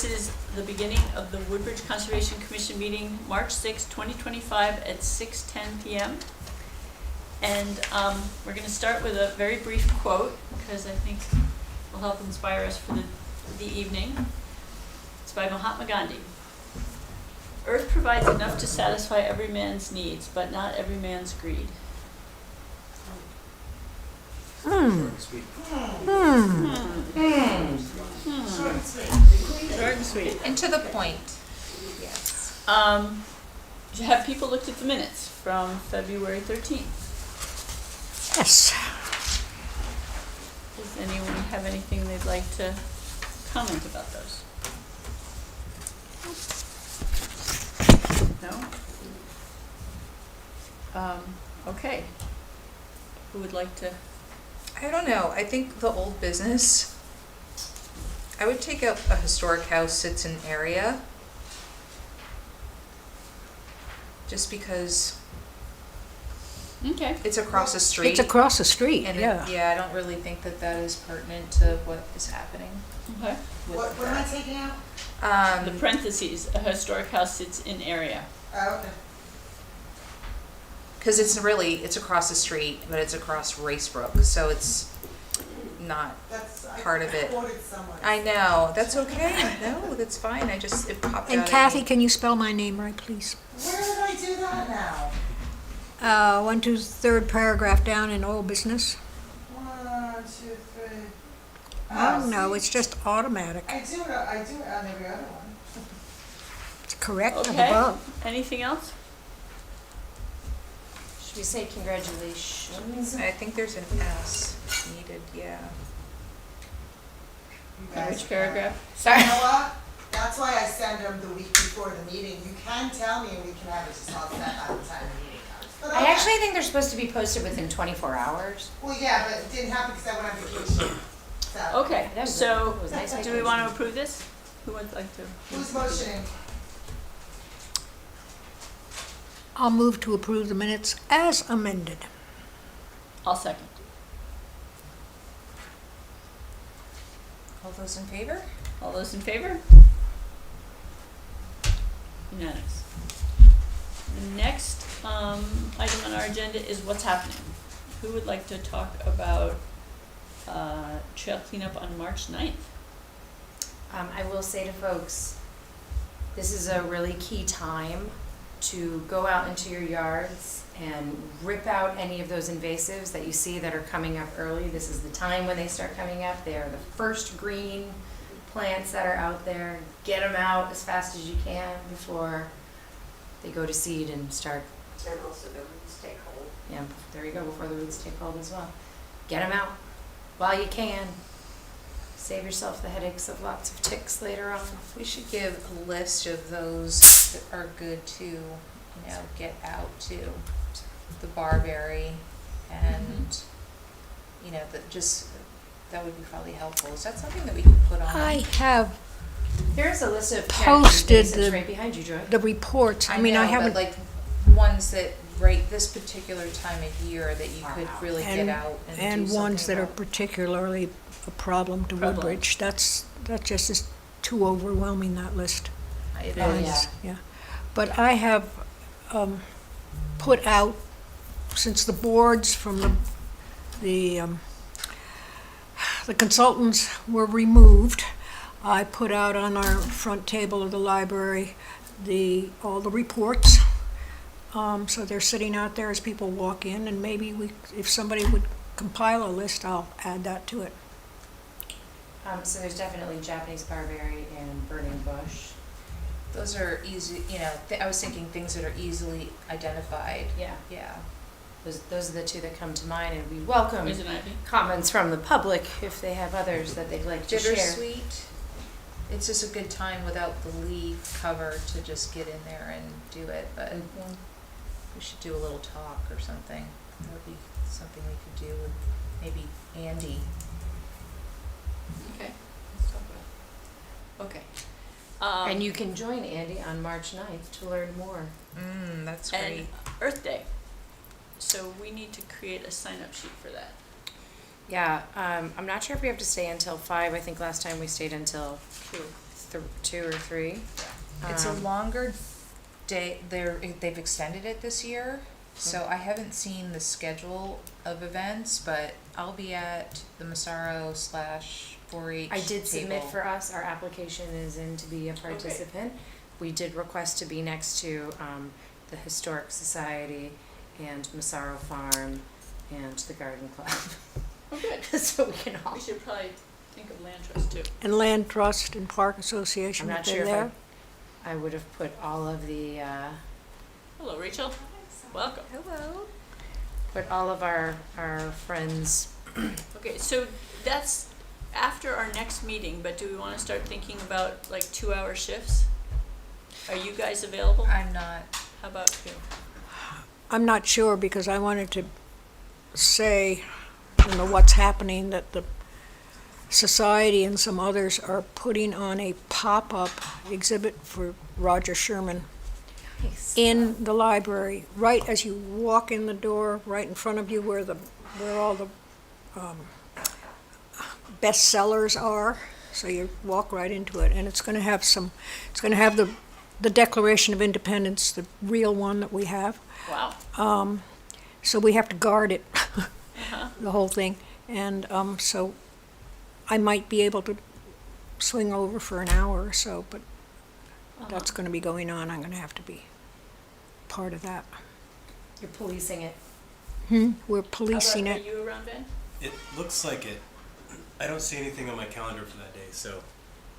This is the beginning of the Woodbridge Conservation Commission meeting, March 6, 2025 at 6:10 p.m. And we're going to start with a very brief quote, because I think it will help inspire us for the evening. It's by Mahatma Gandhi. Earth provides enough to satisfy every man's needs, but not every man's greed. Short and sweet. And to the point. Yes. Have people looked at the minutes from February 13th? Yes. Does anyone have anything they'd like to comment about those? No? Okay. Who would like to? I don't know. I think the old business, I would take out a historic house sits in area. Just because Okay. it's across the street. It's across the street, And yeah. I don't really think that that is pertinent to what is happening. Okay. With What am I taking out? The parentheses, a historic house sits in area. Oh, okay. Because it's across the street, but it's across Racebrook, so it's not part of it. I quoted someone. I know, that's okay. No, that's fine. It popped out. And at Kathy, me. can you spell my name right, please? Where did I do that now? 1, 2, third paragraph down in old business. 1, 2, 3. Oh, no, see, it's just automatic. I do it on every other one. It's correct up Okay. above. Anything else? Should we say congratulations? I think there's an S needed, yeah. You On guys which are- paragraph? You know what? That's why I send them the week before the meeting. You can tell me and we can have it just all set by the time the meeting comes. But I okay. actually think they're supposed to be posted within 24 hours. Well, yeah, but it didn't happen because I went on vacation. So. Okay, That was so it was nice do we vacation. want to approve this? Who would like to? Who's motioning? I'll move to approve the minutes as amended. I'll second. All those in favor? All those in favor? Unanimous. The next item on our agenda is what's happening. Who would like to talk about trail cleanup on March 9th? I will say to folks, this is a really key time to go out into your yards and rip out any of those invasives that you see that are coming up early. This is the time when they start coming up. They are the first green plants that are out there. Get them out as fast as you can before they go to seed and start. And also the roots take hold. Yeah, there you go, before the roots take hold as well. Get them out while you can. Save yourself the headaches of lots of ticks later on. We should give a list of those that are good to, get out to. The barberry and, that would be probably helpful. Is that something that we can put on? I have Here's a list of Posted invasives the- right behind you, Joy. the reports. I mean, I know, haven't, but like ones that right this particular time of year that you could really get and, out and and do ones something that are about. particularly a problem to Problem. Woodbridge. That just is too overwhelming, that list. It Oh, is. yeah. Yeah, but I have put out, since the boards from the consultants were removed, I put out on our front table of the library all the reports. So they're sitting out there as people walk in, and maybe if somebody would compile a list, I'll add that to it. So there's definitely Japanese barberry and burning bush. Those are easy, I was thinking things that are easily identified. Yeah. Yeah. Those are the two that come to mind, and we welcome Poison ivy. comments from the public if they have others that they'd like to share. Bittersweet. It's just a good time without the leaf cover to just get in there and do it, but we should do a little talk or something. That would be something we could do with maybe Andy. Okay. Let's talk about it. Okay. And you can join Andy on March 9th to learn more. That's And great. Earth Day. So we need to create a sign-up sheet for that. Yeah, I'm not sure if we have to stay until 5. I think last time we stayed until 2. 2 or 3. It's a Um, longer day, they've extended it this year, so I haven't seen the schedule of events, but I'll be at the Massaro / 4-H I did submit table. for us, our application is in to be a participant. We did request to be next to the Historic Society and Massaro Farm and the Garden Club. Oh, good. So we can all, We should probably think of land trust too. And Land Trust and Park Association, I'm if not they're sure there. if I would have put all of the, Hello, Rachel. Welcome. Hello. put all of our friends. Okay, so that's after our next meeting, but do we want to start thinking about like 2-hour shifts? Are you guys available? I'm not, How about you? I'm not sure because I wanted to say, what's happening, that the society and some others are putting on a pop-up exhibit for Roger Sherman in the library, right as you walk in the door, right in front of you where all the bestsellers are. So you walk right into it, and it's going to have the Declaration of Independence, the real one that we have. Wow. So we have to guard it, Uh-huh. the whole thing. And so I might be able to swing over for an hour or so, but that's going to be going on. I'm going to have to be part of that. You're policing it. We're policing How about, it. Are you around, Ben? It looks like it. I don't see anything on my calendar for that day, so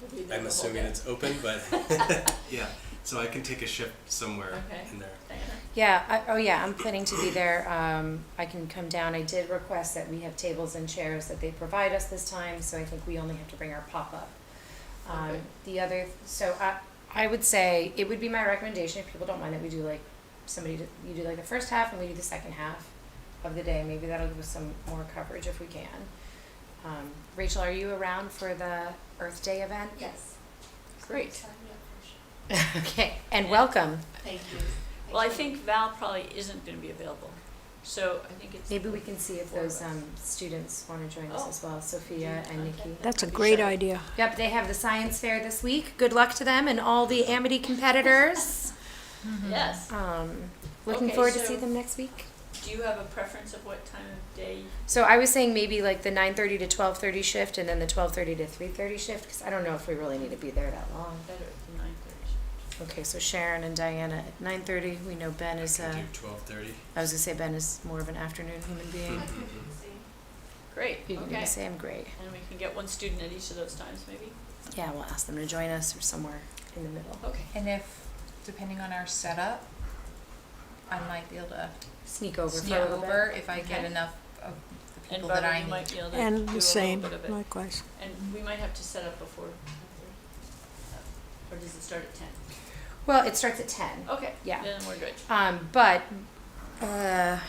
You'll be there I'm the whole assuming day. it's open, but yeah. So I can take a shift somewhere Okay. in there. Diana? Yeah, I'm planning to be there. I can come down. I did request that we have tables and chairs that they provide us this time, so I think we only have to bring our pop-up. Okay. So I would say, it would be my recommendation, if people don't mind, that we do like, you do like the first half and we do the second half of the day. Maybe that'll give us some more coverage if we can. Rachel, are you around for the Earth Day event? Yes. Great. Sign me up for sure. Okay, and welcome. Thank you. Well, I think Val probably isn't going to be available, so I think it's. Maybe we can see if Four of those us. students want to join us Oh. as well, Sophia and Nikki. That's a Be great sure. idea. Yep, they have the science fair this week. Good luck to them and all the Amity competitors. Yes. Looking Okay, forward to so- see them next week. Do you have a preference of what time of day? So I was saying maybe like the 9:30 to 12:30 shift and then the 12:30 to 3:30 shift, because I don't know if we really need to be there that long. Better at the 9:30. Okay, so Sharon and Diana at 9:30. We know Ben is, I can do 12:30. I was gonna say Ben is more of an afternoon human being. Great, You're okay. gonna say I'm great. And we can get one student at each of those times, maybe? Yeah, we'll ask them to join us or somewhere in the middle. Okay. and if, depending on our setup, I might be able to Sneak over for sneak a little over bit. if I get Okay. enough of the And people that Barbara, I you need. might be able to do a And little the same, bit of it. likewise. And we might have to set up before, or does it start at 10? Well, it starts at 10. Okay. Yeah. Then we're good. But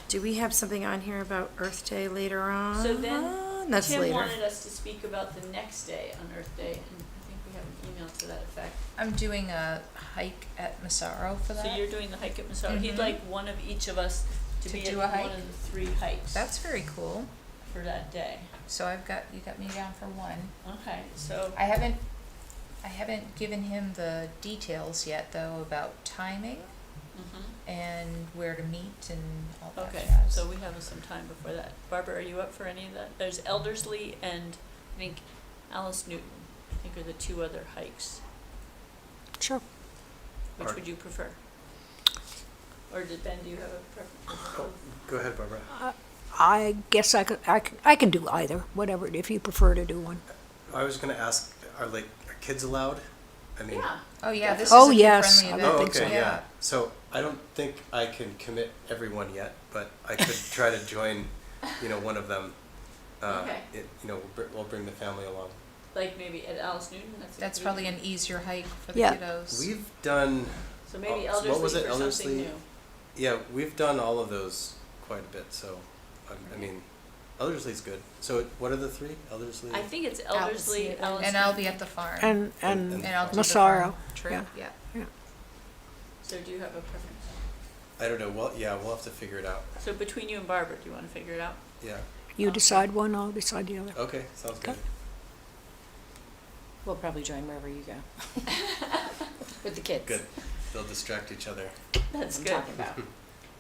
do we have something on here about Earth Day later on? So then That's Tim later. wanted us to speak about the next day on Earth Day, and I think we have an email to that effect. I'm doing a hike at Massaro for that. So you're doing the hike at Massaro. He'd Mhm. like one of each of us to To be do at a hike? one of the 3 hikes That's very cool. for that day. So you got me down for one. Okay, so I haven't given him the details yet though about timing and where to meet and all that okay, jazz. so we have some time before that. Barbara, are you up for any of that? There's Eldersley and I think Alice Newton, I think are the 2 other hikes. Sure. Which Are- would you prefer? Or did Ben, do you have a preference? Oh, go ahead, Barbara. I guess I can do either, whatever, if you prefer to do one. I was gonna ask, are kids allowed? I mean. Yeah, Oh yeah, this Oh, is a yes, kid-friendly I event. would Oh, think so. okay, yeah. So I don't think I can commit everyone yet, but I could try to join, one of them. Okay. We'll bring the family along. like maybe at Alice Newton, That's probably an easier hike for the Yeah. kiddos. We've done, So maybe so what was Eldersley it, for something Eldersley? new. yeah, we've done all of those quite a bit, so, I mean, Eldersley's good. So what are the 3? Eldersley? I think it's Alice Eldersley, Newton. Alice And I'll Newton. be at the farm. And And I'll do the Massaro, farm trip, yeah. So do you have a preference? I don't know, well, yeah, we'll have to figure it out. So between you and Barbara, do you want to figure it out? Yeah, you decide one, I'll decide the other. okay, sounds good. Okay. We'll probably join wherever you go. With the kids. Good. They'll distract each other. That's I'm good. talking about.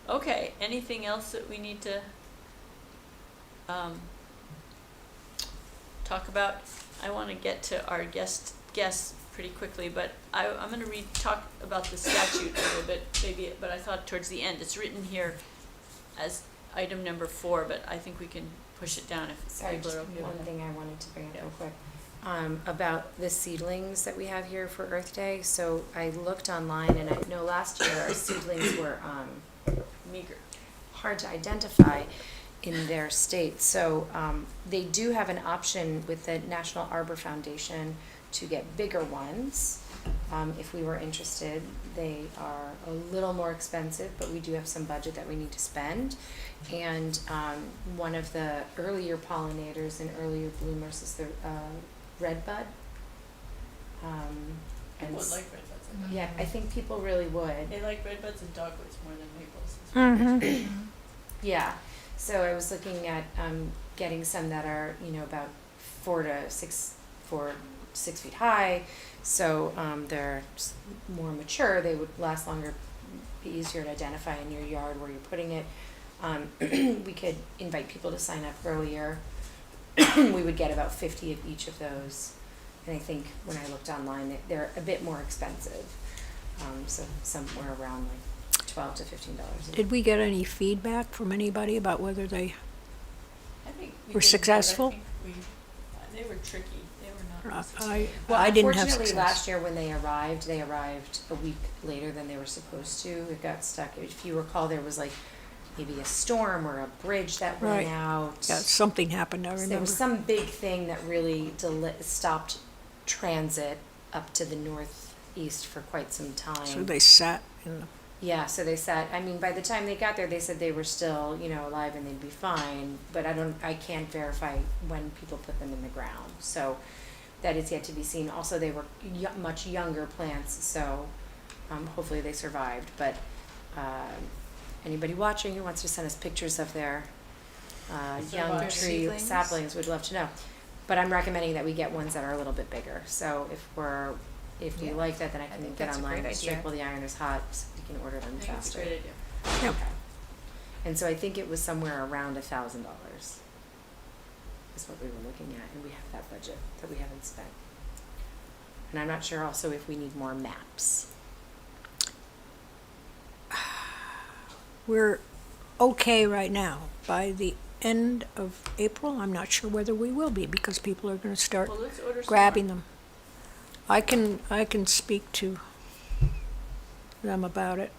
Okay, anything else that we need to talk about? I want to get to our guests pretty quickly, but I'm going to talk about the statute a little bit, maybe, but I thought towards the end. It's written here as item number 4, but I think we can push it down if Sorry, people just are okay one with it. thing I wanted to bring up real quick. About the seedlings that we have here for Earth Day. So I looked online and I know last year our seedlings were Meager. hard to identify in their state. So they do have an option with the National Arbor Foundation to get bigger ones. If we were interested, they are a little more expensive, but we do have some budget that we need to spend. And one of the earlier pollinators and earlier bloomers is the redbud. People would like redbuds. I think. Yeah, I think people really would. They like redbuds and dogwoods more than maples. Mm-hmm. Yeah, so I was looking at getting some that are, about 4 to 6 feet high. So they're more mature. They would last longer, be easier to identify in your yard where you're putting it. We could invite people to sign up earlier. We would get about 50 of each of those. And I think when I looked online, they're a bit more expensive. So somewhere around like $12 to $15. Did we get any feedback from anybody about whether they, I think we Were did, but successful? I think they were tricky. They were not. Well, I didn't have unfortunately, success. last year when they arrived a week later than they were supposed to. It got stuck. If you recall, there was like maybe a storm or a bridge that went Right. out. Yeah, something happened, I So there remember. was some big thing that really stopped transit up to the northeast for quite some time. So they sat in the, Yeah, so they said, by the time they got there, they said they were still, alive and they'd be fine, but I can't verify when people put them in the ground, so that is yet to be seen. Also, they were much younger plants, so, hopefully they survived, but, anybody watching who wants to send us pictures of their, young Their tree seedlings? saplings, would love to know. But I'm recommending that we get ones that are a little bit bigger, so if we Yeah. like that, then I can think get that's a online great and strike idea. while the iron is hot, so we can order them I think it's a faster. great idea. Yep. Okay. And so I think it was somewhere around $1,000 is what we were looking at, and we have that budget that we haven't spent. And I'm not sure also if we need more maps. we're okay right now. By the end of April, I'm not sure whether we will be, because people are gonna start Well, let's order some grabbing more. them. I can speak to them about it.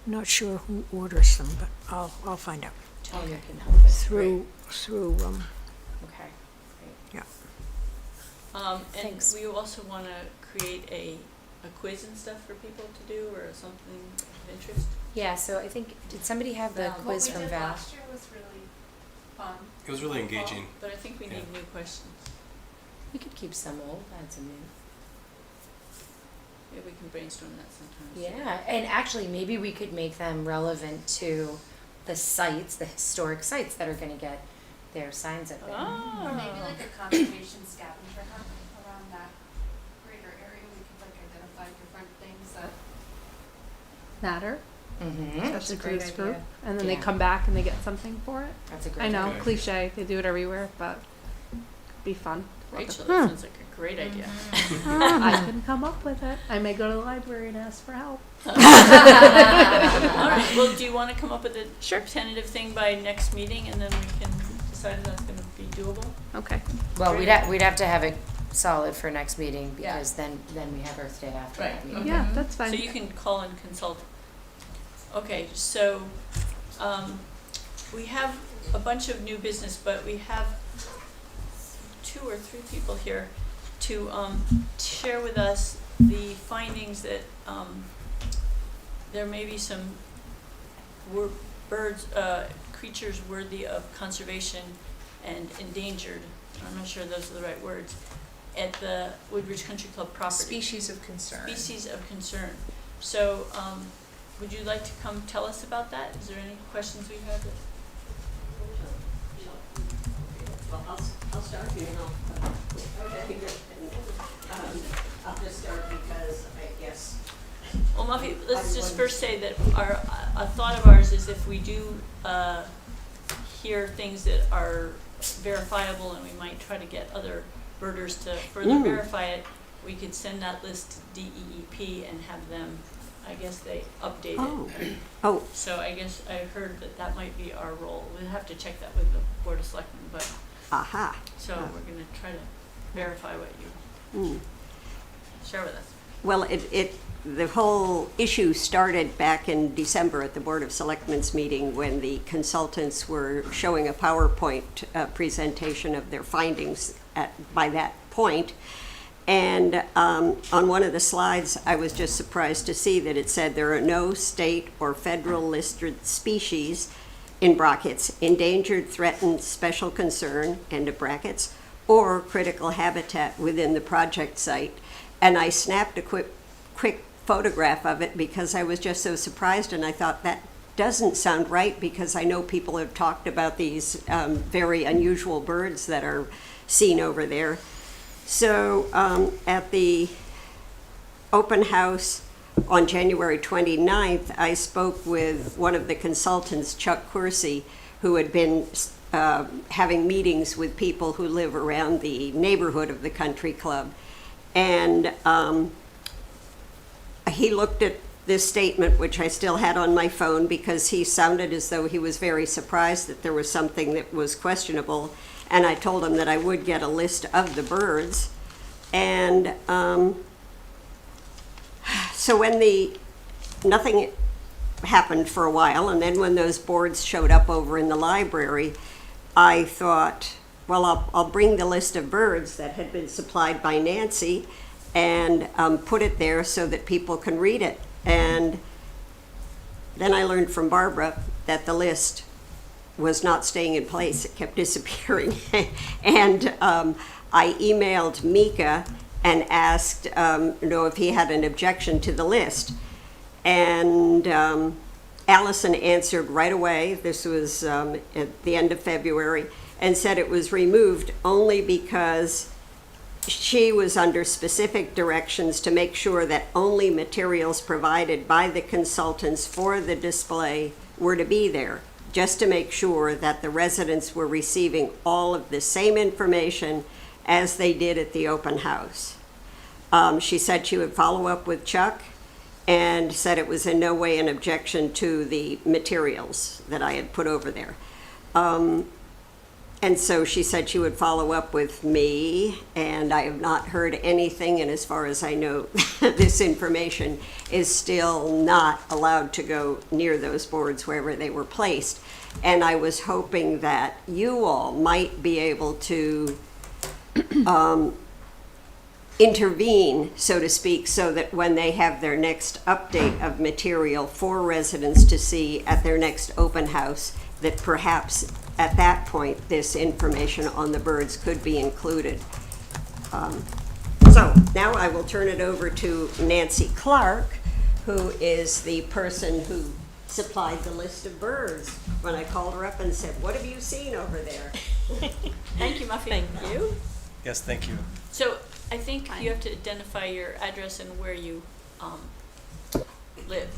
I'm not sure who orders them, but I'll find out Tanya can help us. through, Okay, great. yeah. And Thanks. we also want to create a quiz and stuff for people to do, or something of interest. Yeah, so I think, did somebody have the Val. quiz from Val? Last year was really fun. It was really engaging. But I think we need Yeah. new questions. We could keep some old, add some new. Maybe we can brainstorm that sometimes. Yeah, and actually, maybe we could make them relevant to the sites, the historic sites that are gonna get their signs up there. Oh. Or maybe like a conservation scavenger hunt around that greater area. We could like identify different things that matter, Mm-hmm. especially for great this group. idea. And then Yeah. they come back and they get something for it. That's a great I know, idea. cliche, they do it everywhere, but it'd be fun. Rachel, that sounds like a great idea. I couldn't come up with it. I may go to the library and ask for help. All right, well, do you want to come up with a tentative thing by next meeting, and then we can decide if that's going to be doable? Okay. Well, we'd have to have it solid for next meeting, because then we have Earth Day after Right, that meeting. okay. Yeah, that's fine. So you can call and consult. Okay, so, we have a bunch of new business, but we have 2 or 3 people here to share with us the findings that there may be some birds, creatures worthy of conservation and endangered, I'm not sure those are the right words, at the Woodbridge Country Club property. Species of concern. Species of concern. So, would you like to come tell us about that? Is there any questions we have? Well, I'll start and then I'll just start because I guess. Well, Muffy, let's just first say that a thought of ours is if we do hear things that are verifiable, and we might try to get other birders to further verify it, we could send that list to DEEP and have them, I guess they update it. Oh, So I guess I heard that that might be our role. We'll have to check that with the Board of Selectmen, but, aha. so we're gonna try to verify what you share with us. Well, the whole issue started back in December at the Board of Selectmen's meeting when the consultants were showing a PowerPoint presentation of their findings by that point. And on one of the slides, I was just surprised to see that it said there are no state or federal listed species, in brackets, endangered, threatened, special concern, end of brackets, or critical habitat within the project site. And I snapped a quick photograph of it because I was just so surprised, and I thought that doesn't sound right because I know people have talked about these very unusual birds that are seen over there. So at the open house on January 29th, I spoke with one of the consultants, Chuck Coursey, who had been having meetings with people who live around the neighborhood of the country club. And he looked at this statement, which I still had on my phone, because he sounded as though he was very surprised that there was something that was questionable. And I told him that I would get a list of the birds. And so when nothing happened for a while, and then when those boards showed up over in the library, I thought, well, I'll bring the list of birds that had been supplied by Nancy and put it there so that people can read it. And then I learned from Barbara that the list was not staying in place. It kept disappearing. And I emailed Mika and asked if he had an objection to the list. And Allison answered right away. This was at the end of February, and said it was removed only because she was under specific directions to make sure that only materials provided by the consultants for the display were to be there, just to make sure that the residents were receiving all of the same information as they did at the open house. She said she would follow up with Chuck and said it was in no way an objection to the materials that I had put over there. And so she said she would follow up with me, and I have not heard anything, and as far as I know, this information is still not allowed to go near those boards wherever they were placed. And I was hoping that you all might be able to intervene, so to speak, so that when they have their next update of material for residents to see at their next open house, that perhaps at that point this information on the birds could be included. So now I will turn it over to Nancy Clark, who is the person who supplied the list of birds when I called her up and said, "What have you seen over there?" Thank you, Muffy. Thank you. Yes, thank you. So I think you have to identify your address and where you live.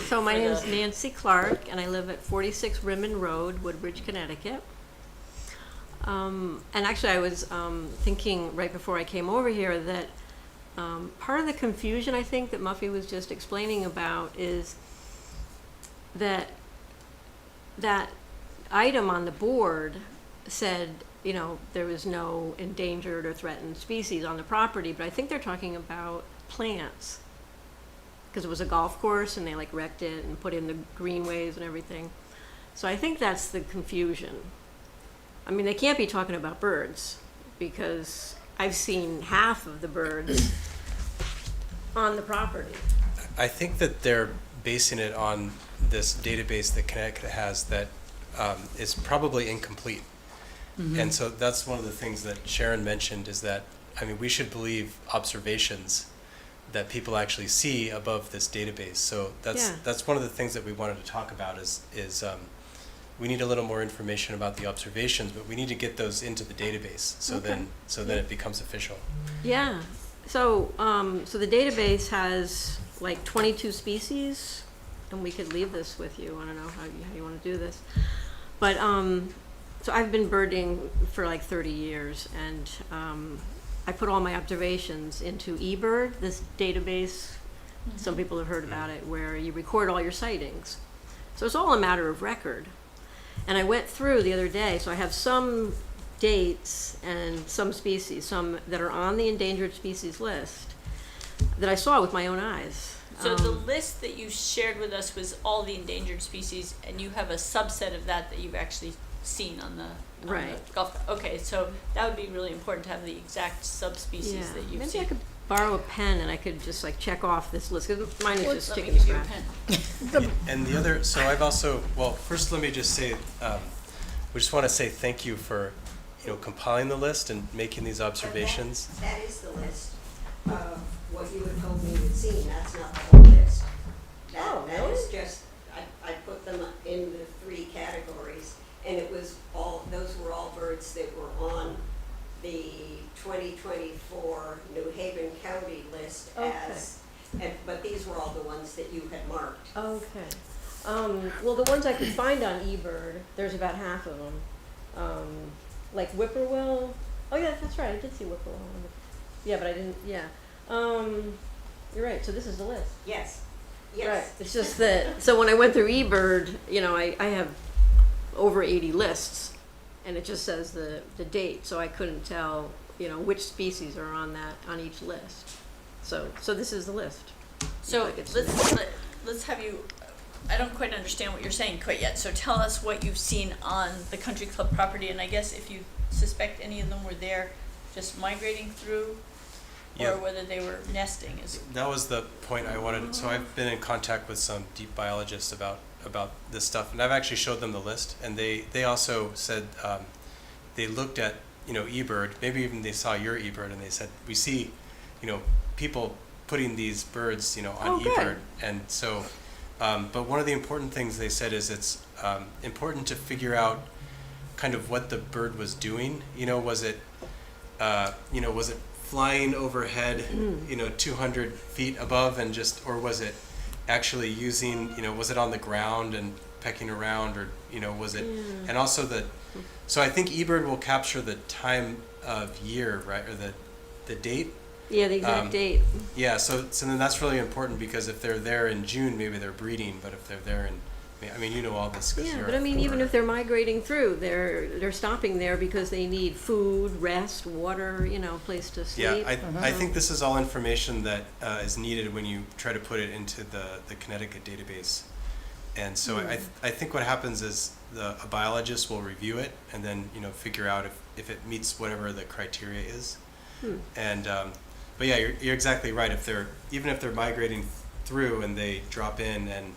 So my For name is the- Nancy Clark, and I live at 46 Rimmon Road, Woodbridge, Connecticut. And actually, I was thinking right before I came over here that part of the confusion, I think, that Muffy was just explaining about is that that item on the board said, there was no endangered or threatened species on the property, but I think they're talking about plants. Because it was a golf course and they wrecked it and put in the greenways and everything. So I think that's the confusion. I mean, they can't be talking about birds because I've seen half of the birds on the property. I think that they're basing it on this database that Connecticut has that is probably incomplete. Mm-hmm. And so that's one of the things that Sharon mentioned is that, we should believe observations that people actually see above this database. So that's one of the things that we wanted to talk about is we need a little more information about the observations, but we need to get those into the database, so then it becomes official. Yeah, so, so the database has like 22 species, and we could leave this with you, I don't know how you wanna do this. But, so I've been birding for like 30 years, and, I put all my observations into eBird, this database, some people have heard about it, where you record all your sightings. So it's all a matter of record. And I went through the other day, so I have some dates and some species, some that are on the endangered species list that I saw with my own eyes. So the list that you shared with us was all the endangered species, and you have a subset of that you've actually seen on the Right. Gulf. Okay, so that would be really important to have the exact subspecies Yeah, that you've maybe seen. I could borrow a pen and I could just like check off this list, because mine is Let just me chicken give you a scratch. pen. And the other, so I've also, well, first let me just say, we just want to say thank you for, compiling the list and making these observations. That is the list of what you had told me you'd seen, that's not the whole list. That is just, I put them in the 3 categories, and it was those were all birds that were on the 2024 New Haven County list but these were all the ones that you had marked. Okay. Well, the ones I could find on eBird, there's about half of them. Like whippoorwill. Oh yeah, that's right. I did see whippoorwill. Yeah, but I didn't. Yeah. You're right. So this is the list. Yes, Right. yes. It's just that. So when I went through eBird, I have over 80 lists, and it just says the date. So I couldn't tell, which species are on each list. So this is the list. So Like it's- let's have you, I don't quite understand what you're saying quite yet, so tell us what you've seen on the country club property, and I guess if you suspect any of them were there just migrating through, Yeah. or whether they were nesting is. That was the point I wanted. So I've been in contact with some deep biologists about this stuff, and I've actually showed them the list, and they also said they looked at eBird, maybe even they saw your eBird, and they said we see people putting these birds on Oh, good. eBird, and so but one of the important things they said is it's important to figure out kind of what the bird was doing. Was it was it flying overhead 200 feet above and or was it actually using was it on the ground and pecking around, or was it and also so I think eBird will capture the time of year, right, or the date. Yeah, the exact date. Yeah, so then that's really important, because if they're there in June, maybe they're breeding, but if they're there in, all this. 'Cause Yeah, you're but I mean, even over- if they're migrating through, they're stopping there because they need food, rest, water, place to sleep. Yeah, I think this is all information that is needed when you try to put it into the Connecticut database. And so I think what happens is a biologist will review it and then, figure out if it meets whatever the criteria is. And, but yeah, you're exactly right. Even if they're migrating through and they drop in and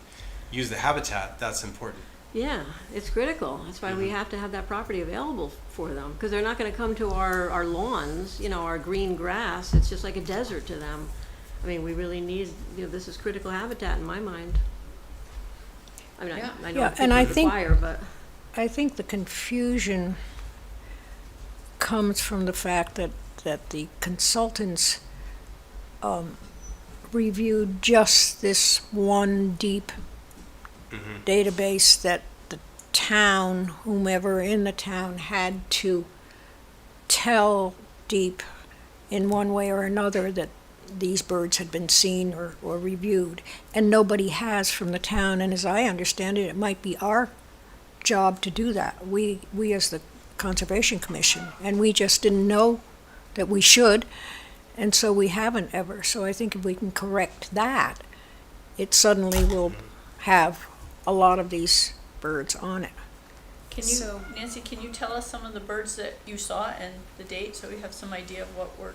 use the habitat, that's important. Yeah, it's critical. That's why we have to have that property available for them, because they're not going to come to our lawns, our green grass. It's just like a desert to them. I mean, we really need, this is critical habitat in my mind. I mean, I know Yeah, it's and I think- fire, but I think the confusion comes from the fact that the consultants reviewed just this one deep database that the town, whomever in the town, had to tell Deep in one way or another that these birds had been seen or reviewed, and nobody has from the town. And as I understand it, it might be our job to do that. We as the Conservation Commission, and we just didn't know that we should, and so we haven't ever. So I think if we can correct that, it suddenly will have a lot of these birds on it. Nancy, can you tell us some of the birds that you saw and the date, so we have some idea of what we're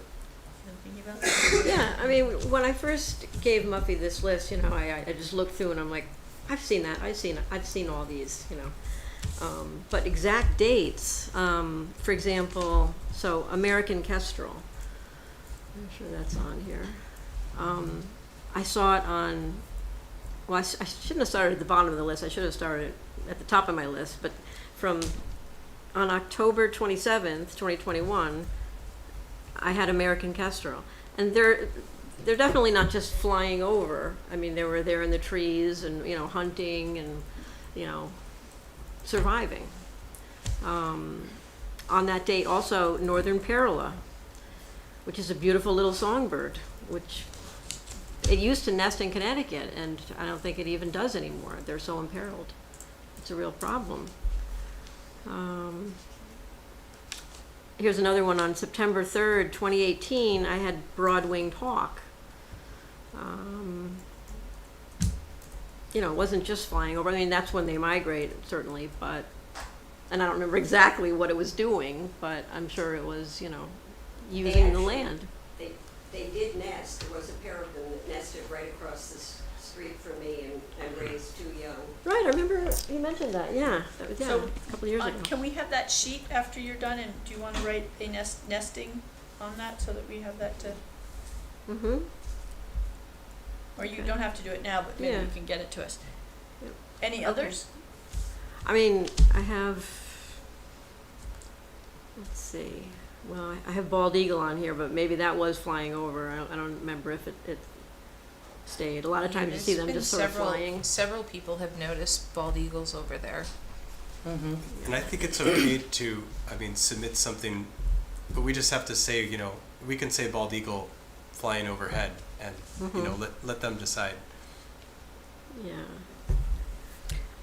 thinking about? yeah, I mean, when I first gave Muffy this list, I just looked through and I'm like, I've seen that. I've seen all these, but exact dates, for example, so American kestrel. I'm sure that's on here. I saw it on, well, I shouldn't have started at the bottom of the list. I should have started at the top of my list, but on October 27th, 2021, I had American kestrel. And they're definitely not just flying over. I mean, they were there in the trees and, hunting and, surviving. On that date also, Northern Parula, which is a beautiful little songbird, which it used to nest in Connecticut, and I don't think it even does anymore. They're so imperiled. It's a real problem. Here's another one. On September 3rd, 2018, I had broad-winged hawk. It wasn't just flying over. I mean, that's when they migrate, certainly, and I don't remember exactly what it was doing, but I'm sure it was, using the land. They did nest. There was a pair of them that nested right across the street from me and raised 2 young. Right, I remember you mentioned that, yeah. That was, So, a couple of years ago. Can we have that sheet after you're done, and do you wanna write a nesting on that so that we have that to, Mm-hmm. or you Okay. don't have to do it now, but maybe Yeah. you can get it to us. Yep. Any others? I mean, I have, let's see, well, I have bald eagle on here, but maybe that was flying over. I don't remember if it stayed. A lot of times you see them just sort of flying. Several people have noticed bald eagles over there. And I think it's okay to, submit something, but we just have to say, we can say bald eagle flying overhead and, let them decide. Yeah.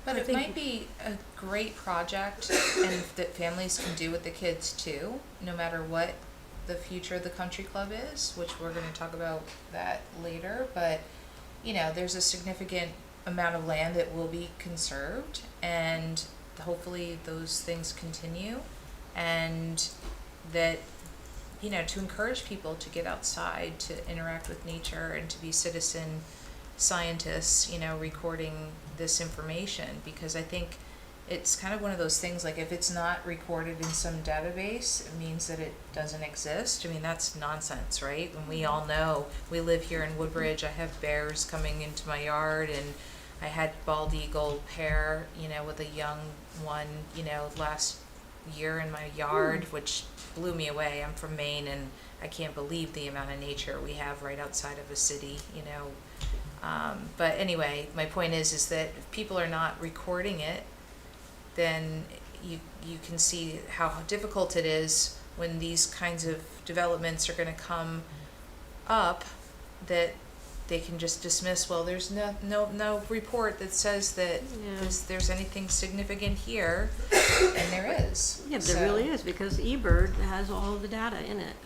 But I it think- might be a great project and that families can do with the kids too, no matter what the future of the country club is, which we're gonna talk about that later, but there's a significant amount of land that will be conserved, and hopefully those things continue, and that to encourage people to get outside, to interact with nature, and to be citizen scientists, recording this information, because I think it's kind of one of those things, like, if it's not recorded in some database, it means that it doesn't exist. I mean, that's nonsense, right? And we all know, we live here in Woodbridge, I have bears coming into my yard, and I had bald eagle pair, with a young one, last year in my yard, which blew me away. I'm from Maine, and I can't believe the amount of nature we have right outside of a city, but anyway, my point is that if people are not recording it, then you can see how difficult it is when these kinds of developments are going to come up, that they can just dismiss, well, there's no report that says that Yeah. there's anything significant here, and there is. Yeah, but there really is, because eBird has all of the data in it.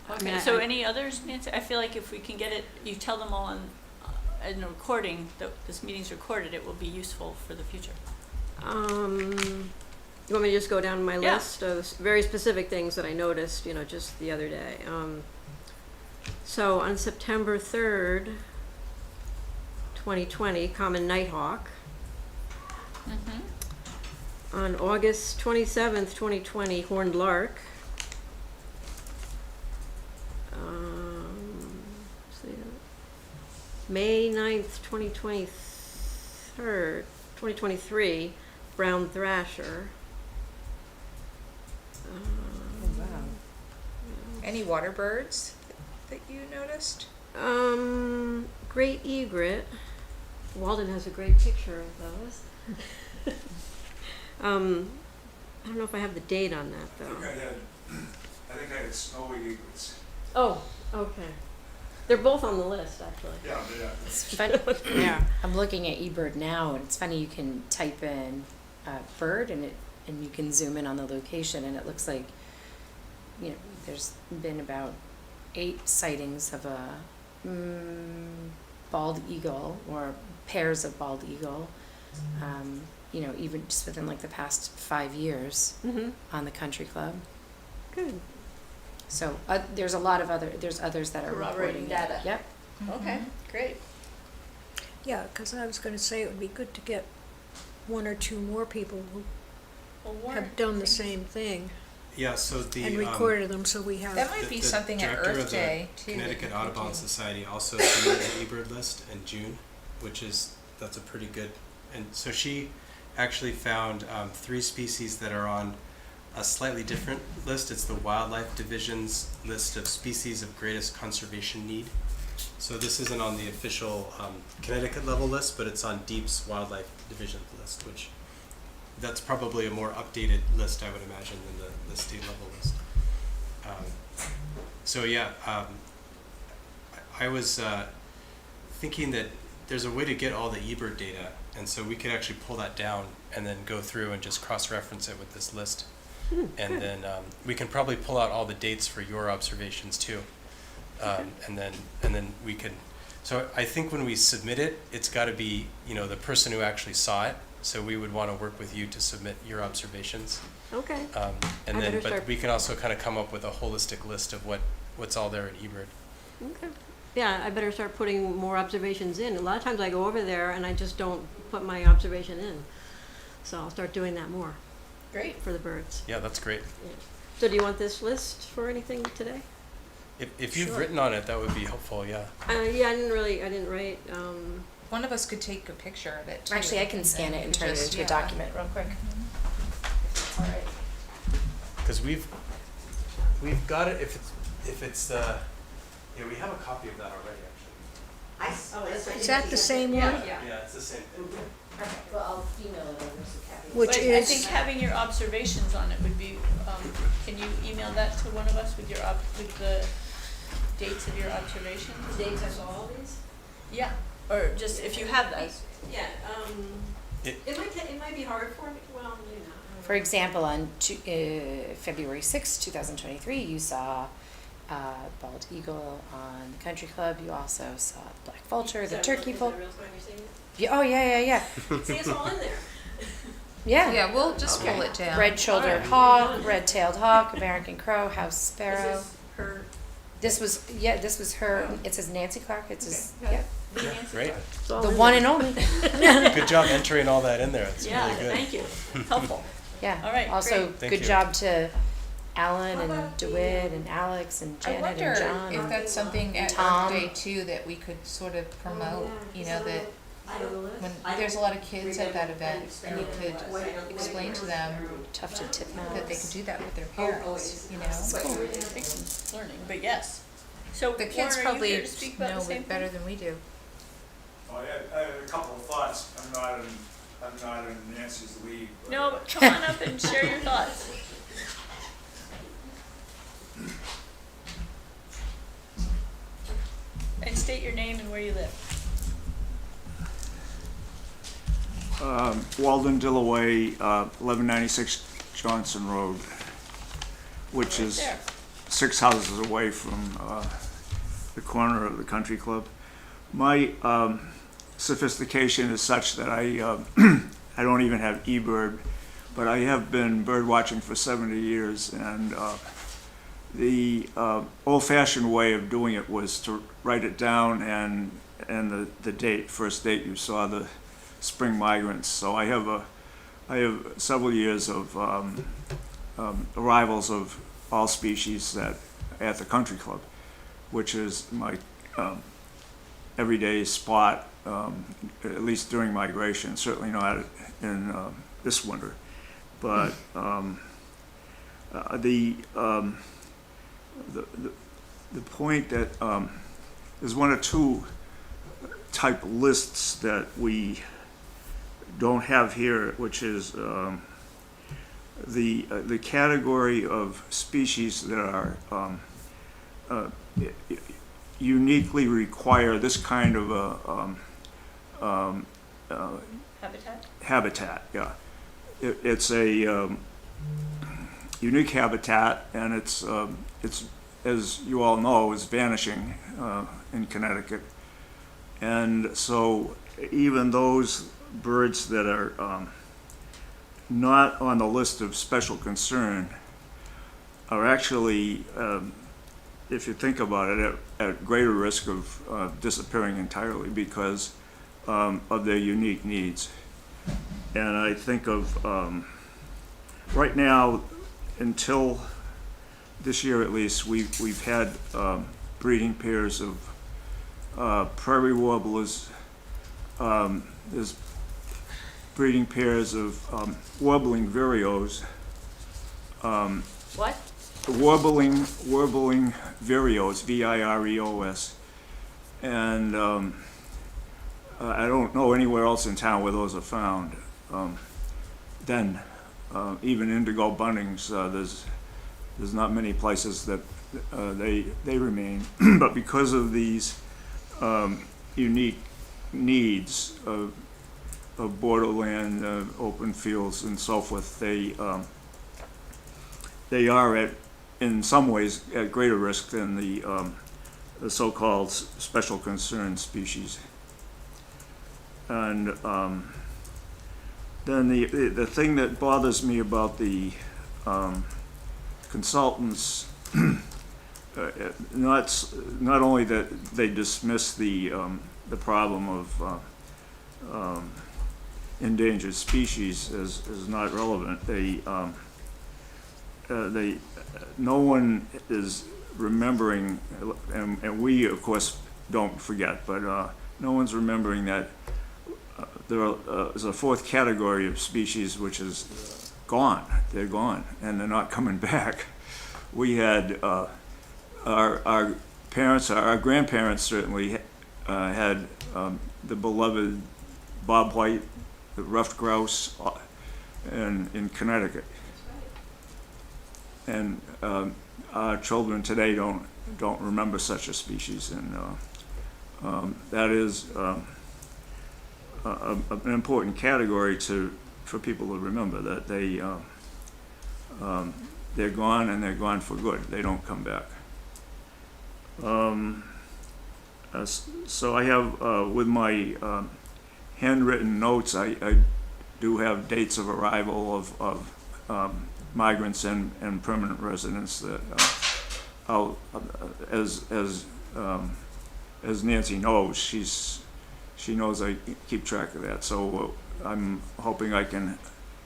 Okay, so any others, Nancy? I feel like if we can get it, you tell them all in a recording, that this meeting's recorded, it will be useful for the future. You want me to just go down my Yeah. list of very specific things that I noticed, just the other day? So on September 3rd, 2020, common nighthawk. Mm-hmm. On August 27th, 2020, horned lark. Let's see. May 9th, 2023, brown thrasher. Any water birds that you noticed? Great egret. Walden has a great picture of those. I don't know if I have the date on that though. I think I had snowy egrets. Oh, okay. They're both on the list, actually. Yeah, yeah. It's funny. Yeah, I'm looking at eBird now, and it's funny. You can type in bird, and you can zoom in on the location, and it looks like, there's been about 8 sightings of a bald eagle, or pairs of bald eagle. Even just within like the past 5 years Mm-hmm. on the country club. Good. So there's others that are Corroborating reporting data. it. Yep. Okay, great. Yeah, because I was going to say it would be good to get 1 or 2 more people who Well, Warren, have done the same thing Yeah, so the and recorded them, so we have. That might be something at director Earth of the Day too. that Connecticut you could Audubon do. Society also submitted an eBird list in June, that's a pretty good, and so she actually found 3 species that are on a slightly different list. It's the Wildlife Division's list of species of greatest conservation need. So this isn't on the official Connecticut level list, but it's on DEEP's Wildlife Division's list, which that's probably a more updated list, I would imagine, than the state level list. I was thinking that there's a way to get all the eBird data, and so we could actually pull that down and then go through and just cross-reference it with this list. And then we can probably pull out all the dates for your observations too. And then we can, so I think when we submit it, it's got to be, the person who actually saw it. So we would want to work with you to submit your observations. Okay. And I then, better but start- we can also kind of come up with a holistic list of what's all there in eBird. Okay. Yeah, I better start putting more observations in. A lot of times I go over there and I just don't put my observation in. So I'll start doing that more Great. for the birds. Yeah, that's great. So do you want this list for anything today? If you've Sure. written on it, that would be helpful, yeah. Yeah, I didn't write, One of us could take a picture of it too. Actually, I can scan it and turn it Just- into a yeah. document real quick. All right. Because we've got it, if it's we have a copy of that already, actually. Is that the same one? Yeah, it's the same thing. Okay, well, I'll email it over so Kathy. Which But I is- think having your observations on it would be, can you email that to one of us with with the dates of your observations? dates I saw all these? Yeah, or just if you have those. Yeah, It- it might be hard for me, well, maybe not. For example, on February 6, 2023, you saw bald eagle on the Country Club. You also saw the black vulture, the turkey vulture. Oh, yeah. See, it's all in there. Yeah. Yeah, we'll just Okay. pull it down. Red-shouldered Alright. hawk, red-tailed hawk, American crow, house sparrow. Is this her, This was her. It says Nancy Clark. It says Okay. yeah, Great. it's all the in one there. and only. Good job entering all that in there. It's Yeah, really good. thank you. Helpful. Yeah. All right, Also, great. Thank good you. job to Alan and DeWitt and Alex and I Janet wonder and John. if and that's something at Tom. Earth Day too that we could sort of promote, that when there's a lot of kids at that event, and you could explain to them Tufted titmouse. that they could do that with their parents, Takes learning, but yes. So The kids Warren, are you probably here to speak about know the same it better thing? than we do. I had a couple of thoughts. I'm not in Nancy's league. but- No, but come on up and share your thoughts. And state your name and where you live. Walden Dillaway, 1196 Johnson Road, which Right is there. 6 houses away from the corner of the country club. My sophistication is such that I I don't even have eBird, but I have been bird watching for 70 years, and the old-fashioned way of doing it was to write it down and the date, first date you saw the spring migrants. So I have several years of arrivals of all species at the country club, which is my everyday spot, at least during migration. Certainly not in this winter, but the point that there's one or two type lists that we don't have here, which is the category of species that are uniquely require this kind of a Habitat? habitat. Yeah, it's a unique habitat, and it's as you all know, is vanishing in Connecticut, and so even those birds that are not on the list of special concern are actually, if you think about it, at greater risk of disappearing entirely because of their unique needs. And I think of right now, until this year at least, we've had breeding pairs of prairie warblers. There's breeding pairs of warbling vireos. What? Warbling vireos, V-I-R-E-O-S. And I don't know anywhere else in town where those are found. Even indigo buntings, there's not many places that they remain. But because of these unique needs of borderland, open fields, and so forth, they are in some ways at greater risk than the so-called special concern species. And then the thing that bothers me about the consultants, not only that they dismiss the problem of endangered species as not relevant, no one is remembering, and we of course don't forget, but no one's remembering that there's a fourth category of species which is gone. They're gone, and they're not coming back. We had our parents, our grandparents certainly had the beloved bobwhite, the ruffed grouse, in Connecticut. And our children today don't remember such a species, and that is an important category for people to remember, that they're gone, and they're gone for good. They don't come back. So I have with my handwritten notes, I do have dates of arrival of migrants and permanent residents that as Nancy knows, she knows I keep track of that. So I'm hoping I can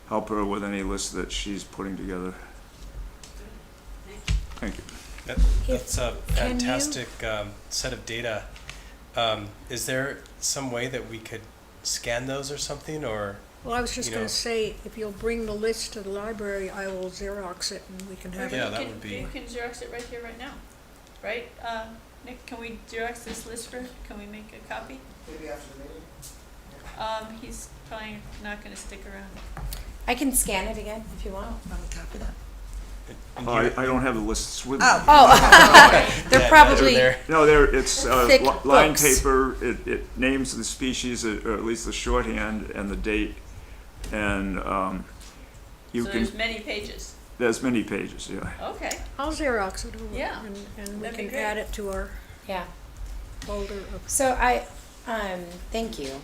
help her with any list that she's putting together. Thank you. That's a fantastic set of data. Is there some way that we could scan those or something, or? Well, I was just gonna say, if you'll bring the list to the library, I will Xerox it and we can have Yeah, it. that would be- You can Xerox it right here, right now, right? Nick, can we Xerox this list can we make a copy? Maybe after the meeting. He's probably not gonna stick around. I can scan it again if you want. Copy that. And I you- don't have the lists with me. Oh, they're Yeah, probably, there. No, it's Thick line books. paper. It names the species, or at least the shorthand, and the date. And you So can. there's many pages. There's many pages. Yeah. Okay. I'll Xerox it over. Yeah, And we that'd be can great. add it to our yeah. folder of. So thank you.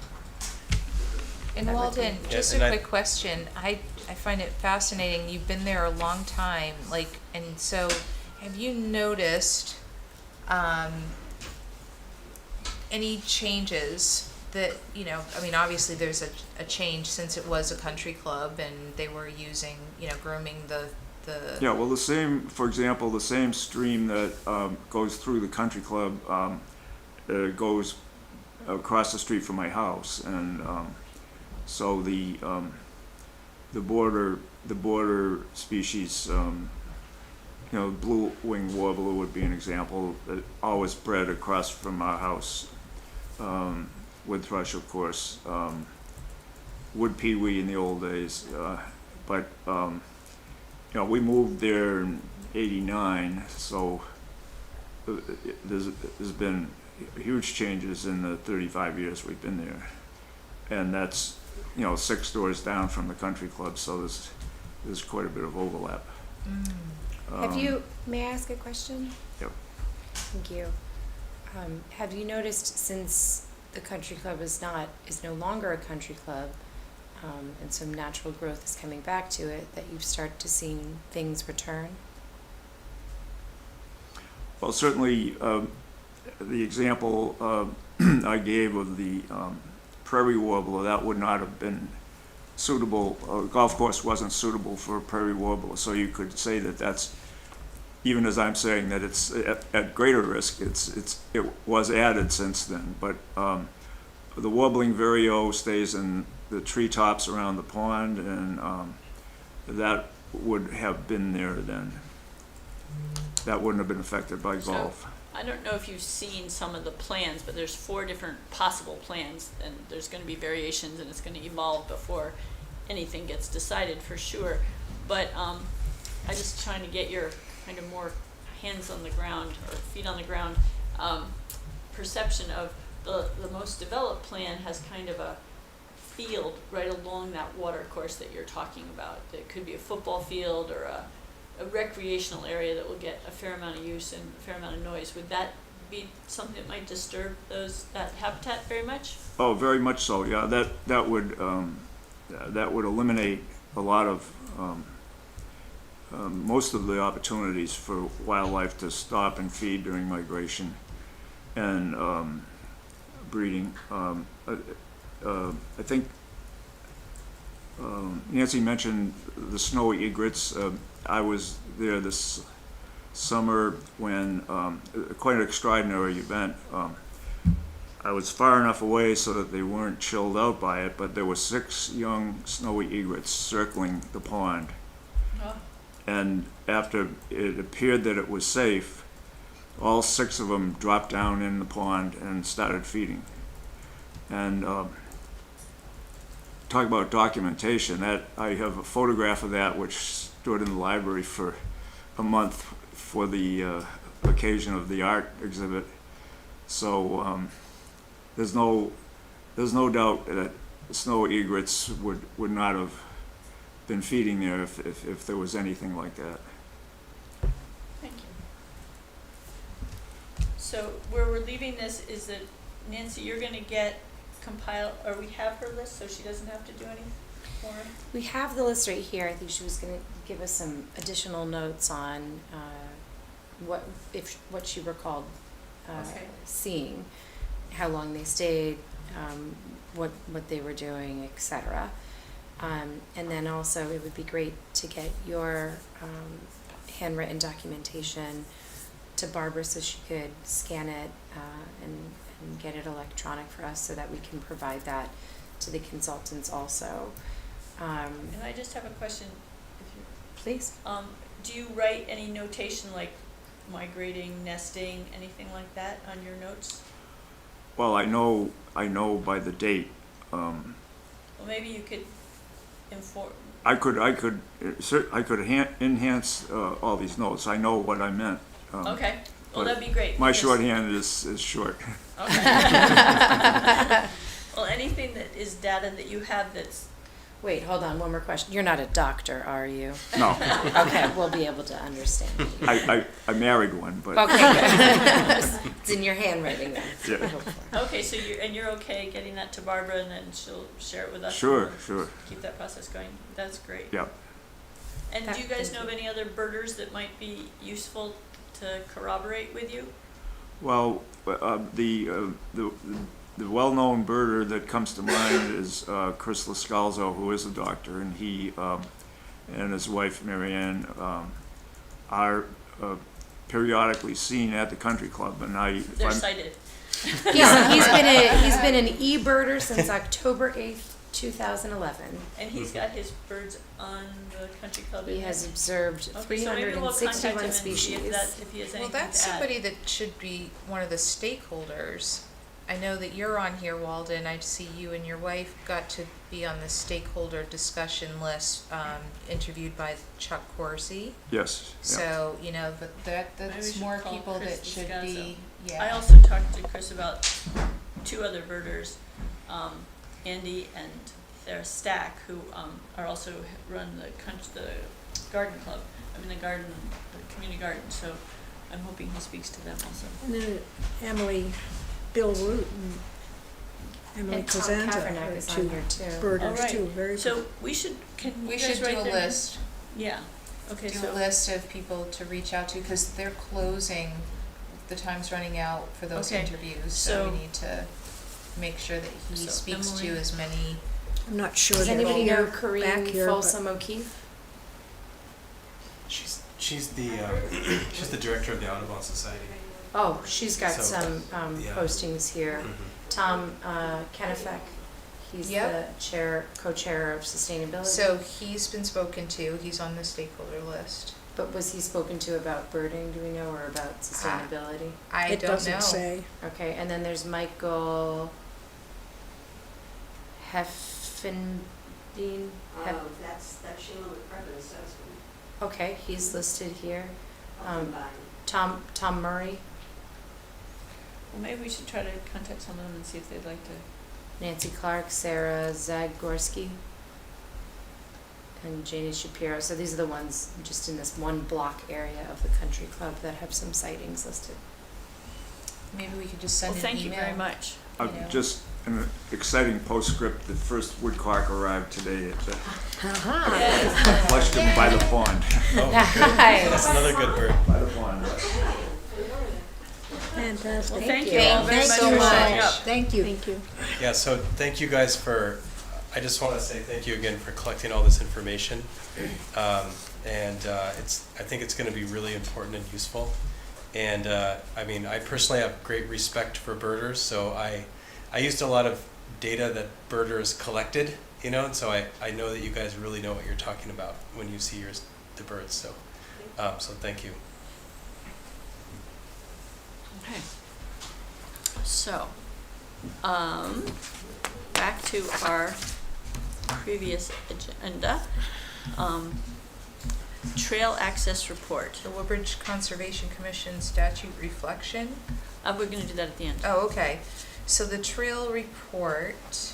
And That would Walden, be- just Yeah, a and quick question. I find it fascinating. You've been there a long time, and so have you noticed any changes that, I mean, obviously there's a change since it was a country club and they were using, grooming the Yeah. Well, for example, the same stream that goes through the country club goes across the street from my house, and so the border species, blue-winged warbler would be an example that always bred across from our house. Wood thrush, of course, wood pewee in the old days, but we moved there in '89, so there's been huge changes in the 35 years we've been there, and that's 6 doors down from the country club, so there's quite a bit of overlap. May I ask a question? Yep. Thank you. Have you noticed, since the country club is no longer a country club, and some natural growth is coming back to it, that you've started to see things return? Well, certainly, the example I gave of the prairie warbler, that would not have been suitable. A golf course wasn't suitable for a prairie warbler, so you could say that that's, even as I'm saying that it's at greater risk, it was added since then. But the warbling vireo stays in the treetops around the pond, and that would have been there then. That wouldn't have been affected by So- golf. I don't know if you've seen some of the plans, but there's 4 different possible plans, and there's gonna be variations, and it's gonna evolve before anything gets decided for sure. But, I'm just trying to get your kind of more hands on the ground, or feet on the ground, perception of the most developed plan has kind of a field right along that water course that you're talking about. It could be a football field or a recreational area that will get a fair amount of use and a fair amount of noise. Would that be something that might disturb that habitat very much? Oh, very much so, yeah, that would eliminate a lot of, most of the opportunities for wildlife to stop and feed during migration and breeding. I think Nancy mentioned the snowy egrets. I was there this summer when, quite an extraordinary event. I was far enough away so that they weren't chilled out by it, but there were 6 young snowy egrets circling the pond. Oh. And after it appeared that it was safe, all 6 of them dropped down in the pond and started feeding. And talk about documentation, that I have a photograph of that which stood in the library for a month for the occasion of the art exhibit. So there's no doubt that snow egrets would not have been feeding there if there was anything like that. Thank you. So where we're leaving this is that, Nancy, you're gonna compile, or we have her list, so she doesn't have to do any more? We have the list right here. I think she was going to give us some additional notes on what she recalled Okay. seeing, how long they stayed, what they were doing, etc. And then also it would be great to get your handwritten documentation to Barbara so she could scan it and get it electronic for us so that we can provide that to the consultants also. And I just have a question, if you, Please. do you write any notation like migrating, nesting, anything like that on your notes? Well, I know by the date. Well, maybe you could inform, I could enhance all these notes. I know what I meant. okay, well, but that'd be great. My because- shorthand is short. Okay. Well, anything that is data that you have that's, Wait, hold on, one more question. You're not a doctor, are you? No, Okay, we'll be able to understand. I married one, but Okay, good. It's in your handwriting then. Yeah. I hope for. okay, so you're okay getting that to Barbara and then she'll share it with us? sure, and we'll sure, Keep that process going, that's great. yeah. And do you guys know of any other birders that might be useful to corroborate with you? Well, the well-known birder that comes to mind is Chris Lascalzo, who is a doctor, and he and his wife Marianne are periodically seen at the country club, and They're sighted. He's been an e-birder since October 8th, 2011. And he's got his birds on the country club. He has observed Okay, so maybe we'll contact him 361 and see species. if he has Well, anything to add. that's somebody that should be one of the stakeholders. I know that you're on here, Walden. I see you and your wife got to be on the stakeholder discussion list, interviewed by Chuck Corsi. yes, yeah. So, but Maybe we that's should more call people Chris that should Descalzo. be, I yeah. also talked to Chris about 2 other birders, Andy and Sarah Stack, who are also run the garden club. The community garden. So I'm hoping he speaks to them also. And then Emily, Bill Root and Emily And Tom Cosenza Kavanagh are is on 2 here too. birders All right. too, very So we should you We guys should do write a their- list, Yeah. Okay. do So a list of people to reach out to, because they're closing, the time's running out for those Okay. interviews, So- so we need to make sure that he So speaks to Emily- as many. I'm not sure Does they're anybody here, know back Corinne here, but Folsom O'Keefe? She's the director of the Audubon Society. Oh, she's got So, some yeah. postings here. Tom Kennefick, He's Yep. the co-chair of sustainability. So he's been spoken to, he's on the stakeholder list. But was he spoken to about birding, do we know, or about sustainability? I It don't know. doesn't say. Okay, and then there's Michael Heffenbein. That's Sheila McCrevens, husband. Okay, he's listed here. Tom Murray, Well, maybe we should try to contact some of them and see if they'd like to. Nancy Clark, Sarah Zagorski, and Janie Shapiro. So these are the ones just in this one block area of the country club that have some sightings listed. Maybe we could just send Well, an thank email. you very much. You know. Just an exciting postscript, the first woodcock arrived today at the flushed him by the pond. Oh, good. Nice. That's another good bird. By the pond. Fantastic. Well, thank you Thank all very you much so for much. showing up. Thank you. Thank you. Yeah, so thank you guys I just want to say thank you again for collecting all this information. I think it's going to be really important and useful. And I mean, I personally have great respect for birders, so I used a lot of data that birders collected, and so I know that you guys really know what you're talking about when you see the birds, so thank you. Okay. So, back to our previous agenda. Trail access report. The Woodbridge Conservation Commission statute reflection. We're gonna do that at the end. Oh, okay. So the trail report,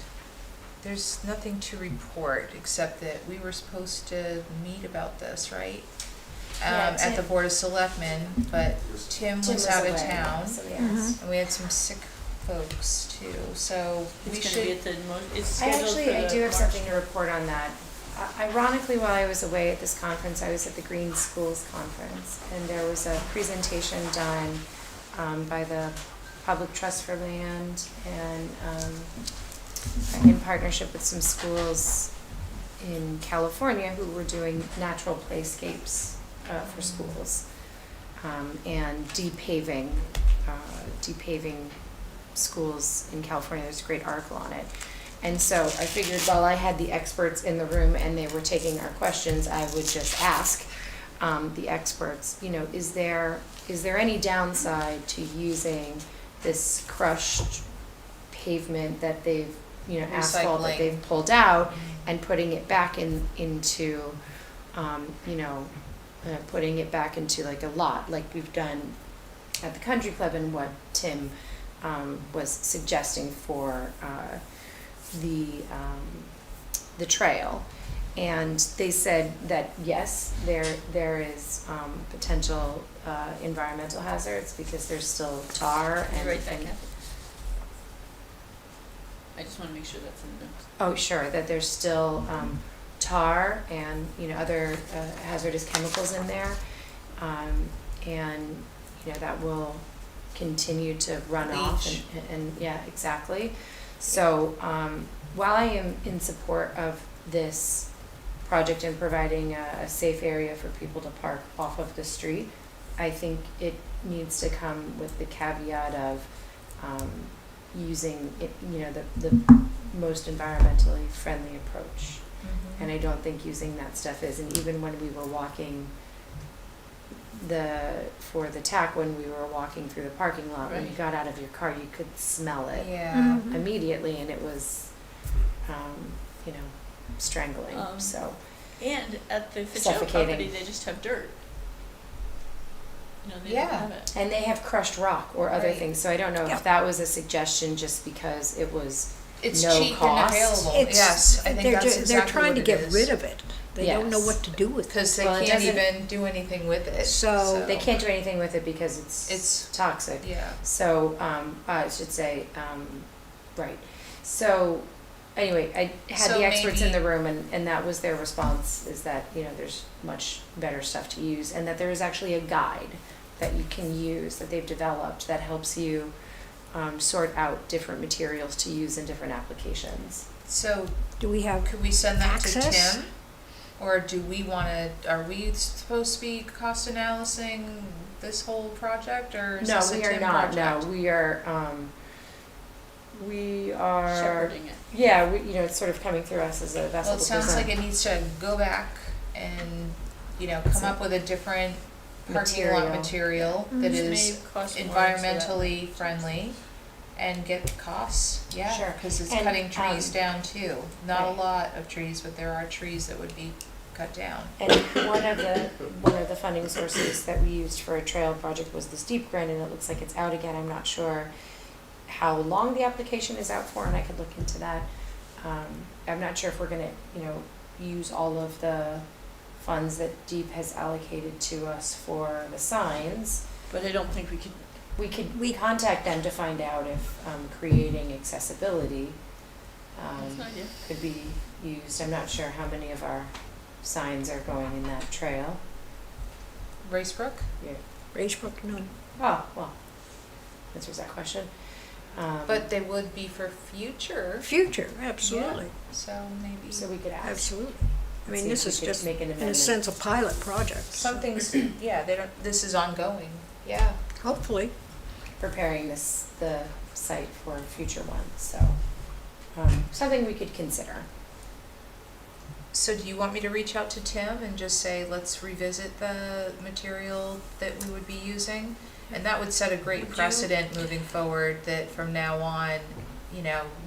there's nothing to report except that we were supposed to meet about this, right? Yeah, At the Tim- Board of Selectmen, but Tim was out of away, town, so we asked. and we had some sick folks too, so we It's gonna be should, at it's scheduled for I the do have March- something to report on that. Ironically, while I was away at this conference, I was at the Green Schools Conference, and there was a presentation done by the Public Trust for Land and in partnership with some schools in California who were doing natural playscapes for schools and depaving schools in California. There's a great article on it. And so I figured while I had the experts in the room and they were taking our questions, I would just ask the experts, is there any downside to using this crushed pavement that they've, asphalt that Recycling. they've pulled out and putting it back into, putting it back into like a lot, like we've done at the country club and what Tim was suggesting for the trail. And they said that yes, there is potential environmental hazards because there's still tar Can and, you write that, and Kathy? I just wanna make sure that's in the notes. oh sure, that there's still tar and other hazardous chemicals in there, and that will continue to run off Leach. and yeah, exactly. So while I am in support of this project and providing a safe area for people to park off of the street, I think it needs to come with the caveat of using it, the most environmentally friendly approach. And I don't think using that stuff is. And even when we were walking for the TAC, when we were walking through the parking lot, when you Right. got out of your car, you could smell it yeah. immediately, and it was, strangling. So And at the Fitzgerald Suffocating. property, they just have dirt. They Yeah. don't have it. and they have crushed rock or other Right. things. So I don't know Yep. if that was a suggestion just because it was It's no cheap cost. and available, It's- yes, I think they're that's ju- exactly They're trying what to it get is. rid of it. They don't know Yes. what to do with it. Cause they Well, it can't doesn't- even do anything with it. So- They can't do anything with it because it's It's- toxic. Yeah. So, I should say, right. So, anyway, I had So the experts in maybe- the room and that was their response, is that, there's much better stuff to use and that there is actually a guide that you can use that they've developed that helps you sort out different materials to use in different applications. So Do we have, could we send that to Access? Tim? Or do we wanna, are we supposed to be cost analysing this whole project, or is No, this a we are Tim not, project? no, we are, We are, shepherding it. yeah, we, it's sort of coming through us as a vessel Well, it to sounds present. like it needs to go back and, come up with a different parking lot material that Which is may cost more, so that- environmentally friendly and get costs, yeah, Sure. cause it's And, cutting trees down too. Not a right. lot of trees, but there are trees that would be cut down. And one of the funding sources that we used for a trail project was the steep grant, and it looks like it's out again. I'm not sure how long the application is out for, and I could look into that. I'm not sure if we're gonna, use all of the funds that Deep has allocated to us for the signs. But I don't think we could, We contact them to find out if creating accessibility that's an idea. could be used. I'm not sure how many of our signs are going in that trail. Racebrook? Racebrook, none. Oh, well, answers that question. But they would be for future, Future, absolutely, so maybe. So we could ask. absolutely. I mean, See this if we is could just, make an in a amendment. sense, a pilot project. Some things, yeah, this is ongoing, yeah. Hopefully. Preparing the site for future ones, so, something we could consider. So do you want me to reach out to Tim and just say, let's revisit the material that we would be using? And that would set a great Would you- precedent moving forward, that from now on,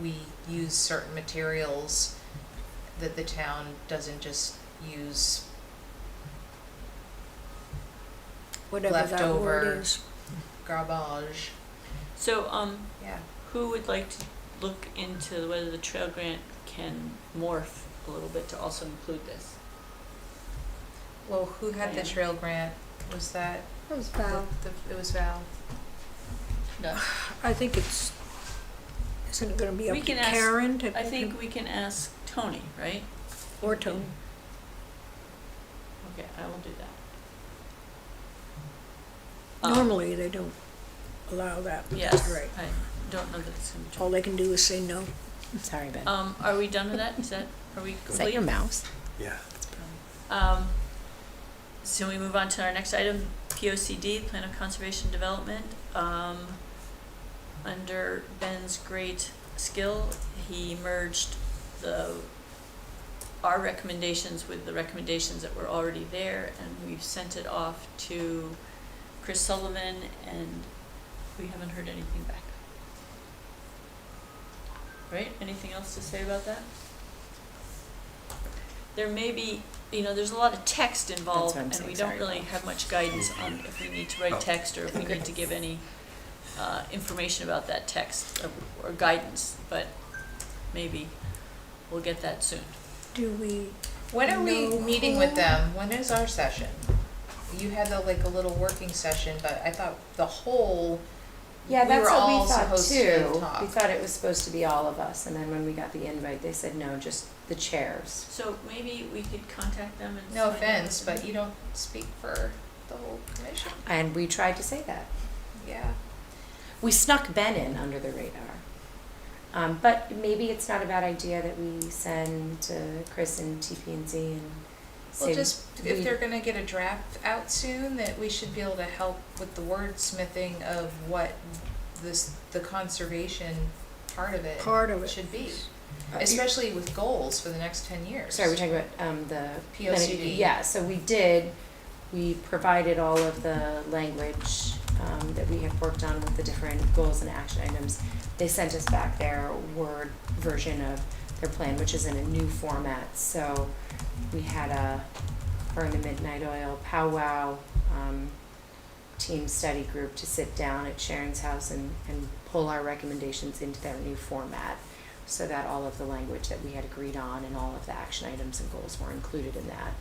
we use certain materials, that the town doesn't just use Whatever that word Leftover. is. garbage, So, yeah. who would like to look into whether the trail grant can morph a little bit to also include this? Well, who had the Diane. trail grant? Was that? That was Val. It was Val. No. I think isn't it gonna be up We to can ask- Karen to? I think we can ask Tony, right? Or Tony. Okay, I will do that. Um, Normally, they don't allow that, but Yes, that's right. I don't know that it's gonna be All true. they can do is say no. Sorry, Ben. Are we done with that? Are we Is that complete? your mouse? Yeah. So we move on to our next item, POCD, Plan of Conservation Development. Under Ben's great skill, he merged our recommendations with the recommendations that were already there, and we've sent it off to Chris Sullivan, and we haven't heard anything back. Right? Anything else to say about that? There may be, there's a lot of text involved, what I'm and saying, we don't sorry. really have much guidance on if we need to write text or if we need to give any information about that text or guidance, but maybe we'll get that soon. Do we, When are we No. meeting with them? When is our session? You had a little working session, but I thought the whole, Yeah, we that's were what all we thought supposed too. to talk. We thought it was supposed to be all of us, and then when we got the invite, they said no, just the chairs. So maybe we could contact them and. no find out offense, what but you don't speak for the whole commission. And we tried to say that. Yeah. We snuck Ben in under the radar. But maybe it's not a bad idea that we send to Chris and TP&Z and say. Well, just, if we- they're gonna get a draft out soon, that we should be able to help with the wordsmithing of what the conservation part of it should be. Especially with goals for the next 10 years. Sorry, we're talking about the POCD. Yeah, so we provided all of the language that we had worked on with the different goals and action items. They sent us back their Word version of their plan, which is in a new format. So we had a Burn the Midnight Oil powwow team study group to sit down at Sharon's house and pull our recommendations into their new format, so that all of the language that we had agreed on and all of the action items and goals were included in that.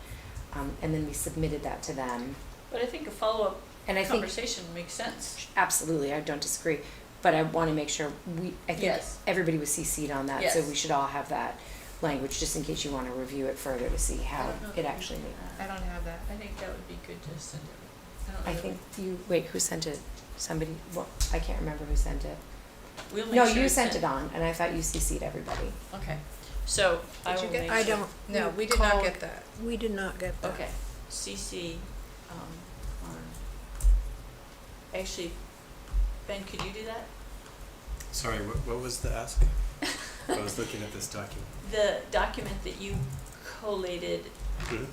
And then we submitted that to them. But I think a follow-up And I think, conversation makes sense. absolutely, I don't disagree, but I want to make sure I think Yes. everybody was CC'd on that, so Yes. we should all have that language, just in case you want to review it further to see how don't know it if we- actually made. I don't have that. I think that would be good to send it. don't know I that think who sent it? Somebody, I can't remember who sent it. We'll make No, sure you it's sent it on, and I thought you CC'd everybody. Okay, so I Did will you get make I sure. don't. No, we did not recall- get that. We did not get that. Okay, CC, on, actually, Ben, could you do that? Sorry, what was the ask? I was looking at this document. The document that you collated, Mhm.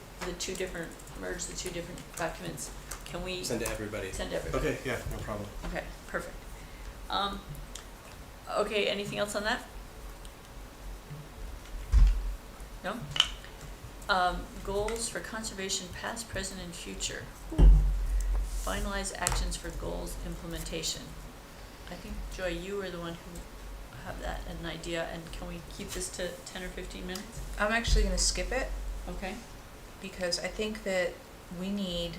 merged the two different documents, can we Send to everybody. send to everybody? Okay, yeah, no problem. Okay, perfect. Okay, anything else on that? No? Goals for conservation, past, present, and future. Finalize actions for goals implementation. I think, Joy, you were the one who have that, an idea, and can we keep this to 10 or 15 minutes? I'm actually gonna skip it Okay? because I think that we need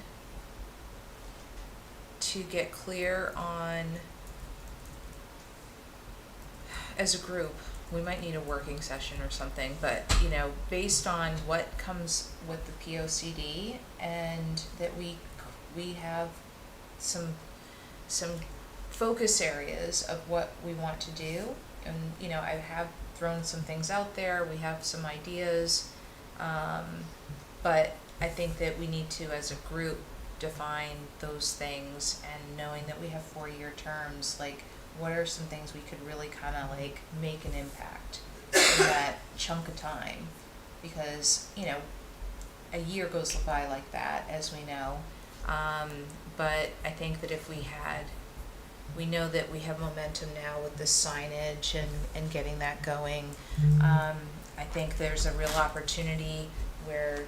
to get clear on, as a group, we might need a working session or something, but, you know, based on what comes with the POCD, and that we have some focus areas of what we want to do. And, you know, I have thrown some things out there, we have some ideas, but I think that we need to, as a group, define those things, and knowing that we have 4-year terms, like, what are some things we could really kind of like make an impact in that chunk of time? Because, you know, a year goes by like that, as we know. But I think that if we know that we have momentum now with the signage and getting that going. I think there's a real opportunity where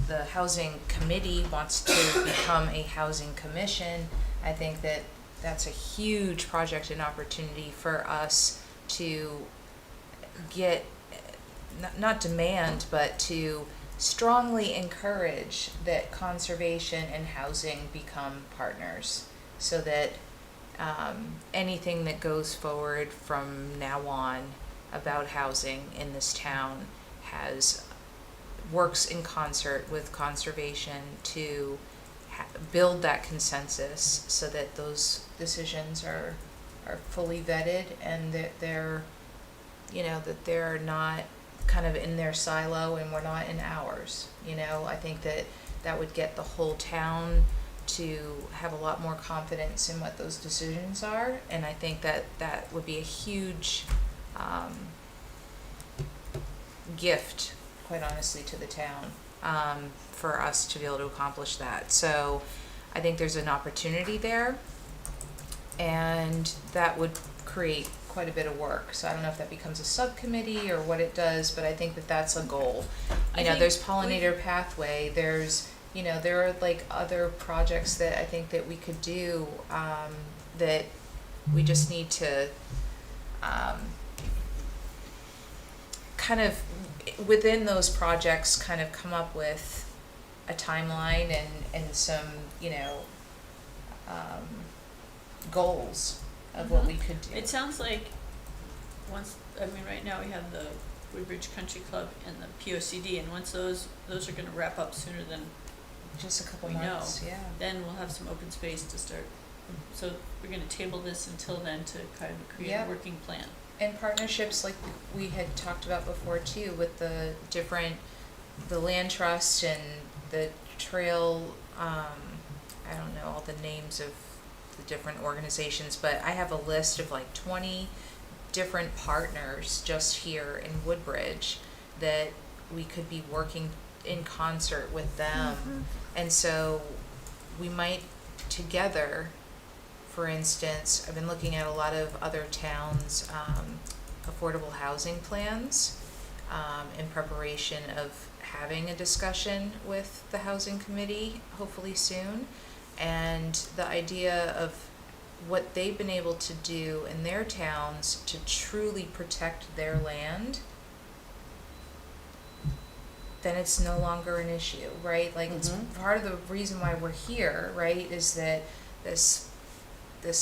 the housing committee wants to become a housing commission. I think that that's a huge project and opportunity for us to get, not demand, but to strongly encourage that conservation and housing become partners, so that anything that goes forward from now on about housing in this town works in concert with conservation to build that consensus, so that those decisions are fully vetted, and that they're not kind of in their silo and we're not in ours. You know, I think that would get the whole town to have a lot more confidence in what those decisions are, and I think that would be a huge gift, quite honestly, to the town, for us to be able to accomplish that. So I think there's an opportunity there, and that would create quite a bit of work. So I don't know if that becomes a subcommittee or what it does, but I think that that's a goal. I You know, think there's pollinator pathway, there's, you know, there are like other projects that I think that we could do, that we just need to kind of within those projects kind of come up with a timeline and some, you know, goals of what we could do. It sounds like right now we have the Woodbridge Country Club and the POCD, and once those are gonna wrap up sooner than Just a couple we know, months, yeah. then we'll have some open space to start. So we're gonna table this until then to kind of create Yeah. a working plan. And partnerships like we had talked about before too, with the land trust and the trail, I don't know all the names of the different organizations, but I have a list of like 20 different partners just here in Woodbridge that we could be working in concert with them. And so we might together, for instance, I've been looking at a lot of other towns' affordable housing plans in preparation of having a discussion with the housing committee, hopefully soon. And the idea of what they've been able to do in their towns to truly protect their land, then it's no longer an issue, right? Like, it's part of the reason why we're here, right, is that this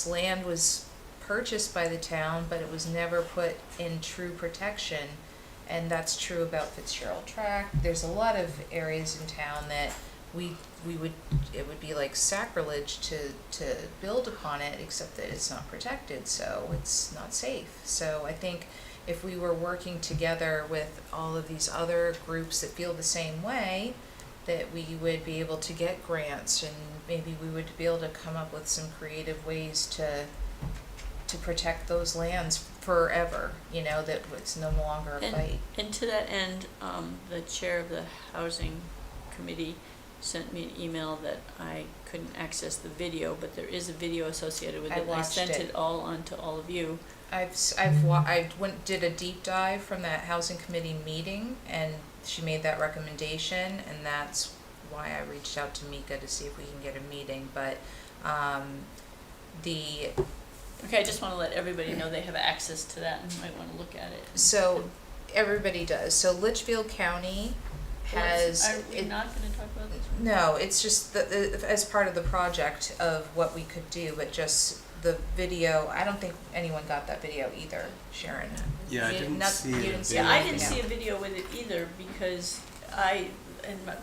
land was purchased by the town, but it was never put in true protection. And that's true about Fitzgerald Tract. There's a lot of areas in town that it would be like sacrilege to build upon it, except that it's not protected, so it's not safe. So I think if we were working together with all of these other groups that feel the same way, that we would be able to get grants, and maybe we would be able to come up with some creative ways to to protect those lands forever, you know, that it's no longer a fight. And to that end, the chair of the housing committee sent me an email that I couldn't access the video, but there is a video associated with I it. And I watched sent it. it all on to all of you. I did a deep dive from that housing committee meeting, and she made that recommendation, and that's why I reached out to Mika to see if we can get a meeting, but, Okay, I just want to let everybody know they have access to that and might want to look at it. so, everybody does, so Litchfield County has. Are we not going to talk about this one? No, it's just as part of the project of what we could do, but just the video, I don't think anyone got that video either, Sharon. Yeah, I You didn't not- see you the didn't see video. Yeah, I anything didn't see a else. video with it either because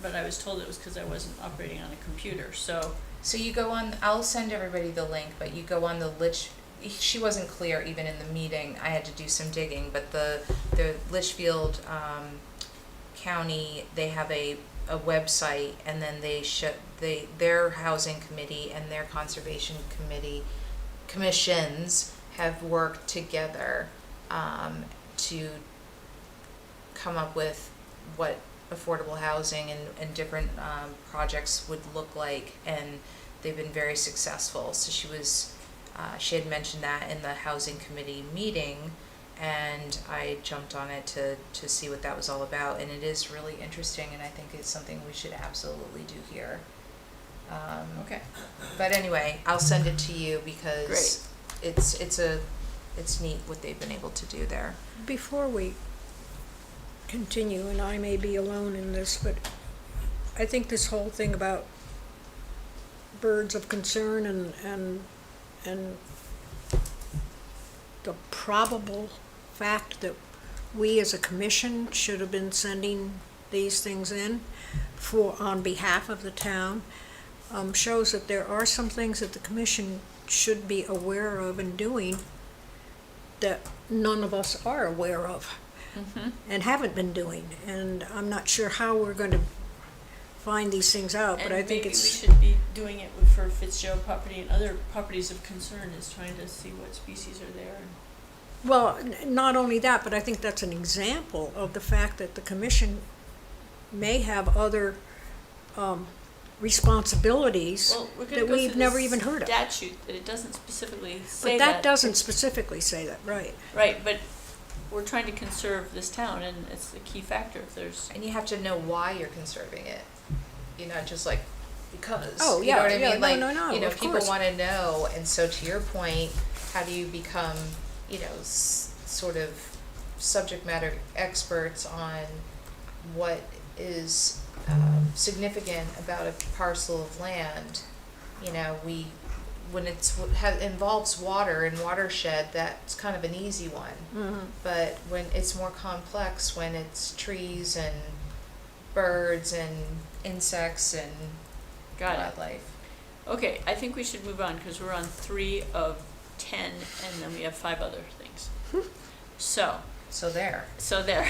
but I was told it was because I wasn't operating on a computer, so. So you go on, I'll send everybody the link, but you go on the she wasn't clear even in the meeting, I had to do some digging, but the Litchfield, County, they have a website, and then their housing committee and their conservation commissions have worked together, to come up with what affordable housing and different projects would look like, and they've been very successful. So she had mentioned that in the housing committee meeting, and I jumped on it to see what that was all about, and it is really interesting, and I think it's something we should absolutely do here. Okay. But anyway, I'll send it to you because Great. it's neat what they've been able to do there. Before we continue, and I may be alone in this, but I think this whole thing about birds of concern and the probable fact that we as a commission should have been sending these things in on behalf of the town, shows that there are some things that the commission should be aware of and doing that none of us are aware of and haven't been doing. And I'm not sure how we're going to find these things out, but I think it's... And maybe we should be doing it for Fitzgerald property and other properties of concern, is trying to see what species are there. Well, not only that, but I think that's an example of the fact that the commission may have other responsibilities Well, we're gonna that go we've through never this even heard of. statute that it doesn't specifically say But that doesn't specifically say that, right? Right, but we're trying to conserve this town, and it's a key factor if there's. And you have to know why you're conserving it. You're not just like, because. Oh, You know yeah, what I yeah, mean? no, Like, no, no, you know, of people course. wanna know, and so to your point, how do you become, you know, sort of subject matter experts on what is significant about a parcel of land? You know, when involves water and watershed, that's kind of an easy one. But when it's more complex, when it's trees and birds and insects and Got it. wildlife. Okay, I think we should move on, because we're on 3 of 10, and then we have 5 other things. So there. there.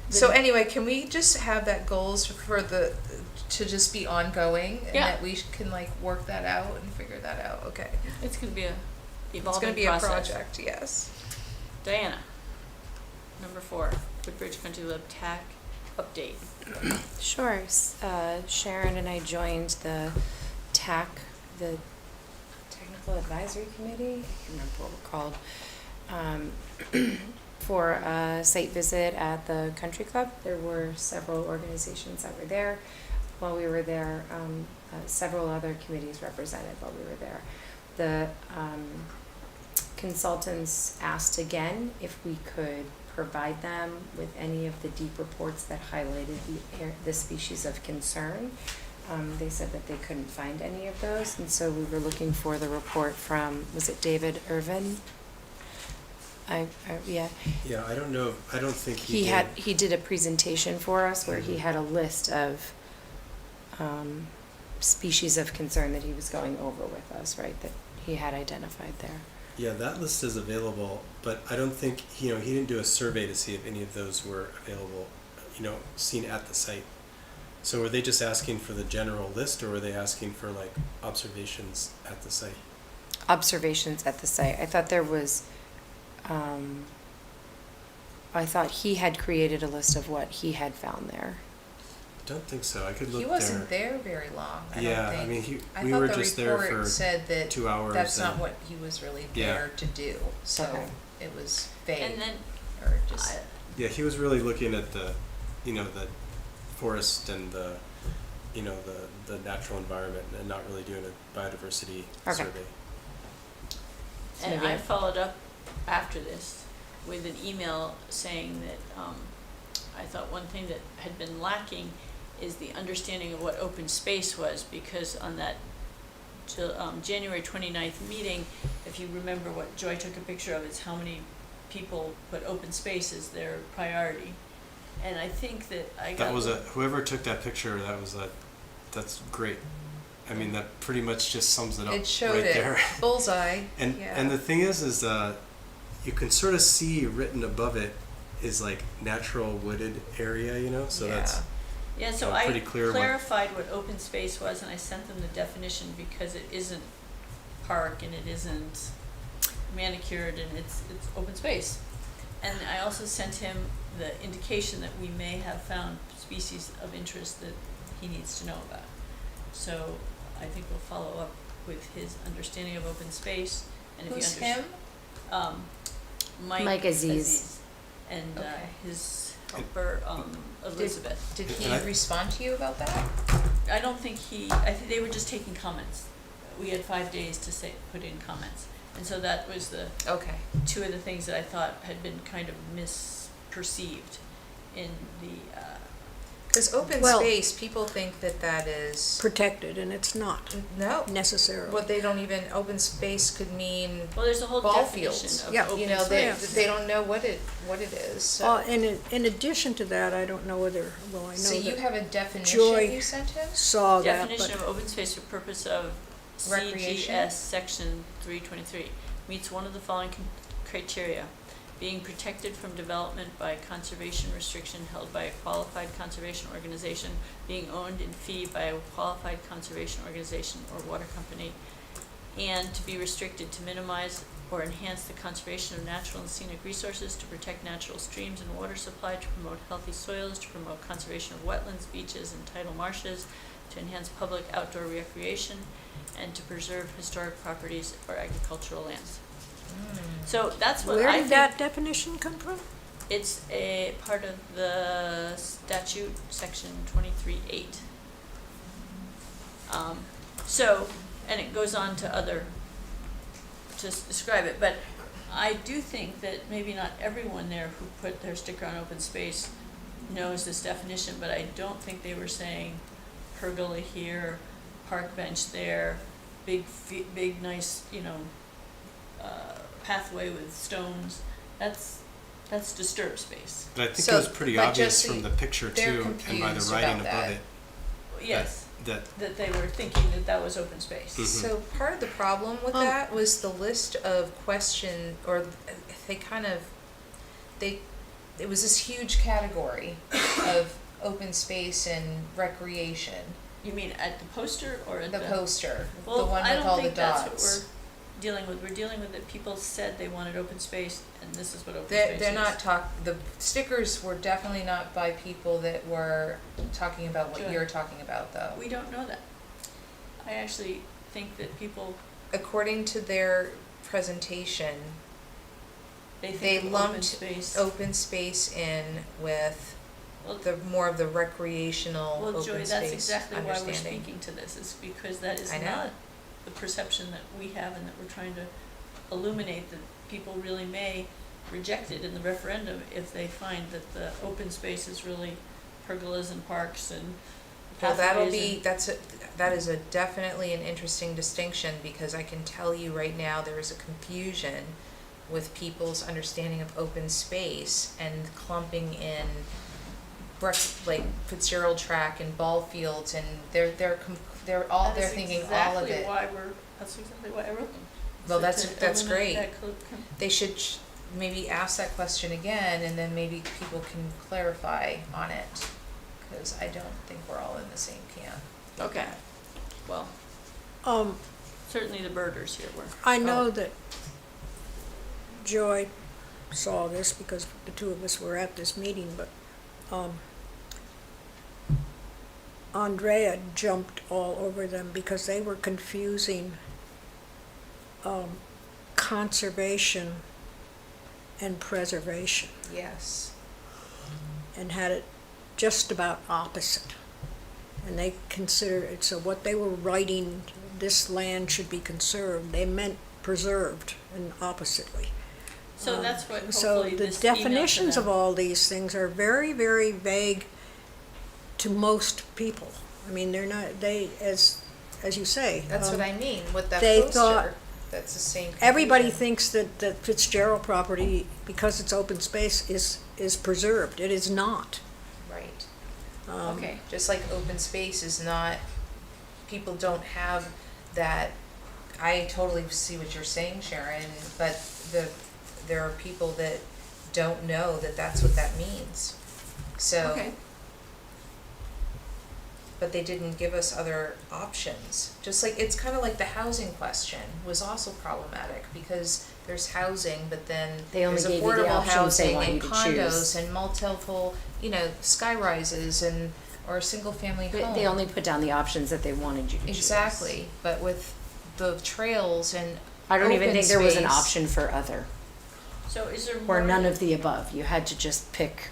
So anyway, can we just have that goals to just be ongoing, and Yeah. that we can like work that out and figure that out? Okay. It's gonna be a It's evolving gonna be process. a project, yes. Diana, number 4, Woodbridge Country Club TAC update. Sure. Sharon and I joined the TAC, the Technical Advisory Committee, I can't remember what we're called, for a site visit at the country club. There were several organizations that were there while we were there, several other committees represented while we were there. The consultants asked again if we could provide them with any of the deep reports that highlighted the species of concern. They said that they couldn't find any of those, and so we were looking for the report from, was it David Irvin? Yeah. Yeah, I don't know, I don't think He did a presentation for us where he had a list of species of concern that he was going over with us, right, that he had identified there. Yeah, that list is available, but I don't think, he didn't do a survey to see if any of those were available, seen at the site. So were they just asking for the general list, or were they asking for like observations at the site? Observations at the site. I thought there was, I thought he had created a list of what he had found there. Don't think so. I could look He wasn't there very long, I don't Yeah, think. I mean, I we thought were the just there report for said that 2 hours. that's not and- what he was really Yeah. there to do, so Okay. it was vague, And then, or just, I- Yeah, he was really looking at the, the forest and the, the natural environment, and not really doing a biodiversity Okay. survey. So and maybe I followed up after this with an email saying that, I thought one thing that had been lacking is the understanding of what open space was, because on that January 29th meeting, if you remember what Joy took a picture of, is how many people put open space as their priority. And I think that I got. That was whoever took that picture, that's great. I mean, that pretty much just sums it up it showed right it, there. bullseye, And yeah. and the thing is you can sort of see written above it is like natural wooded area, so that's Yeah, so So I pretty clear what- clarified what open space was, and I sent them the definition, because it isn't park and it isn't manicured, and it's open space. And I also sent him the indication that we may have found species of interest that he needs to know about. So I think we'll follow up with his understanding of open space, and if Who's he him? Mike Aziz. and Okay. his helper, Elizabeth. Did And he I- respond to you about that? I don't think I think they were just taking comments. We had 5 days to put in comments. And so that was Okay. two of the things that I thought had been kind of misperceived in the, Cause open Well- space, people think that is, Protected, and it's not no, necessarily. what they don't even, open space could mean, well, there's a whole Ball definition fields. of Yeah. open you know, they, space. they don't know what it is, so. And in addition to that, I don't know whether, well, I So know you that have a definition Joy- you sent him? saw that, Definition but of open space for purpose of Recreation? CGS section 323 meets one of the following criteria: being protected from development by conservation restriction held by a qualified conservation organization, being owned in fee by a qualified conservation organization or water company, and to be restricted to minimize or enhance the conservation of natural and scenic resources, to protect natural streams and water supply, to promote healthy soils, to promote conservation of wetlands, beaches, and tidal marshes, to enhance public outdoor recreation, and to preserve historic properties or agricultural lands. So that's what where I did think. that definition come from? It's a part of the statute, section 23(8). So, and it goes on to describe it, but I do think that maybe not everyone there who put their sticker on open space knows this definition, but I don't think they were saying pergola here, park bench there, big nice, pathway with stones. That's disturbed space. But I think So, it was pretty but obvious Jesse, from the picture they're too, and by the confused writing about above that. it. Yes, That that they were thinking that was open space. Mhm. So part of the problem with that was the list of it was this huge category of open space and recreation, You mean at the poster or at the poster, the Well, one I with don't all the think that's dots. what we're dealing with. We're dealing with that people said they wanted open space, and this is what open They're, space they're is. not the stickers were definitely not by people that were talking about what Sure. you're talking about, though. We don't know that. I actually think that people, According to their presentation, they They think of open lumped space. open space in with Well, the more of the recreational well, open Joy, space that's exactly why we're understanding. speaking to this, is because that is I know. not the perception that we have, and that we're trying to illuminate, that people really may reject it in the referendum if they find that the open space is really pergolas and parks and Well, that'll pathways be, that is a definitely an interesting distinction, because I can tell you right now, there is a confusion with people's understanding of open space and clumping in like Fitzgerald track and ball fields, and they're thinking all of it. That's exactly why I wrote them. Well, So that's to great. eliminate that They should maybe ask that question again, and then maybe people can clarify on it. because I don't think we're all in the same camp. Okay, well, certainly the birders here were. I know that Joy saw this because the two of us were at this meeting, but Andrea jumped all over them because they were confusing conservation and preservation Yes. and had it just about opposite. And they considered it, so what they were writing, this land should be conserved, they meant preserved and oppositely. So that's what So hopefully the this email to definitions of them- all these things are very, very vague to most people. I mean, they're not, they, as you say. That's what I mean with that they poster. thought- That's the same. Everybody confusion. thinks that Fitzgerald property, because it's open space, is preserved. It is not. Right. Okay, Just like open space is not, people don't have that, I totally see what you're saying, Sharon, but there are people that don't know that that's what that means. So, okay. but they didn't give us other options. Just like, it's kind of like the housing question was also problematic because there's housing, but then They only there's gave you the affordable options they housing want and you to condos choose. and multiple, sky rises and, or a single family home. They only put down the options that they wanted you to choose. Exactly, but with the trails and I don't even open think there was an space. option for other, So is there more? or none of the above. You had to just pick.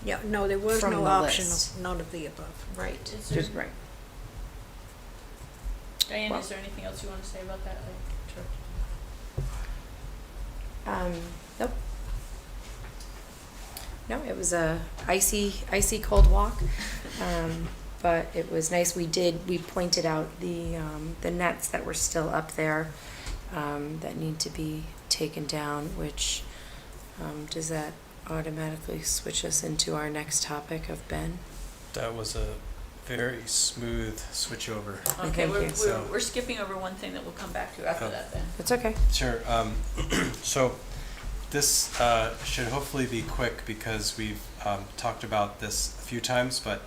Yeah, no, there was From no the option list. of none of the above. Right. Is there, Just right. Diane, Well- is there anything else you want to say about that? Nope. No, it was a icy cold walk, but it was nice. We pointed out the nets that were still up there, that need to be taken down, which, does that automatically switch us into our next topic of Ben? That was a very smooth switchover. Okay, Thank you. So- we're skipping over one thing that we'll come back to after Oh. that then. It's okay. Sure. So this should hopefully be quick because we've talked about this a few times, but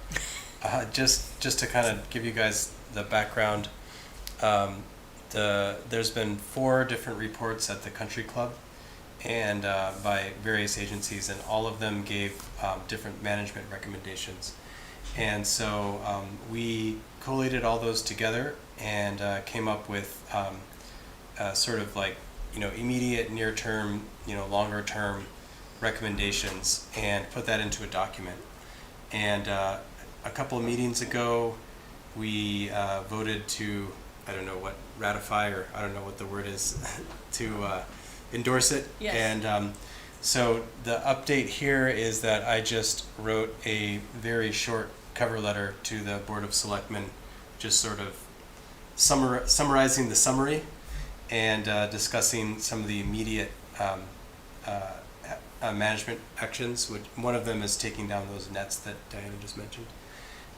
just to kind of give you guys the background, there's been 4 different reports at the country club and by various agencies, and all of them gave different management recommendations. And so we collated all those together and came up with sort of like, immediate, near-term, longer-term recommendations and put that into a document. And a couple of meetings ago, we voted to, I don't know what, ratify, or I don't know what the word is, to endorse it. Yes. And so the update here is that I just wrote a very short cover letter to the Board of Selectmen, just sort of summarizing the summary and discussing some of the immediate management actions, which one of them is taking down those nets that Diana just mentioned.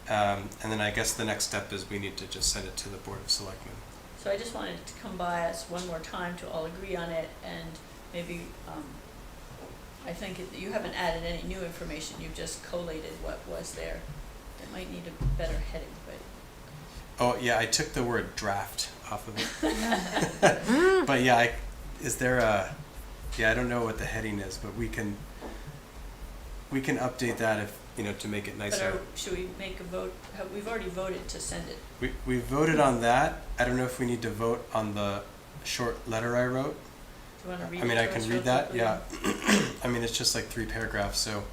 And then I guess the next step is we need to just send it to the Board of Selectmen. So I just wanted to come by us one more time to all agree on it, and maybe, I think you haven't added any new information, you've just collated what was there. It might need a better heading, but. Oh, yeah, I took the word draft off of it. But yeah, I don't know what the heading is, but we can update that if, to make it nicer. Should we make a vote? We've already voted to send it. We voted on that. I don't know if we need to vote on the short letter I wrote. Do you want to read it? I mean, to I us can real read that, quickly? yeah. I mean, it's just like 3 paragraphs, so.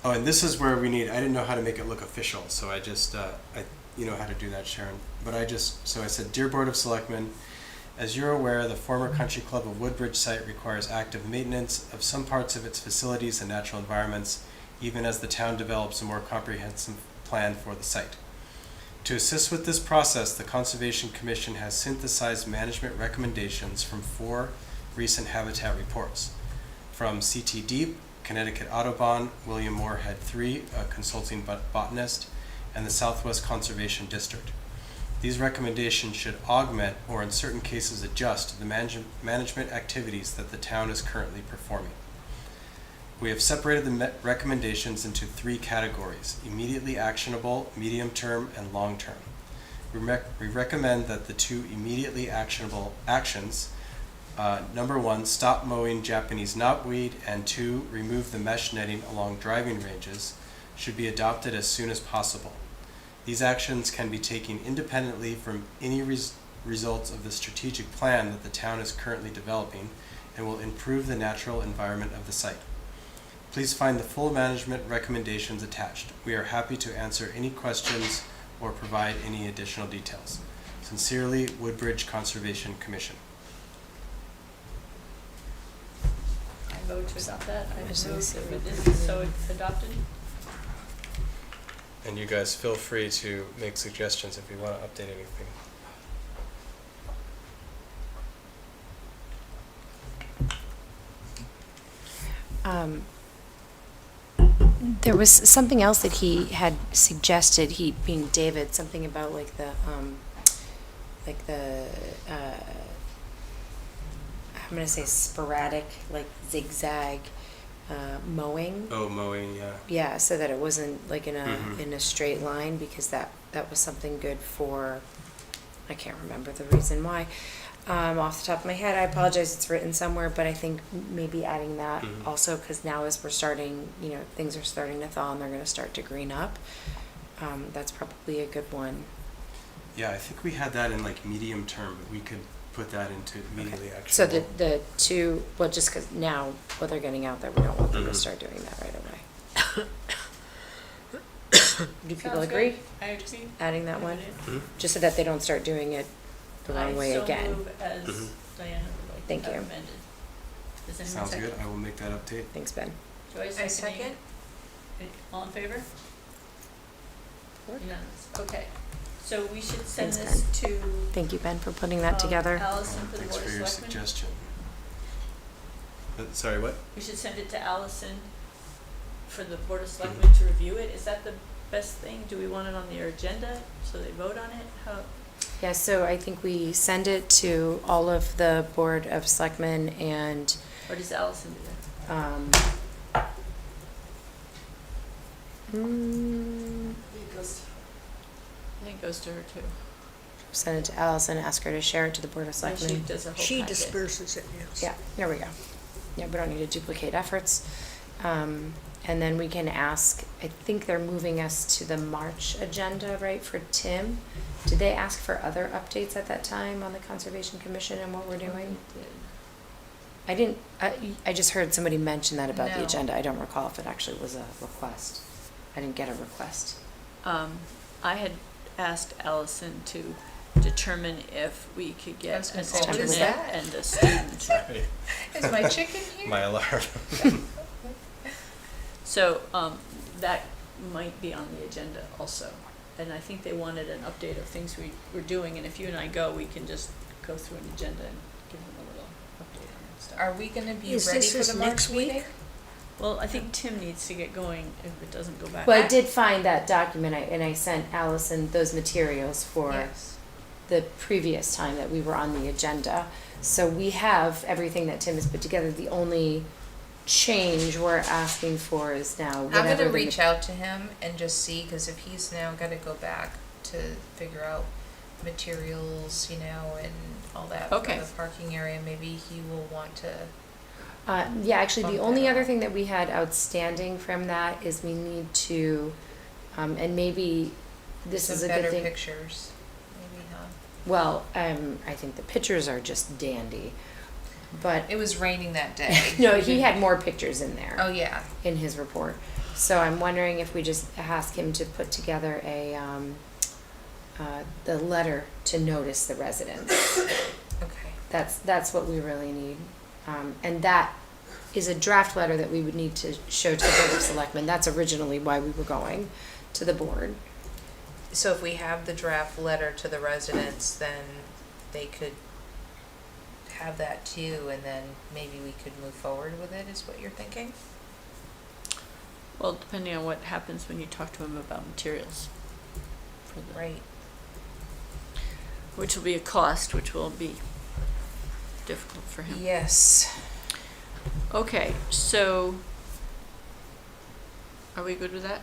And this is where I didn't know how to make it look official, so I just, you know how to do that, Sharon. But so I said, Dear Board of Selectmen, as you're aware, the former Country Club of Woodbridge site requires active maintenance of some parts of its facilities and natural environments, even as the town develops a more comprehensive plan for the site. To assist with this process, the Conservation Commission has synthesized management recommendations from 4 recent habitat reports. From CT Deep, Connecticut Audubon, William Moorhead III, a consulting botanist, and the Southwest Conservation District. These recommendations should augment or in certain cases adjust the management activities that the town is currently performing. We have separated the recommendations into 3 categories: immediately actionable, medium-term, and long-term. We recommend that the 2 immediately actionable actions, number 1, stop mowing Japanese knotweed, and 2, remove the mesh netting along driving ranges, should be adopted as soon as possible. These actions can be taken independently from any results of the strategic plan that the town is currently developing and will improve the natural environment of the site. Please find the full management recommendations attached. We are happy to answer any questions or provide any additional details. Sincerely, Woodbridge Conservation Commission. I vote to adopt that. I was gonna move say that we this could is do so adopted. And you guys feel free to make suggestions if you want to update anything. There was something else that he had suggested, he being David, something about like the I'm gonna say sporadic, like zigzag mowing. Oh, mowing, yeah. Yeah, so that it wasn't like in a Mhm. in a straight line, because that was something good for, I can't remember the reason why. Off the top of my head, I apologize, it's written somewhere, but I think maybe adding that Mhm. also, because now as we're starting, things are starting to thaw and they're gonna start to green up. That's probably a good one. Yeah, I think we had that in like medium term, but we could put that into immediately actionable. So the two, well, just because now, what they're getting out there, we don't want them to Mhm. start doing that right away. Do people Sounds agree, good. I agree. adding that one? Noted. Mhm. Just so that they don't start doing it the wrong way I again. so move as Mhm. Diana would like Thank to have you. amended. Does anyone Sounds second? good. I will make that update. Thanks, Ben. Joyce, I seconding? second. All in favor? Unanimous. Okay. So we should send Thanks, this to Thank you, Ben, for putting that together. Allison for the Thanks Board for of your Selectmen. suggestion. Sorry, what? We should send it to Allison for the Board of Selectmen to review it. Is that the best thing? Do we want it on their agenda so they vote on it? How? Yeah, so I think we send it to all of the Board of Selectmen and, Or does Allison do that? I think it goes to her too. send it to Allison, ask her to share it to the Board of So she Selectmen. does a whole She packet. disperses it, yes. Yeah, there we go. Yeah, we don't need to duplicate efforts. And then we can ask, I think they're moving us to the March agenda, right, for Tim? Did they ask for other updates at that time on the Conservation Commission and what we're doing? I didn't, I just heard somebody mention that about the No. agenda. I don't recall if it actually was a request. I didn't get a request. I had asked Allison to determine if we could I get was an gonna say, what is alternate that? and a student. Sorry. Is my chicken here? My alarm. So, that might be on the agenda also. And I think they wanted an update of things we were doing, and if you and I go, we can just go through an agenda and give them a little update on that stuff. Are we gonna be Is ready this for this the March next week? meeting? Well, I think Tim needs to get going if it doesn't go back. Well, I did find that document, and I sent Allison those materials for Yes. the previous time that we were on the agenda. So we have everything that Tim has put together. The only change we're asking for is now whatever. I'm gonna the reach out to him and just see, cause if he's now gotta go back to figure out materials, and all that for Okay. the parking area, maybe he will want to. Yeah, actually, Bump the that only other up. thing that we had outstanding from that is we need to, and maybe this some is a good better thing. pictures, maybe, huh? Well, I think the pictures are just dandy, but It was raining that day. no, he had more pictures in there. Oh, yeah. In his report. So I'm wondering if we just ask him to put together the letter to notice the residents. Okay. That's what we really need. And that is a draft letter that we would need to show to the Board of Selectmen. That's originally why we were going to the board. So if we have the draft letter to the residents, then they could have that too, and then maybe we could move forward with it, is what you're thinking? Well, depending on what happens when you talk to him about materials. For the- Right. Which will be a cost, which will be difficult for him. Yes. Okay, so Are we good with that?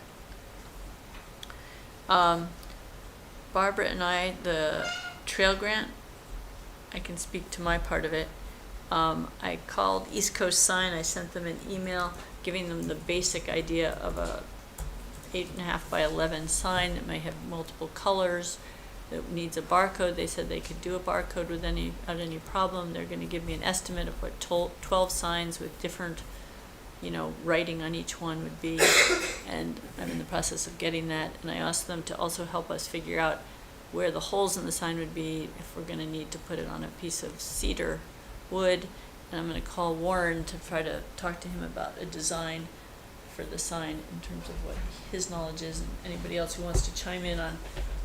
Barbara and I, the trail grant, I can speak to my part of it. I called East Coast Sign, I sent them an email giving them the basic idea of a 8.5 by 11 sign that may have multiple colors, that needs a barcode. They said they could do a barcode without any problem. They're gonna give me an estimate of what 12 signs with different, writing on each one would be. And I'm in the process of getting that. And I asked them to also help us figure out where the holes in the sign would be, if we're gonna need to put it on a piece of cedar wood. And I'm gonna call Warren to try to talk to him about a design for the sign in terms of what his knowledge is, and anybody else who wants to chime in on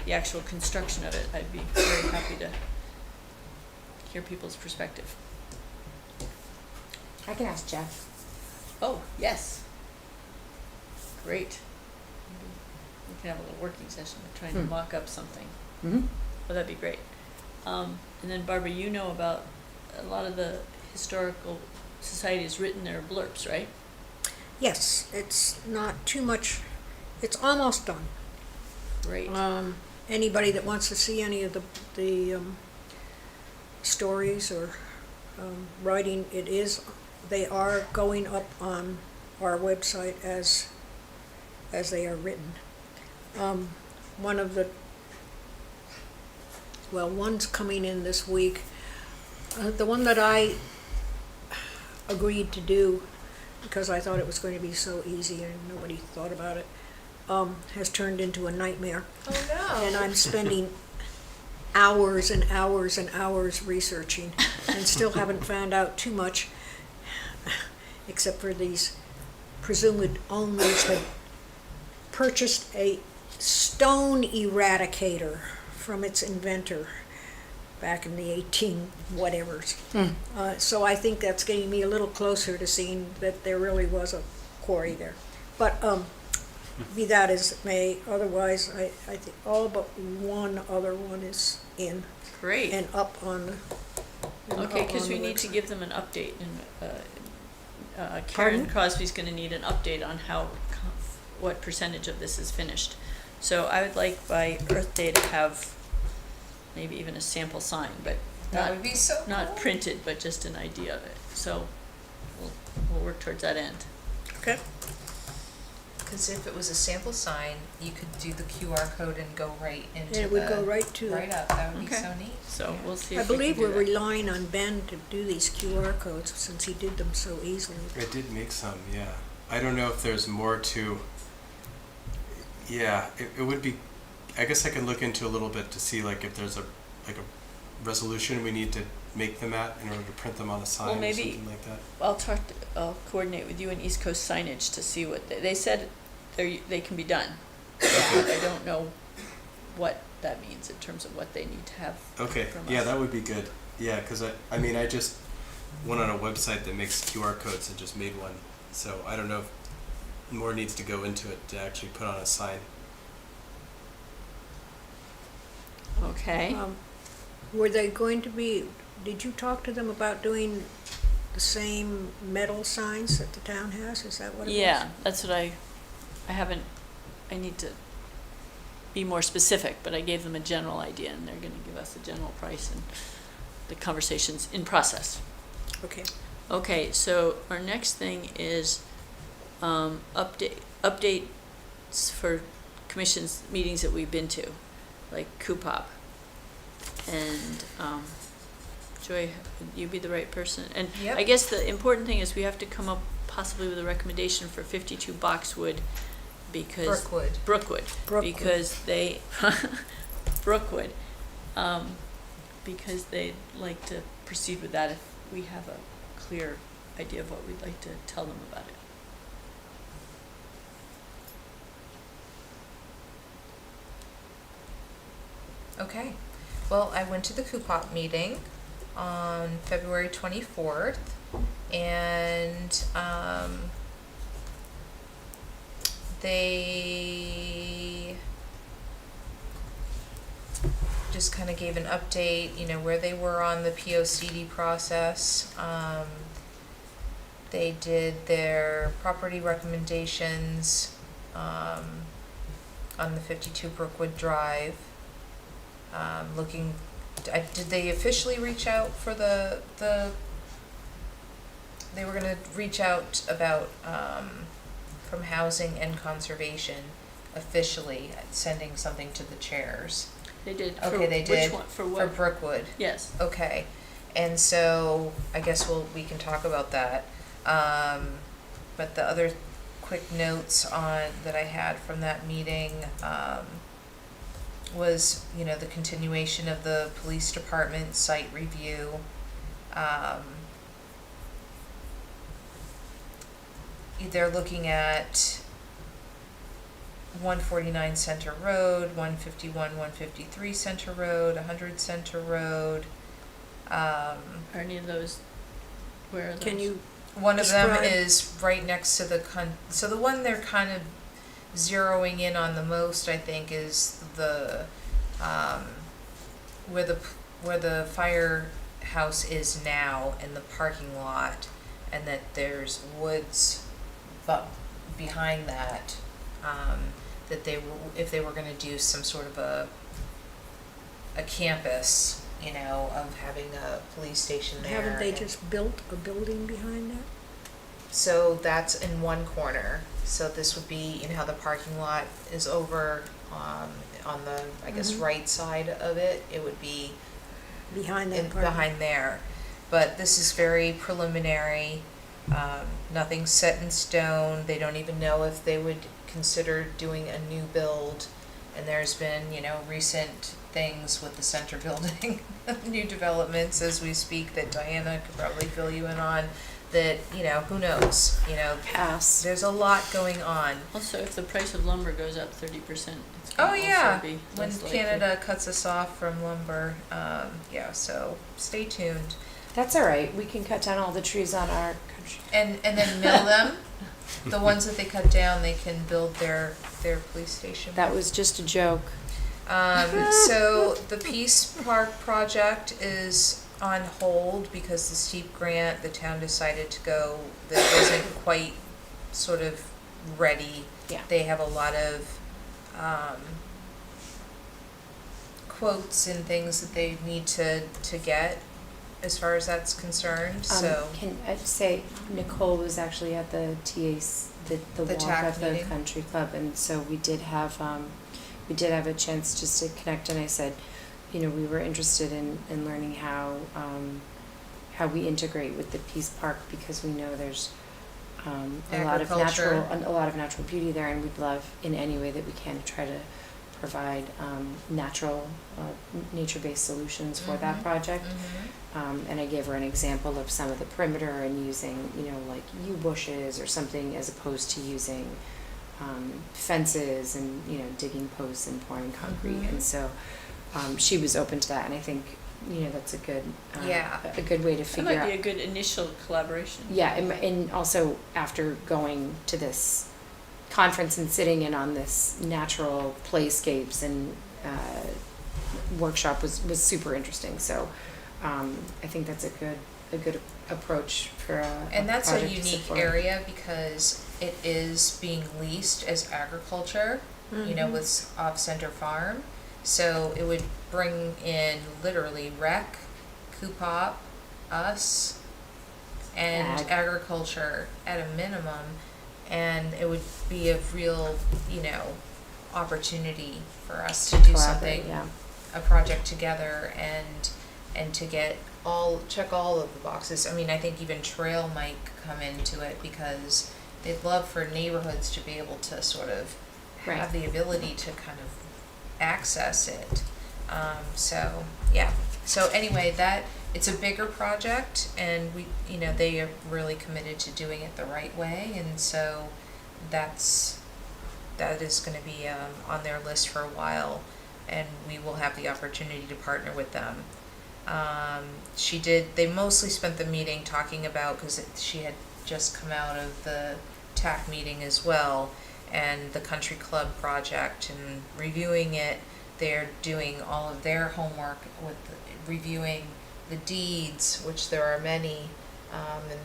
the actual construction of it, I'd be very happy to hear people's perspective. I can ask Jeff. Oh, yes. Great. Maybe we can have a little working session of trying to mock up something. Mm-hmm. Well, that'd be great. And then Barbara, you know about a lot of the historical societies written their blurbs, right? Yes, it's not too much, it's almost done. Great. Anybody that wants to see any of the stories or writing, they are going up on our website as they are written. One's coming in this week. The one that I agreed to do, because I thought it was going to be so easy and nobody thought about it, has turned into a nightmare. Oh, no. And I'm spending hours and hours and hours researching and still haven't found out too much, except for these presumed owners had purchased a stone eradicator from its inventor back in the 18 whatevers. So I think that's getting me a little closer to seeing that there really was a quarry there. But be that as it may, otherwise I think all but one other one is in Great. and up on the Okay, because we need to give them an update, and Karen Crosby's gonna need an update on what percentage of this is finished. So I would like by Earth Day to have maybe even a sample sign, but That would be so not cool. printed, but just an idea of it. So we'll work towards that end. Okay. Because if it was a sample sign, you could do the QR code and go right into And it would go right to right up. That would be Okay. so neat. So we'll see I if we can believe do we're that. relying on Ben to do these QR codes since he did them so easily. I did make some, yeah. I don't know if there's more to. Yeah, it would be. I guess I could look into a little bit to see like if there's a resolution we need to make them at in order to print them on a sign Well, or maybe- something like that. I'll coordinate with you and East Coast Signage to see what they said. They can be done. I don't know what that means in terms of what they need to have. Okay, from yeah, us. that would be good. Yeah, because I mean, I just went on a website that makes QR codes and just made one. So I don't know if more needs to go into it to actually put on a sign. Okay. Were they going to be, did you talk to them about doing the same metal signs that the town has? Is that what it was? Yeah, that's what I need to be more specific, but I gave them a general idea and they're gonna give us a general price, and the conversation's in process. Okay. Okay, so our next thing is updates for commissions, meetings that we've been to, like Coopop. And Joy, would you be the right person? And Yep. I guess the important thing is we have to come up possibly with a recommendation for 52 Boxwood, because Brookwood. because they Brookwood, because they'd like to proceed with that if we have a clear idea of what we'd like to tell them about it. Okay. Well, I went to the Coopop meeting on February 24th, and they just kind of gave an update, where they were on the POCD process. They did their property recommendations, on the 52 Brookwood Drive. Did they officially reach out for the they were gonna reach out about, from Housing and Conservation officially sending something to the chairs They did. Okay, they did. Which one, for for what? Brookwood. Yes. Okay, and so I guess we can talk about that. But the other quick notes that I had from that meeting, was, the continuation of the police department site review. They're looking at 149 Center Road, 151, 153 Center Road, 100 Center Road. Are any of those, where are those? Can you, One of them Describe. is right next to so the one they're kind of zeroing in on the most, I think, is the, where the firehouse is now in the parking lot, and that there's woods behind that, that if they were gonna do some sort of a campus, of having a police station there. haven't they and- just built a building behind that? So that's in one corner. So this would be, how the parking lot is over, on the, I guess, Mhm. right side of it. It would be Behind that part? behind there. But this is very preliminary. Nothing's set in stone. They don't even know if they would consider doing a new build. And there's been, recent things with the center building, new developments as we speak that Diana could probably fill you in on, that, who knows? Pass. There's a lot going on. Also, if the price of lumber goes up 30%, it's Oh, gonna yeah. also be When less likely. Canada cuts us off from lumber, so stay tuned. That's all right. We can cut down all the trees on our country. And then mill them. The ones that they cut down, they can build their police station. That was just a joke. So the Peace Park project is on hold because the steep grant, the town decided to go, that wasn't quite sort of ready. Yeah. They have a lot of, quotes and things that they need to get as far as that's concerned, so. Can I just say, Nicole was actually at the TA's, the The walk TAC at the meeting. country club, and so we did have a chance just to connect, and I said, we were interested in learning how we integrate with the Peace Park, because we know there's a lot of natural beauty there, and we'd love in any way that we can to try to provide nature-based solutions for that project. And I gave her an example of some of the perimeter and using, like yew bushes or something, as opposed to using fences and, digging posts and pouring concrete. And so she was open to that, and I think, that's a good a good way to That figure out. might be a good initial collaboration. Yeah, and also after going to this conference and sitting in on this natural playscapes and workshop was super interesting. So I think that's a good approach for And that's a project to unique support. area because it is being leased as agriculture, with off-center farm. So it would bring in literally rec, Coopop, us, and Ag. agriculture at a minimum. And it would be a real, opportunity for us to do Collaborate, something, yeah. a project together and to check all of the boxes. I mean, I think even trail might come into it because they'd love for neighborhoods to be able to sort of Right. have the ability to kind of access it. So anyway, it's a bigger project, and they are really committed to doing it the right way, and so that is going to be on their list for a while, and we will have the opportunity to partner with them. They mostly spent the meeting talking about, because she had just come out of the TAC meeting as well, and the country club project, and reviewing it. They're doing all of their homework with reviewing the deeds, which there are many, and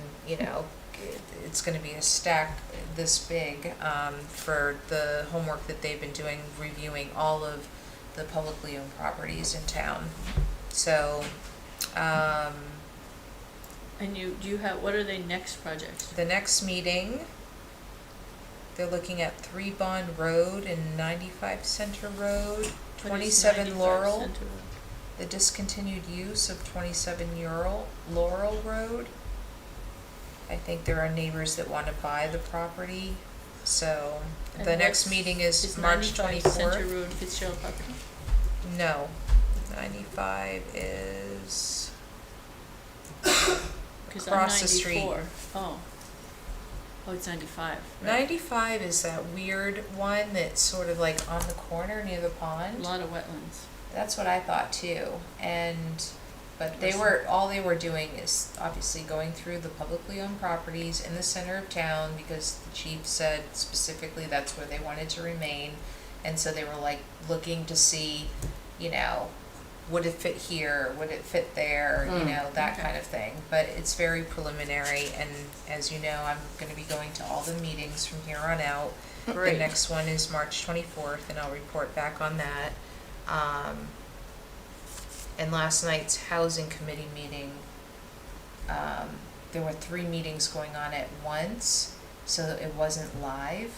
it's gonna be a stack this big, for the homework that they've been doing, reviewing all of the publicly owned properties in town. So, And do you have, what are their next projects? the next meeting, they're looking at 3 Bond Road and 95 Center Road, What is 27 95 Laurel, Center Road? the discontinued use of 27 Laurel Road. I think there are neighbors that want to buy the property, so And the next what's- meeting is March 24th. 95 Center Road Fitzgerald property? No, 95 is, 'Cause I'm Across the street. 94. Oh. Oh, it's 95. Right. 95 is that weird one that's sort of like on the corner near the A pond. lot of wetlands. That's what I thought too. But all they were doing is obviously going through the publicly owned properties in the center of town because the chief said specifically that's where they wanted to remain. And so they were like looking to see, you know, would it fit here? Would it fit there? You know, that Okay. kind of thing. But it's very preliminary, and as you know, I'm going to be going to all the meetings from here on out. Great. The next one is March 24th, and I'll report back on that. And last night's housing committee meeting, there were 3 meetings going on at once, so it wasn't live.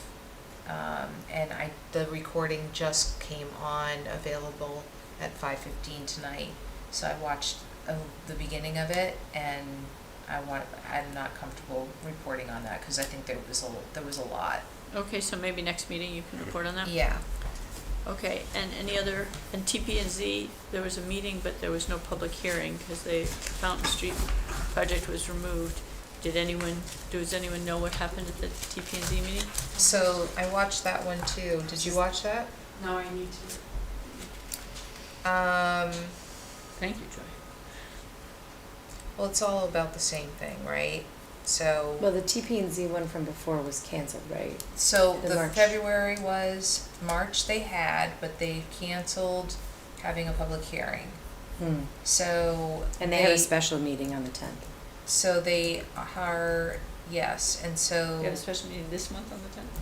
And the recording just came on available at 5:15 tonight. So I watched the beginning of it, and I'm not comfortable reporting on that because I think there was a lot. Okay, so maybe next meeting you can report on that? Yeah. Okay, and any other, and TP&Z, there was a meeting, but there was no public hearing because the Fountain Street project was removed. Does anyone know what happened at the TP&Z meeting? So I watched that one too. Did you watch that? No, I need to. Thank you, Joy. Well, it's all about the same thing, right? So, Well, the TP&Z one from before was canceled, right? the the March. February was, March they had, but they canceled having a public hearing. So And they had a special meeting on the 10th. So they are, yes, and so. You have a special meeting this month on the 10th?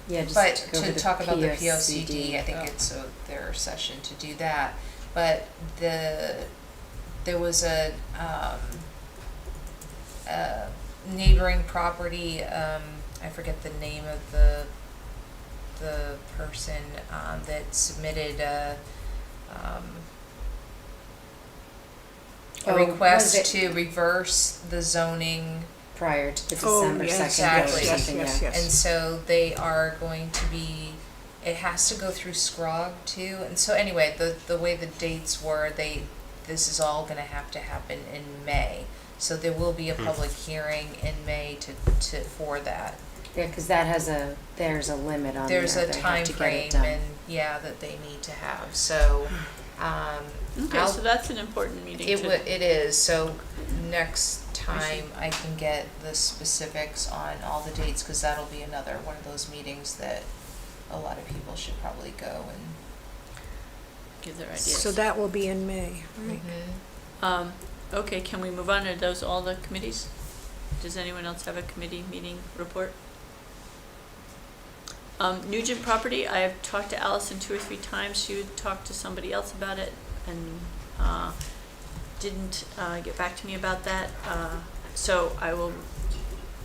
Yeah, just But go over to the talk about the POCD, I think Oh. it's their session to do that. But there was a neighboring property, I forget the name of the person that submitted a Oh, was request it- to reverse the zoning. Prior to the Oh, December yes, 2nd exactly. vote or something, yes, yeah. yes. And so they are going to be, it has to go through SCROG too. And so anyway, the way the dates were, this is all gonna have to happen in May. So there will be a public hearing in May for that. Yeah, because there's a limit on there. There's a They have time to get frame it done. and, that they need to have. So, Okay, I'll- so that's an important meeting it too. it is, so next time I can get the specifics on all the dates, because that'll be another one of those meetings that a lot of people should probably go and. Give their ideas. So that will be in May, right? Okay, can we move on? Are those all the committees? Does anyone else have a committee meeting report? Nugent property, I have talked to Allison 2 or 3 times. She would talk to somebody else about it and didn't get back to me about that. So I will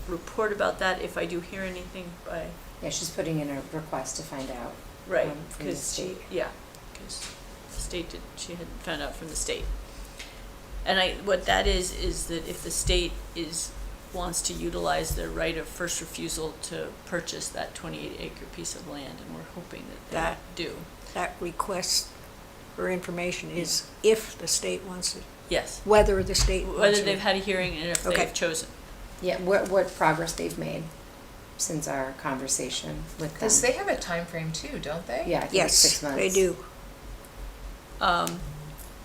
report about that if I do hear anything by, Yeah, she's putting in a request to find out. right, From the because state. because the state she hadn't found out from the state. And what that is that if the state wants to utilize their right of first refusal to purchase that 28-acre piece of land, and we're hoping that they do. That request for information is if the state wants it, Yes, whether the state wants it. whether they've had a hearing and if Okay. they've chosen. Yeah, what progress they've made since our conversation with them. Because they have a time frame too, don't they? Yeah, I think it's Yes, 6 months. they do.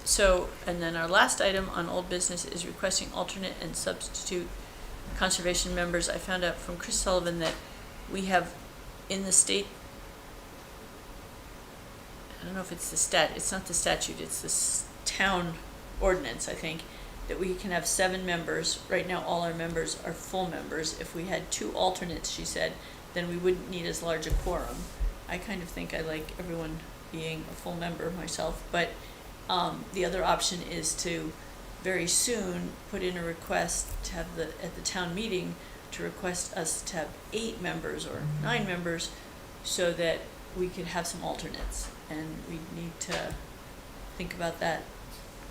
So, and then our last item on old business is requesting alternate and substitute conservation members. I found out from Chris Sullivan that we have in the state, I don't know if it's it's not the statute, it's this town ordinance, I think, that we can have 7 members. Right now, all our members are full members. If we had 2 alternates, she said, then we wouldn't need as large a quorum. I kind of think I like everyone being a full member myself, but the other option is to very soon put in a request to have at the town meeting to request us to have 8 members or 9 members so that we could have some alternates. And we need to think about that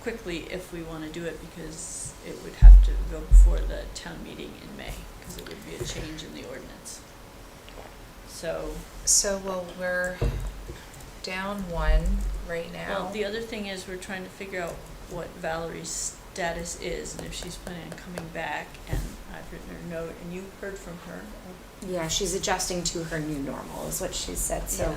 quickly if we want to do it, because it would have to go before the town meeting in May, because it would be a change in the ordinance. So, well, we're down 1 right now. well, the other thing is we're trying to figure out what Valerie's status is and if she's planning on coming back, and I've written her a note, and you heard from her. Yeah, she's adjusting to her new normal, is what she said, so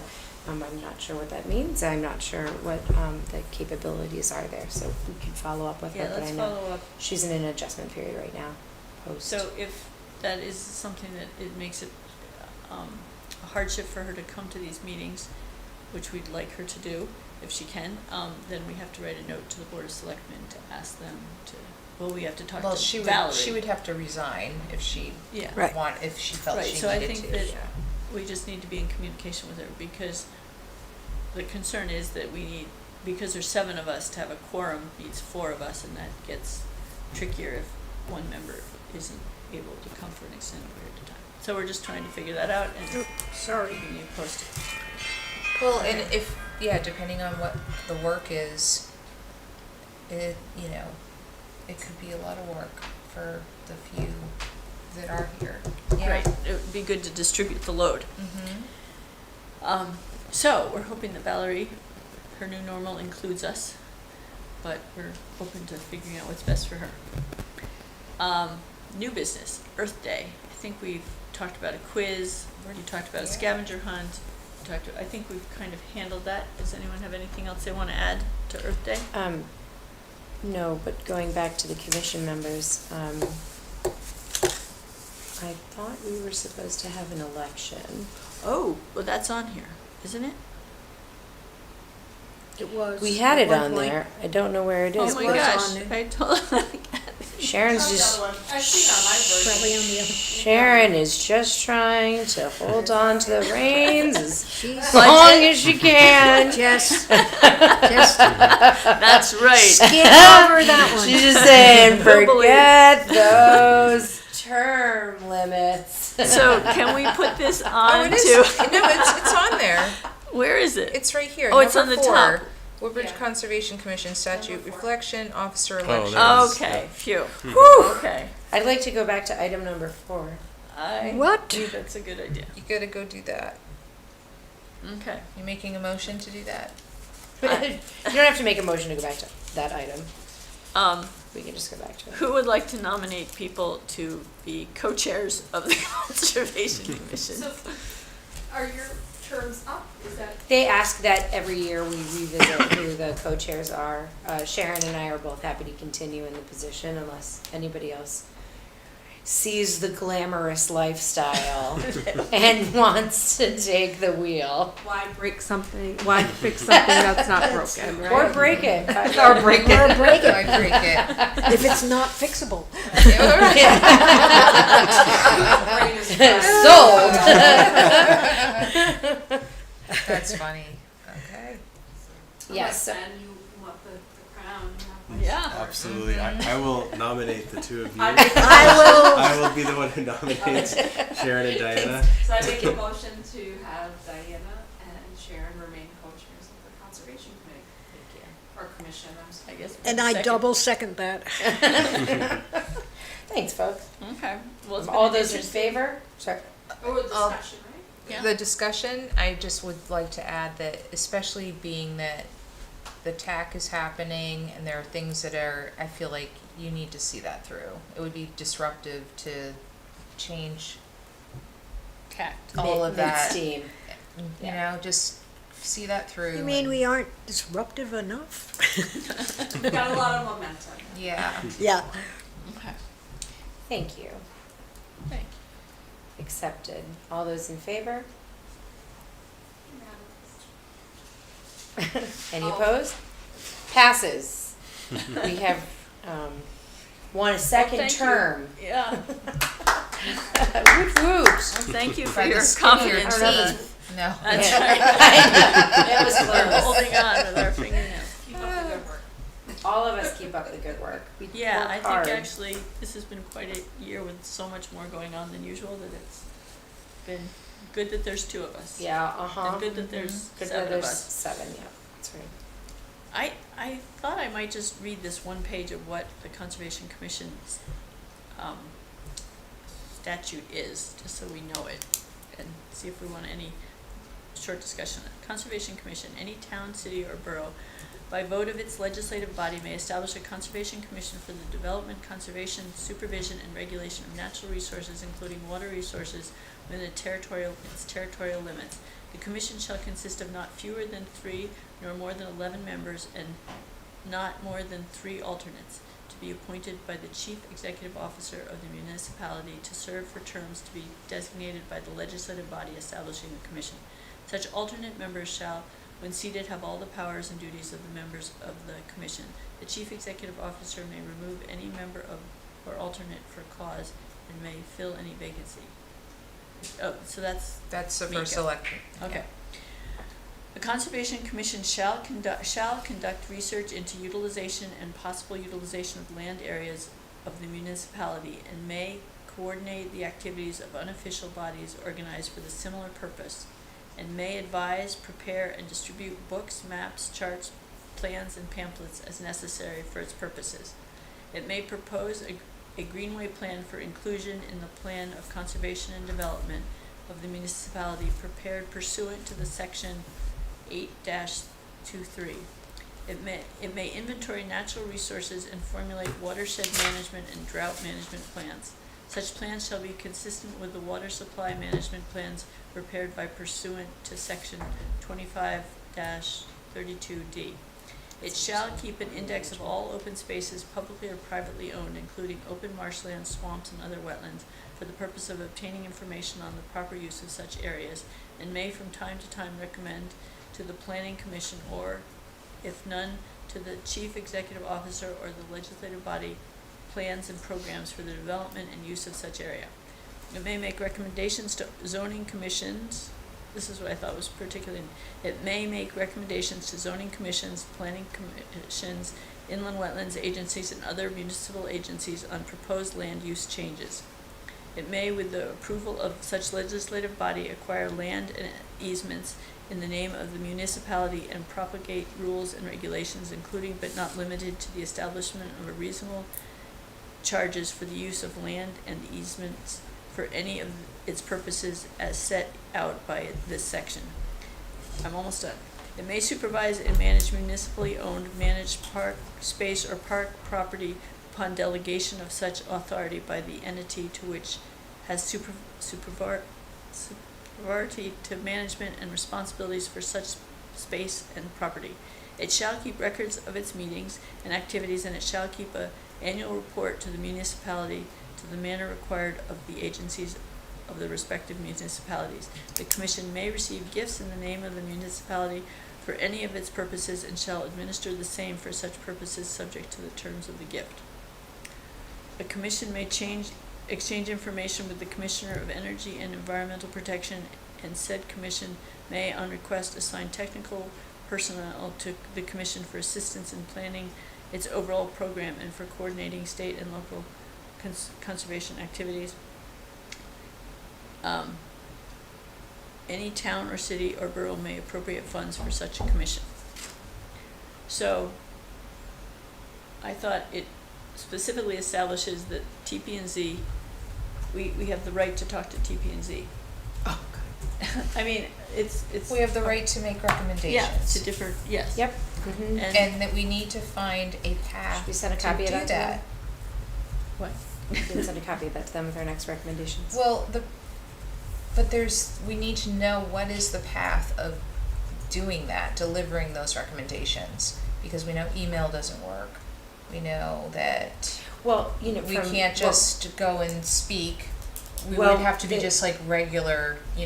I'm not sure what that means. I'm not sure what the capabilities are there, so we can follow up with her, Yeah, but I let's know follow up. she's in an adjustment period right now, post. So if that is something that it makes it a hardship for her to come to these meetings, which we'd like her to do, if she can, then we have to write a note to the Board of Selectmen to ask them to, well, we have to talk Well, to Valerie. she would have to resign if she Yeah. Right. if she felt Right, she so I needed think to. that we just need to be in communication with her, because the concern is that we need, because there's 7 of us, to have a quorum needs 4 of us, and that gets trickier if one member isn't able to come for an extended period of time. So we're just trying to figure that out and Sorry. keeping you posted. Well, and if, depending on what the work is, it could be a lot of work for the few that are here. Yeah. Right, it would be good to distribute the load. Mm-hmm. So we're hoping that Valerie, her new normal includes us, but we're open to figuring out what's best for her. New business, Earth Day. I think we've talked about a quiz, we've already talked about a scavenger hunt. I think we've kind of handled that. Does anyone have anything else they want to add to Earth Day? No, but going back to the commission members, I thought we were supposed to have an election. Oh, well, that's on here, isn't it? It was. We had at it one on point. there. I don't know where it is. Oh my was gosh, on there. I totally. Sharon's just I've seen on my version. Probably on the other. Sharon is just trying to hold on to the reins as She's long as she can. just That's right. skip over that one. She's just saying, Don't believe forget those term limits. So can we put this on Oh, it is. to, No, it's on there. where is it? It's right here. Oh, it's number on the 4. top. Woodbridge Yeah. Conservation Commission statute Number 4. reflection officer Oh, election. there it is. Okay, phew. Whew. Okay. I'd like to go back to item number 4. I What? think that's a good idea. You gotta go do that. Okay. You making a motion to do that? You don't have to make a motion to go back to that item. We can just go back to it. Who would like to nominate people to be co-chairs of the Conservation Commission? So, are your terms up? Is that? They ask that every year we revisit who the co-chairs are. Sharon and I are both happy to continue in the position unless anybody else sees the glamorous lifestyle and wants to take the wheel. Why break something? Why fix something that's not broken, right? Or break it. Or break it. Or break it. Why break it? If it's not fixable. Sold. That's funny. Okay. Yes. And you want the crown. Yeah. Absolutely. I will nominate the 2 of you. I I will be the one who nominates Sharon and Diana. So I make a motion to have Diana and Sharon remain co-chairs of the Conservation Committee. Or Commission, I'm sorry. I guess. And I second. double second that. Thanks, folks. Okay. Well, it's been All an those in interesting- favor? Sorry. Or a discussion, right? Yeah. The discussion, I just would like to add that, especially being that the TAC is happening and there are things that are, I feel like you need to see that through. It would be disruptive to change Tact. all of that. Mid-steam. You know, just see that through. You mean and- we aren't disruptive enough? We've got a lot of momentum. Yeah. Yeah. Okay. Thank you. Thank Accepted. All those in favor? Any Oh. opposed? Passes. We have want a second thank you. term. Yeah. Woot woot. Well, thank you for By the your skin of your confidence. I don't know if teeth. No. That's Yeah. right. It was We're close. holding on with our fingernails. Keep up the good work. All of us keep up the good work. We Yeah, work I think hard. actually this has been quite a year with so much more going on than usual that it's been good that there's two of us. Yeah, uh-huh. And good that there's Good that 7 of there's us. 7, yeah, that's right. I thought I might just read this one page of what the Conservation Commission's statute is, just so we know it, and see if we want any short discussion on it. Conservation Commission, any town, city, or borough, by vote of its legislative body, may establish a Conservation Commission for the development, conservation, supervision, and regulation of natural resources, including water resources, within its territorial limits. The commission shall consist of not fewer than 3 nor more than 11 members and not more than 3 alternates, to be appointed by the chief executive officer of the municipality to serve for terms to be designated by the legislative body establishing the commission. Such alternate members shall, when seated, have all the powers and duties of the members of the commission. The chief executive officer may remove any member of or alternate for cause and may fill any vacancy. Oh, so that's That's the Mika. first election. okay. The Conservation Commission shall conduct research into utilization and possible utilization of land areas of the municipality and may coordinate the activities of unofficial bodies organized for the similar purpose, and may advise, prepare, and distribute books, maps, charts, plans, and pamphlets as necessary for its purposes. It may propose a greenway plan for inclusion in the plan of conservation and development of the municipality prepared pursuant to the section 8-23. It may inventory natural resources and formulate watershed management and drought management plans. Such plans shall be consistent with the water supply management plans prepared by pursuant to section 25-32D. It shall keep an index of all open spaces publicly or privately owned, including open marshlands, swamps, and other wetlands, for the purpose of obtaining information on the proper use of such areas, and may from time to time recommend to the Planning Commission or, if none, to the Chief Executive Officer or the legislative body, plans and programs for the development and use of such area. It may make recommendations to zoning commissions. This is what I thought was particularly, it may make recommendations to zoning commissions, planning commissions, inland wetlands agencies, and other municipal agencies on proposed land use changes. It may, with the approval of such legislative body, acquire land and easements in the name of the municipality and propagate rules and regulations, including but not limited to the establishment of a reasonable charges for the use of land and easements for any of its purposes as set out by this section. I'm almost done. It may supervise and manage municipally owned, managed park, space, or park property upon delegation of such authority by the entity to which has supervisory to management and responsibilities for such space and property. It shall keep records of its meetings and activities, and it shall keep an annual report to the municipality to the manner required of the agencies of the respective municipalities. The commission may receive gifts in the name of the municipality for any of its purposes and shall administer the same for such purposes subject to the terms of the gift. The commission may exchange information with the Commissioner of Energy and Environmental Protection, and said commission may, on request, assign technical personnel to the commission for assistance in planning its overall program and for coordinating state and local conservation activities. Any town or city or borough may appropriate funds for such a commission. So, I thought it specifically establishes that TP&Z, we have the right to talk to TP&Z. Oh, I mean, it's. We have the right to make recommendations. Yeah, to differ, yes. Yep. Mm-hmm. And that we need to find a path Should we send a to copy of do that to them? that. What? We can send a copy of that to them with our next recommendations. Well, we need to know what is the path of doing that, delivering those recommendations, because we know email doesn't work. We know that Well, we can't just go and speak. We would have to be just like regular, I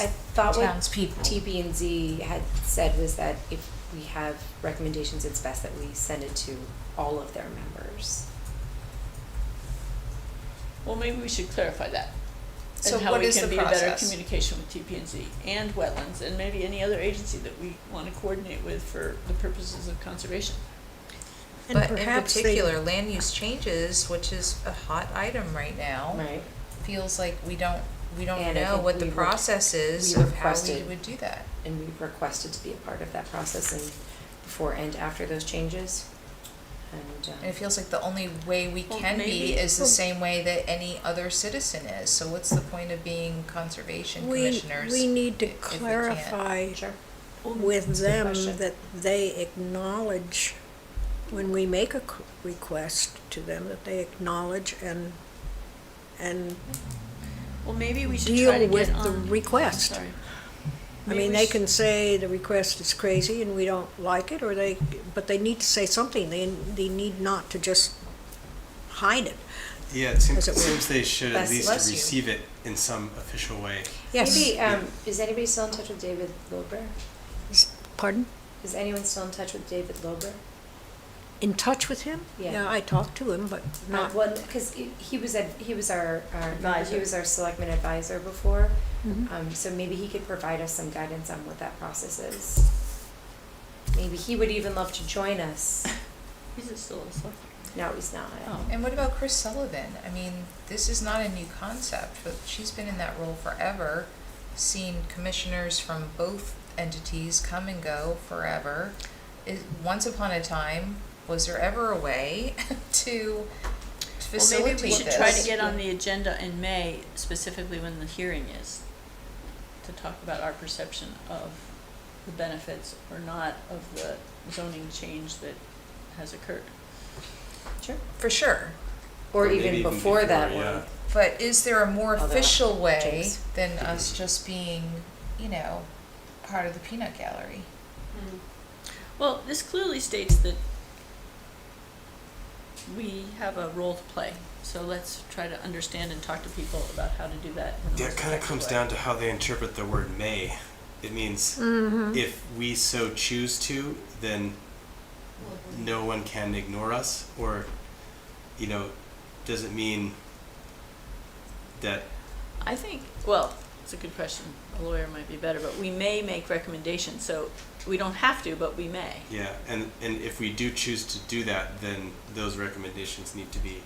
thought what townspeople. TP&Z had said was that if we have recommendations, it's best that we send it to all of their members. Well, maybe we should clarify that. So And how what we is can the be in better process? communication with TP&Z and wetlands and maybe any other agency that we want to coordinate with for the purposes of conservation. And But in perhaps they- particular, land use changes, which is a hot item right now, Right. feels like we don't And I know think what the we process is we of how we requested- would do that. And we've requested to be a part of that process and before and after those changes. And, And it feels like the only way we Well, can maybe- be is the same way that any other citizen is. So what's the point of being conservation commissioners? We need to if we can't? clarify sure. with That's a good them question. that they acknowledge, when we make a request to them, that they acknowledge and Well, maybe we should deal try to with get the on. request. Sorry. I Maybe mean, we they should- can say the request is crazy and we don't like it, or but they need to say something. They need not to just hide it. Yeah, it seems, As it were. they should at Bless- least bless you. receive it in some official way. Yes. Maybe, is anybody still in touch with David Lober? Pardon? Is anyone still in touch with David Lober? In touch with him? Yeah. I talked to him, but not. Well, because he was our Advisor. he was our selectman advisor before. Mhm. So maybe he could provide us some guidance on what that process is. Maybe he would even love to join us. He's still a select. No, he's not. Oh. And what about Chris Sullivan? I mean, this is not a new concept, but she's been in that role forever, seen commissioners from both entities come and go forever. Once upon a time, was there ever a way to Well, facilitate maybe we should this? try to get on the agenda in May, specifically when the hearing is, to talk about our perception of the benefits or not of the zoning change that has occurred. Sure. For sure. Or Maybe even even before that before, yeah. one. But is there a more Although, official way jinx. than us just being, part of the peanut gallery? Well, this clearly states that we have a role to play, so let's try to understand and talk to people about how to do that. in the Yeah, it most kind of effective comes way. down to how they interpret the word may. It means if we so choose to, then no one can ignore us, or, does it mean that, I think, well, it's a good question. A lawyer might be better, but we may make recommendations, so we don't have to, but we may. yeah, and if we do choose to do that, then those recommendations need to be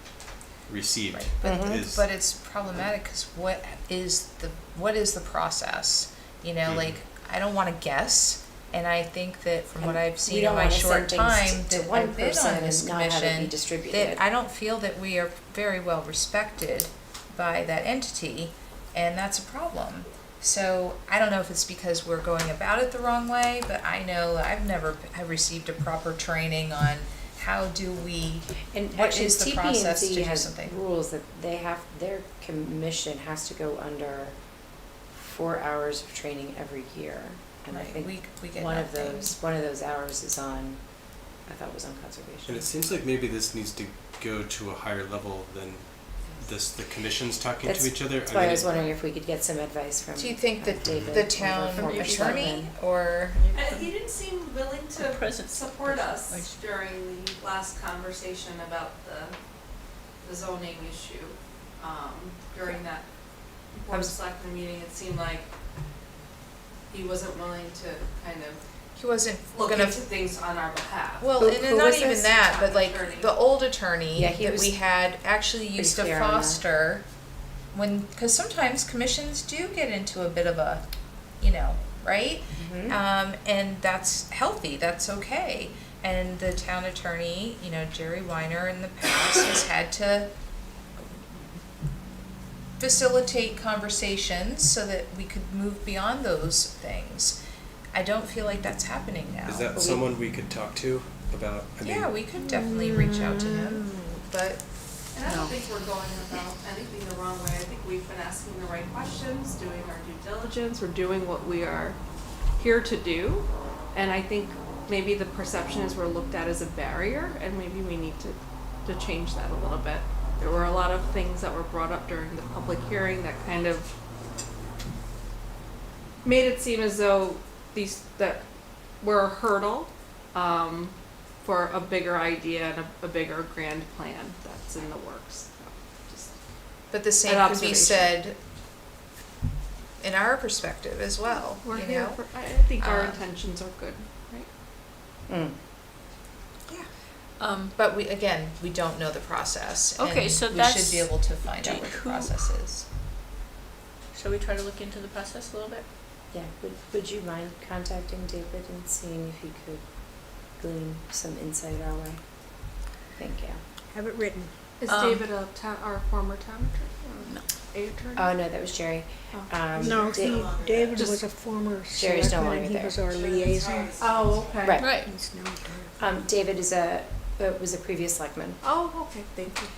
received. Right, but, Is- but it's problematic, because what is the process? Mhm. Like, I don't wanna guess, and I think that from what And I've we seen in don't my wanna short send things time to that one I've been person on this and not have it be commission, distributed. that I don't feel that we are very well respected by that entity, and that's a problem. So I don't know if it's because we're going about it the wrong way, but I know I've never received a proper training on how do we, And what actually, is the process to TP&Z do has something? rules that their commission has to go under 4 hours of training every year. And I Right, think we get one of nothing. those hours is on, I thought it was on conservation. And it seems like maybe this needs to go to a higher level than the commissions talking That's- to each other. That's why I was mean, wondering if we could get some advice from Do you think that David, the or town former attorney selectman. or? He didn't seem willing The to present support us like- during the last conversation about the zoning issue. During that board of selectmen meeting, it seemed like he wasn't willing to kind of He wasn't look gonna, into things on our behalf. well, Who- and who not was even this? that, but like Attorney. the old attorney Yeah, he that was we had actually pretty used to clear on that. foster cause sometimes commissions do get into a bit of a, right? Mhm. And that's healthy, that's okay. And the town attorney, Jerry Weiner in the past has had to facilitate conversations so that we could move beyond those things. I don't feel like that's happening now. is that But someone we could talk to about? yeah, we could definitely reach out to him, but And I don't think we're going about anything the wrong way. I think we've been asking the right questions, doing our due diligence. We're doing what we are here to do. And I think maybe the perception is we're looked at as a barrier, and maybe we need to change that a little bit. There were a lot of things that were brought up during the public hearing that kind of made it seem as though that we're a hurdle for a bigger idea and a bigger grand plan that's in the works. So just But the same An could be observation. said in our perspective as well, We're you here know? for, I think our Um, intentions are good, right? Mm. But we, again, we don't know the process. Okay, and so we that's- should be able to find out what the who- process is. Shall we try to look into the process a little bit? Yeah, would you mind contacting David and seeing if he could glean some insight our way? Thank you. Have it written. Is Um, David our former town attorney? No. A attorney? Oh, no, that was Jerry. Oh. No, David Just- was a former Jerry's no selectman, longer and he there. was our liaison. Oh, okay. Right. Right. He's now dead. David was a previous selectman. Oh, okay, thank you.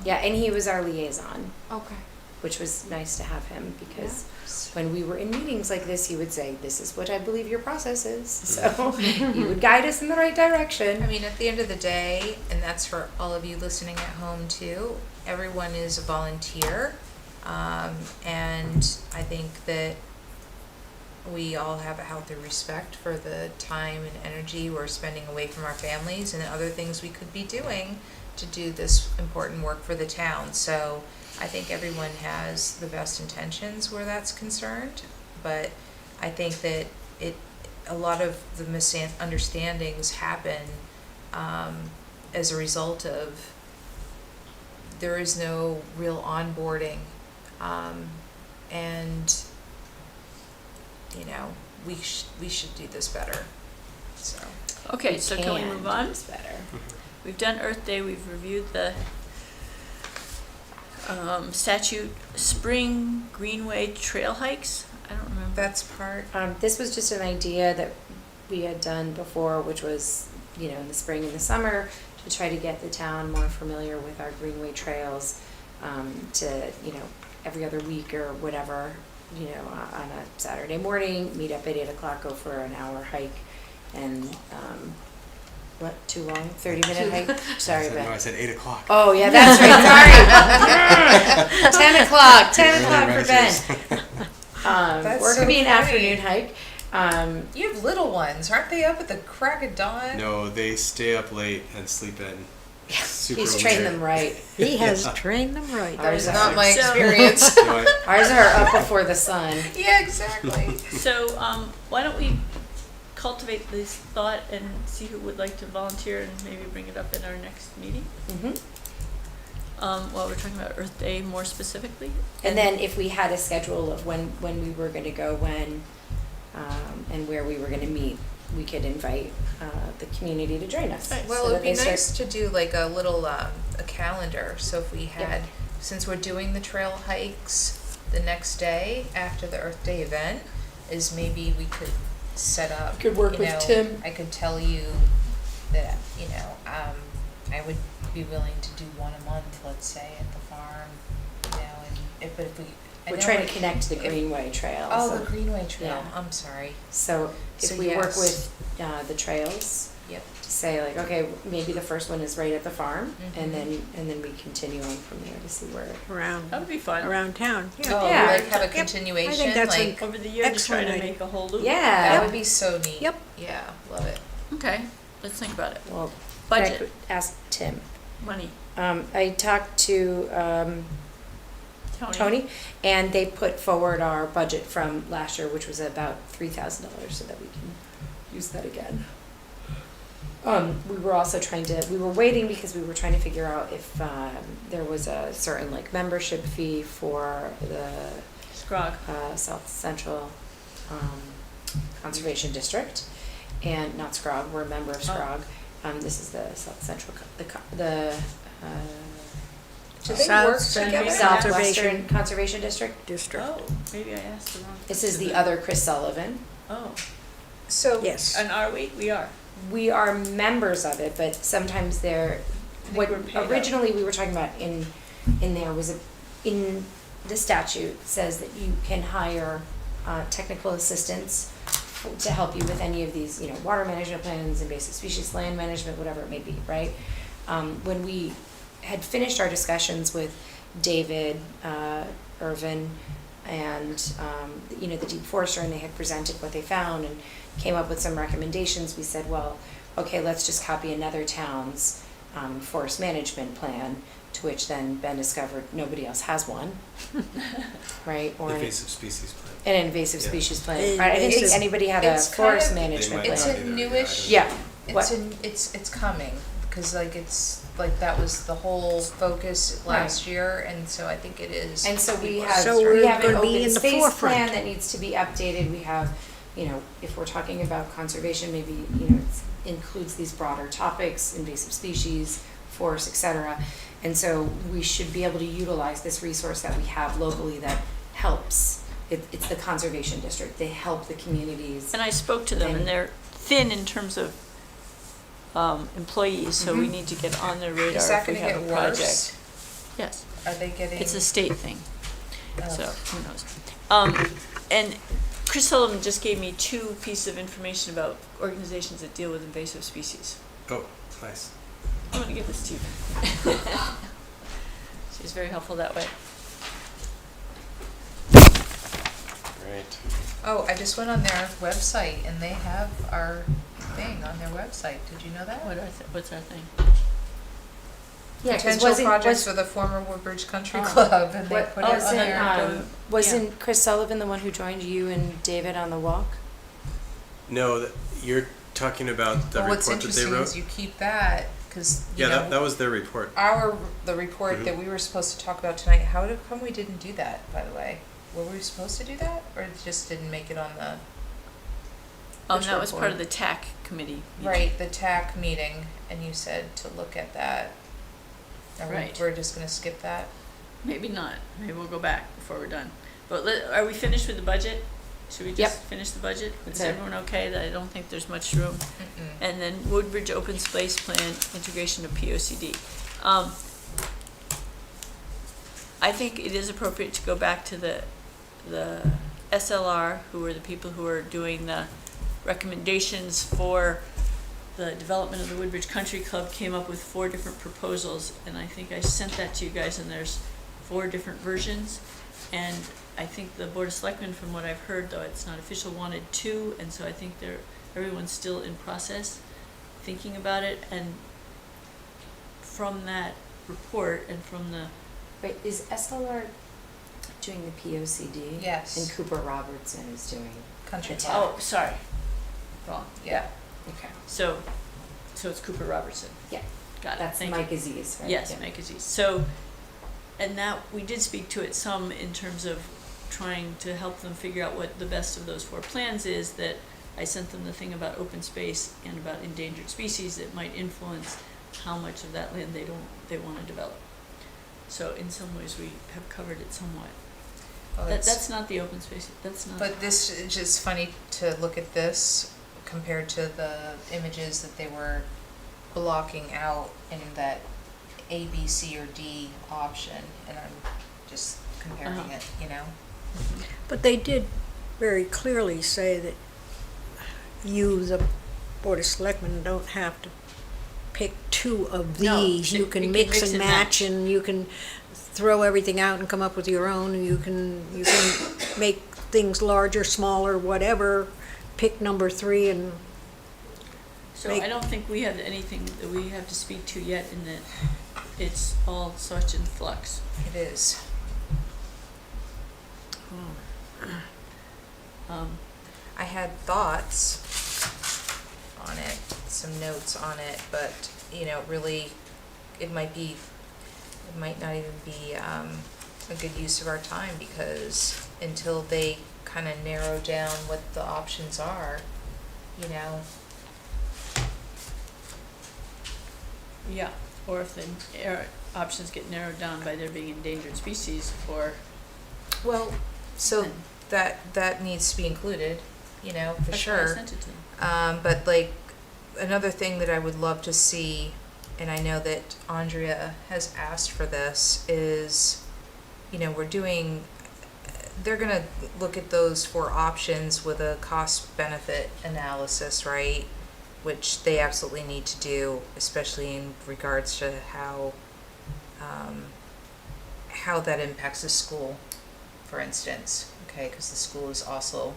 Yeah, and he was our liaison, Okay. which was nice to have him because when we were in meetings like this, he would say, "This is what I believe your process is." So he would guide us in the right direction. I mean, at the end of the day, and that's for all of you listening at home too, everyone is a volunteer. And I think that we all have a healthy respect for the time and energy we're spending away from our families and other things we could be doing to do this important work for the town. So I think everyone has the best intentions where that's concerned, but I think that a lot of the misunderstandings happen as a result of there is no real onboarding, and you know we should do this better. So Okay, so can we move do on? this better. We've done Earth Day, we've reviewed the statute, spring greenway trail hikes. I don't remember. that's part. This was just an idea that we had done before, which was, in the spring and the summer, to try to get the town more familiar with our greenway trails, to, every other week or whatever, on a Saturday morning, meet up at 8 o'clock, go for an hour hike, and, what, too long? 30-minute hike? Sorry, No, I Ben. said 8 o'clock. Oh, yeah, that's right, sorry. 10 o'clock, 10 o'clock for Ben. That's Or it so could be an funny. afternoon hike. You have little ones, aren't they up at the crack of dawn? No, they stay up late and sleep in. Super He's trained later. them right. He has trained them right. That Ours is not my So- experience. You know what? Ours are up before the sun. Yeah, exactly. So, why don't we cultivate this thought and see who would like to volunteer and maybe bring it up in our next meeting? Hmm. While we're talking about Earth Day more specifically. And then if we had a schedule of when we were going to go, when, and where we were going to meet, we could invite the community to join us. Right. Well, so it would that be they start- nice to do like a little a calendar. So if we had, since we're doing the trail hikes the next day after the Earth Day event, is maybe we could set up. You could work you with know, Tim. I could tell you that I would be willing to do one a month, let's say, at the farm. And but if we. I We're know trying it- to connect to the Greenway Trail. Oh, so, the Greenway Trail. Yeah. I'm sorry. So if So we work yes. with the trails, Yep. to say like, okay, maybe the first one is right at the farm, Mhm. and then we continue on from there to see where. Around, That would be fun. around town. Oh, Yeah. like have a Yep. continuation, I think that's a- like. Over the year, just try to Excellent make a whole loop. Yeah. That would be so neat. Yep. Yeah, love it. Okay, let's think about it. Well, Budget, ask Tim. money, I talked to Tony, and they put forward our budget from last year, which was about $3,000, so that we can use that again. We were also we were waiting because we were trying to figure out if there was a certain like membership fee for the Scrog. South Central Conservation District, and not SCROG, we're a member of SCROG. This is the South Central, Do they South work Central together? Southwestern Conservation District. District. Oh, maybe I asked the wrong. This is the person. other Chris Sullivan. Oh, So. Yes. and are we? We are. We are members of it, but sometimes they're, what we're paid up. originally we were talking about in there was in the statute says that you can hire technical assistants to help you with any of these, water management plans, invasive species, land management, whatever it may be, right? When we had finished our discussions with David, Irvin, and the Deep Forester, and they had presented what they found and came up with some recommendations, we said, well, okay, let's just copy another town's forest management plan, to which then Ben discovered nobody else has one, right? Or Invasive species plan. an invasive Yeah. species plan. I didn't think It's- anybody had a it's kind forest of- management They might It's plan. a not be there, newish. Yeah. It's it's coming, because like it's, like that was the whole focus last year, and so I think it is. And so we people are have, So we we're have an gonna be open in the space forefront. plan that needs to be updated. We have, you know, if we're talking about conservation, maybe, you know, it includes these broader topics, invasive species, forests, et cetera. And so we should be able to utilize this resource that we have locally that helps. It's the conservation district. They help the communities. And I spoke to them, and they're thin in terms of employees, so we need to get on their radar Is that if we gonna have get a project. worse? Yes, Are they getting? it's a state thing, Oh. so who knows? And Chris Sullivan just gave me 2 pieces of information about organizations that deal with invasive species. Oh, nice. I'm gonna give this to you. She's very helpful that way. Great. Oh, I just went on their website and they have our thing on their website. Did you know that? What's our thing? Yeah, 'cause Potential wasn't- projects was- for the former Woodbridge Country Oh. Club, and they What- put it on there. Wasn't Chris Sullivan the one who joined you and David on the walk? No, you're talking about the But what's report that they interesting wrote? is you keep that, because, you Yeah, know, that was their report. the report Mhm. that we were supposed to talk about tonight, come we didn't do that, by the way? Were we supposed to do that, or it just didn't make it on the? Which That was part report? of the TAC committee. meeting. Right, the TAC meeting, and you said to look at that. Right. We're just gonna skip that? Maybe not. Maybe we'll go back before we're done. But are we finished with the budget? Should we just finish the budget? That's Is it. everyone okay? I don't think there's much room. Mm-mm. And then Woodbridge Open Space Plan, integration of POCD. I think it is appropriate to go back to the SLR, who are the people who are doing the recommendations for the development of the Woodbridge Country Club, came up with 4 different proposals, and I think I sent that to you guys, and there's 4 different versions. And I think the Board of Selectmen, from what I've heard, though it's not official, wanted 2, and so I think everyone's still in process thinking about it. And from that report and from the, Wait, is SLR doing the POCD? Yes. And Cooper Robertson is doing, Country It's- Club, oh, sorry, wrong. yeah. okay. So it's Cooper Robertson. Yeah. Got it, That's thank you. Mike Aziz, right? Yes, Yeah. Mike Aziz. So, and that, we did speak to it some in terms of trying to help them figure out what the best of those 4 plans is, that I sent them the thing about open space and about endangered species that might influence how much of that land they want to develop. So in some ways, we have covered it somewhat. Well, That's not the open space, that's not. But this is just funny to look at this compared to the images that they were blocking out in that A, B, C, or D option, and I'm just comparing Uh-huh. it, you know? But they did very clearly say that you, the Board of Selectmen, don't have to pick 2 of No, these. You you can can mix and match, and you can throw everything out and come up with your own. You can make things larger, smaller, whatever. Pick number 3 and So make- I don't think we have anything that we have to speak to yet in that it's all such in flux. It is. I had thoughts on it, some notes on it, but, you know, really, it might not even be a good use of our time, because until they kind of narrow down what the options are, you know, Yeah, or if the options get narrowed down by there being endangered species, or. well, so then- that needs to be included, you know, for That's sure. why I sent it to them. But like, another thing that I would love to see, and I know that Andrea has asked for this, is, you know, they're gonna look at those 4 options with a cost-benefit analysis, right? Which they absolutely need to do, especially in regards to how that impacts the school, for instance, okay? Because the school is also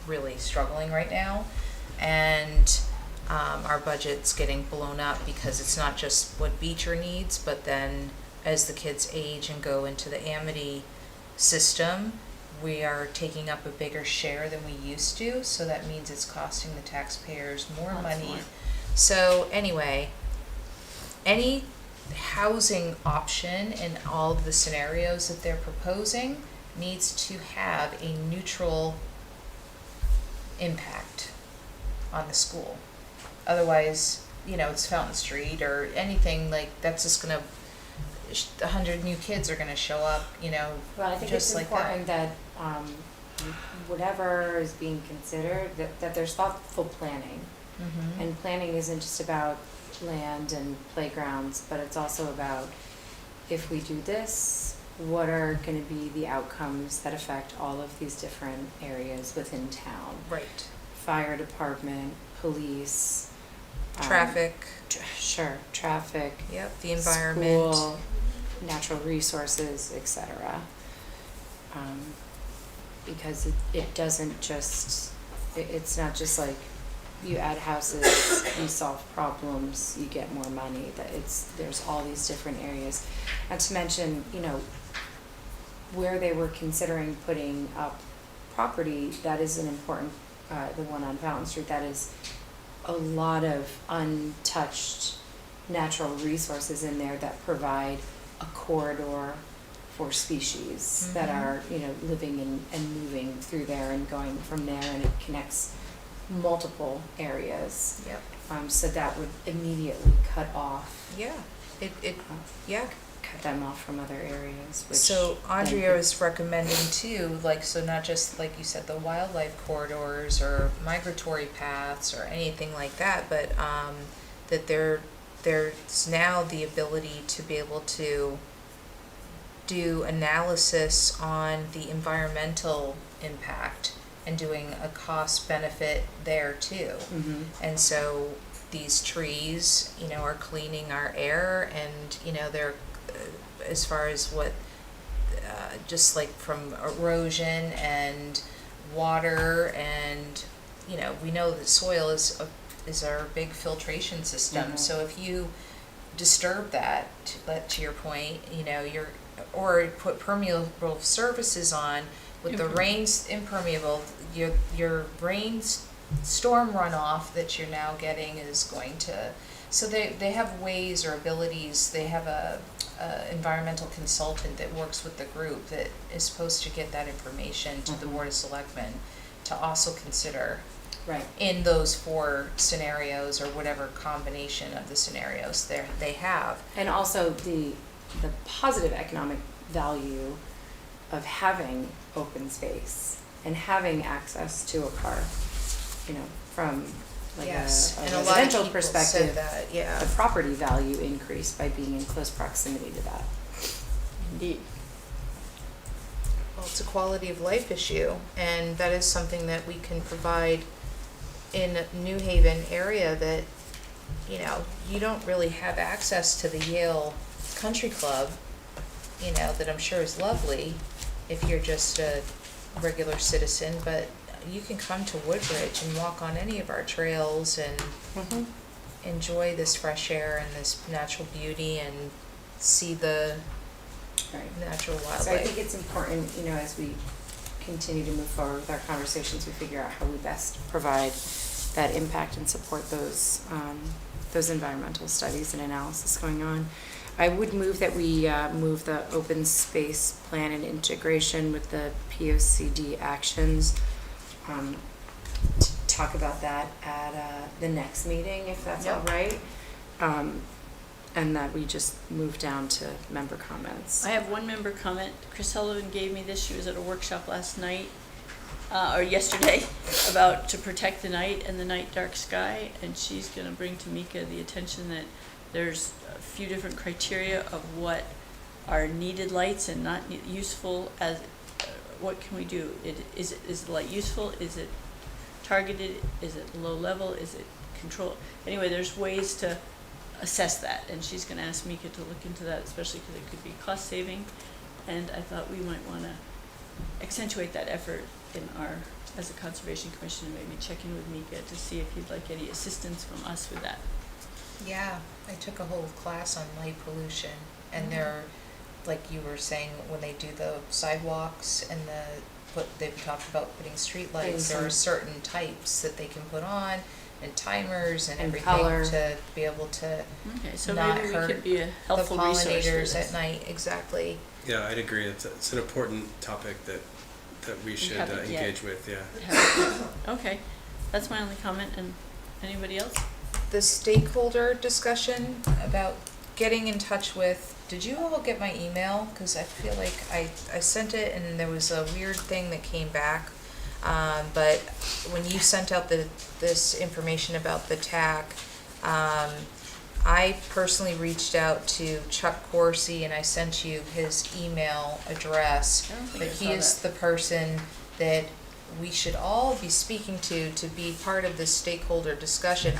really struggling right now. And our budget's getting blown up because it's not just what Beecher needs, but then as the kids age and go into the Amity system, we are taking up a bigger share than we used to, so that means it's costing the taxpayers more Lots money. more. So anyway, any housing option in all of the scenarios that they're proposing needs to have a neutral impact on the school. Otherwise, it's Fountain Street or anything like that's just gonna, 100 new kids are gonna show up, Well, I think just it's like that. important that, whatever is being considered, that there's thoughtful planning. Mhm. And planning isn't just about land and playgrounds, but it's also about, if we do this, what are gonna be the outcomes that affect all of these different areas within town? Right. Fire department, police. Traffic, Sure, traffic. yep, the environment. School, natural resources, etc. Because it doesn't just, it's not just like you add houses, you solve problems, you get more money, that there's all these different areas. Not to mention, where they were considering putting up property, that is an important, the one on Fountain Street, that is a lot of untouched natural resources in there that provide a corridor for species that are, living and moving through there and going from there, and it connects multiple areas. Yep. So that would immediately cut off, Yeah. Yeah. cut them off from other areas, which. So Andrea then- was recommending too, so not just like you said, the wildlife corridors or migratory paths or anything like that, but that there's now the ability to be able to do analysis on the environmental impact and doing a cost benefit there too. Mhm. And so these trees, are cleaning our air, and, they're, as far as what, just like from erosion and water, and, we know that soil is our big filtration system. Mhm. So if you disturb that, to your point, or put permeable surfaces on with the rains impermeable, your storm runoff that you're now getting is going to, so they have ways or abilities. They have a environmental consultant that works with the group that is supposed to get that information to the Board of Selectmen to also consider Right. in those 4 scenarios or whatever combination of the scenarios they have. And also the positive economic value of having open space and having access to a park, from like Yes, a and a lot of residential people said perspective, that, yeah. the property value increased by being in close proximity to that. Indeed. Well, it's a quality of life issue, and that is something that we can provide in New Haven area that, you don't really have access to the Yale Country Club, that I'm sure is lovely if you're just a regular citizen, but you can come to Woodbridge and walk on any of our trails and enjoy this fresh air and this natural beauty and see the Right. natural So I think wildlife. it's important, as we continue to move forward with our conversations, we figure out how we best provide that impact and support those environmental studies and analysis going on. I would move that we move the open space plan and integration with the POCD actions. To talk about that at the next meeting, if that's all Yep. right. And that we just move down to member comments. I have one member comment. Chris Sullivan gave me this. She was at a workshop last night, or yesterday, about to protect the night and the night dark sky. And she's going to bring to Mika the attention that there's a few different criteria of what are needed lights and not useful. As what can we do? Is the light useful? Is it targeted? Is it low level? Is it control? Anyway, there's ways to assess that, and she's going to ask Mika to look into that, especially because it could be cost saving, and I thought we might want to accentuate that effort in our, as a Conservation Commission, maybe check in with Mika to see if you'd like any assistance from us with that. Yeah, I took a whole class on light pollution, and they're, like you were saying, when they do the sidewalks and they've talked about putting streetlights, there are certain types that they can put on, and timers and And everything color. to be able to Okay, so not maybe we hurt could be a the helpful resource for pollinators this. at night, exactly. Yeah, I'd agree. It's an important topic that we should haven't yet. engage with, yeah. Okay, that's my only comment, and anybody else? The stakeholder discussion about getting in touch with, did you all get my email? Because I feel like I sent it and there was a weird thing that came back. But when you sent out this information about the TAC, I personally reached out to Chuck Corsi and I sent you his email address. I don't think But I he saw is that. the person that we should all be speaking to be part of this stakeholder discussion.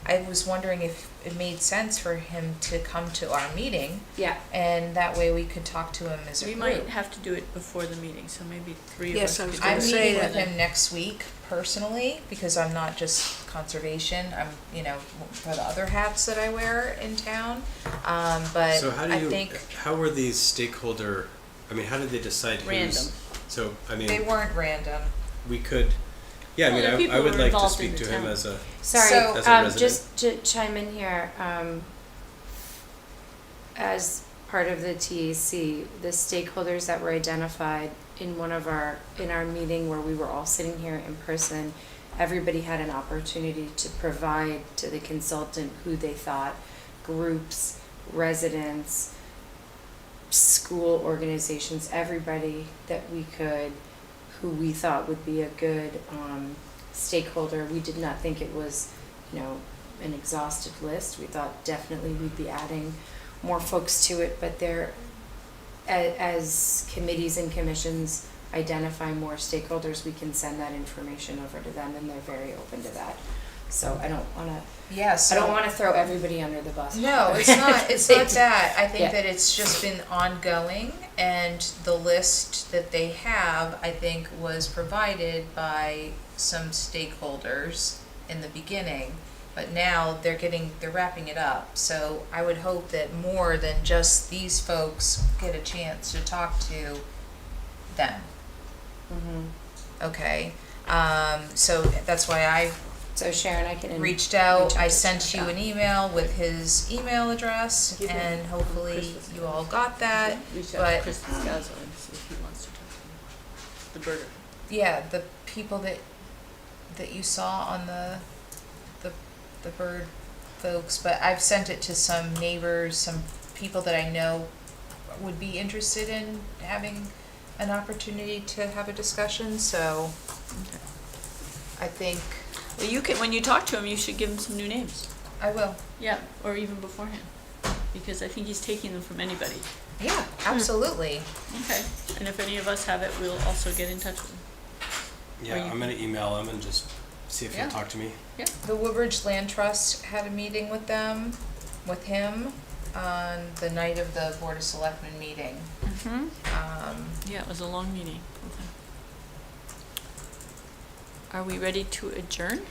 I was wondering if it made sense for him to come to our meeting, Yeah. and that way we could talk to him as a We group. might have to do it before the meeting, so maybe three of Yes, us I could was do gonna I'm it. say meeting that. with him next week personally, because I'm not just conservation, I'm, for the other hats that I wear in town. But So how do I you, think how were these stakeholder, I mean, how did they decide who's? Random. So, I mean, they weren't random. we could, yeah, Well, the I mean, people I would who are like to involved in speak the to him town. as a, Sorry, So- As a resident. just to chime in here, as part of the TAC, the stakeholders that were identified in in our meeting where we were all sitting here in person, everybody had an opportunity to provide to the consultant who they thought, groups, residents, school organizations, everybody that we could, who we thought would be a good stakeholder. We did not think it was, an exhaustive list. We thought definitely we'd be adding more folks to it, but as committees and commissions identify more stakeholders, we can send that information over to them, and they're very open to that. So I don't want to throw everybody under the bus. No, it's not. It's not that. I think Yeah. that it's just been ongoing, and the list that they have, I think, was provided by some stakeholders in the beginning. But now they're wrapping it up. So I would hope that more than just these folks get a chance to talk to them. Mhm. Okay. So that's why So Sharon, I can reached out. reach out I to sent Chuck. you an email with his email address, Give him and hopefully Christmas. you all got that. Reach out but- to Chris Scazzo and see if he wants to talk to me. The birder. Yeah, the people that you saw on the bird folks, but I've sent it to some neighbors, some people that I know would be interested in having an opportunity to have a discussion, so I think Well, you can, when you talk to him, you should give him some new names. I will. Yeah, or even beforehand, because I think he's taking them from anybody. Yeah, absolutely. Okay, and if any of us have it, we'll also get in touch with him. yeah, Or you- I'm gonna email him and just see if Yeah. he'll talk to me. The Woodbridge Land Trust had a meeting with him, on the night of the Board of Selectmen meeting. Mm-hmm. Um, Yeah, it was a long meeting. Okay. Are we ready to adjourn?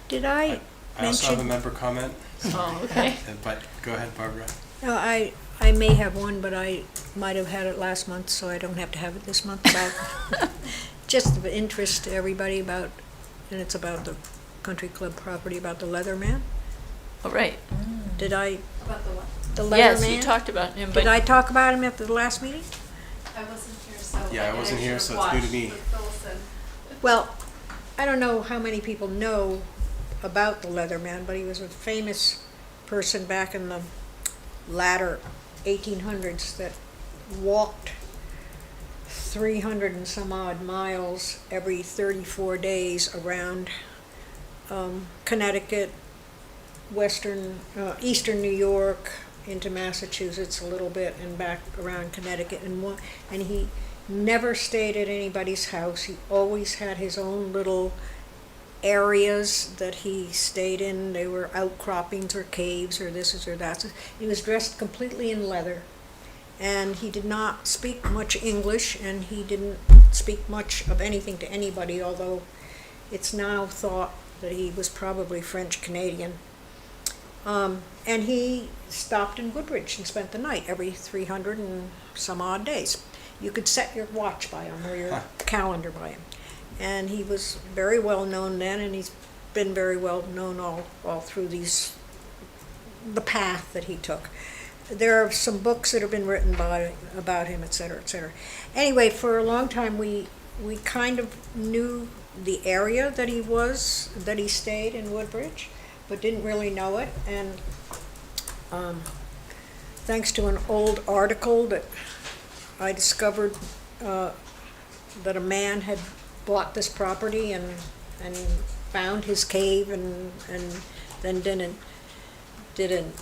Did I I also have a mention, member comment, Oh, okay. but go ahead, Barbara. no, I may have one, but I might have had it last month, so I don't have to have it this month, about, just of interest to everybody about, and it's about the country club property, about the Leatherman. All right. Did I, About the what? the Leatherman? Yes, you talked about him, Did but I talk about him at the last meeting? I wasn't here, so. Yeah, I wasn't here, so it's new to me. Well, I don't know how many people know about the Leatherman, but he was a famous person back in the latter 1800s that walked 300 and some odd miles every 34 days around Connecticut, eastern New York, into Massachusetts a little bit, and back around Connecticut, and he never stayed at anybody's house. He always had his own little areas that he stayed in. They were outcroppings or caves or this or that. He was dressed completely in leather, and he did not speak much English, and he didn't speak much of anything to anybody, although it's now thought that he was probably French-Canadian. And he stopped in Woodbridge and spent the night every 300 and some odd days. You could set your watch by him or your calendar by him. And he was very well known then, and he's been very well known all through the path that he took. There are some books that have been written about him, et cetera, et cetera. Anyway, for a long time we kind of knew the area that he stayed in Woodbridge, but didn't really know it. And thanks to an old article that I discovered that a man had bought this property and found his cave and then did an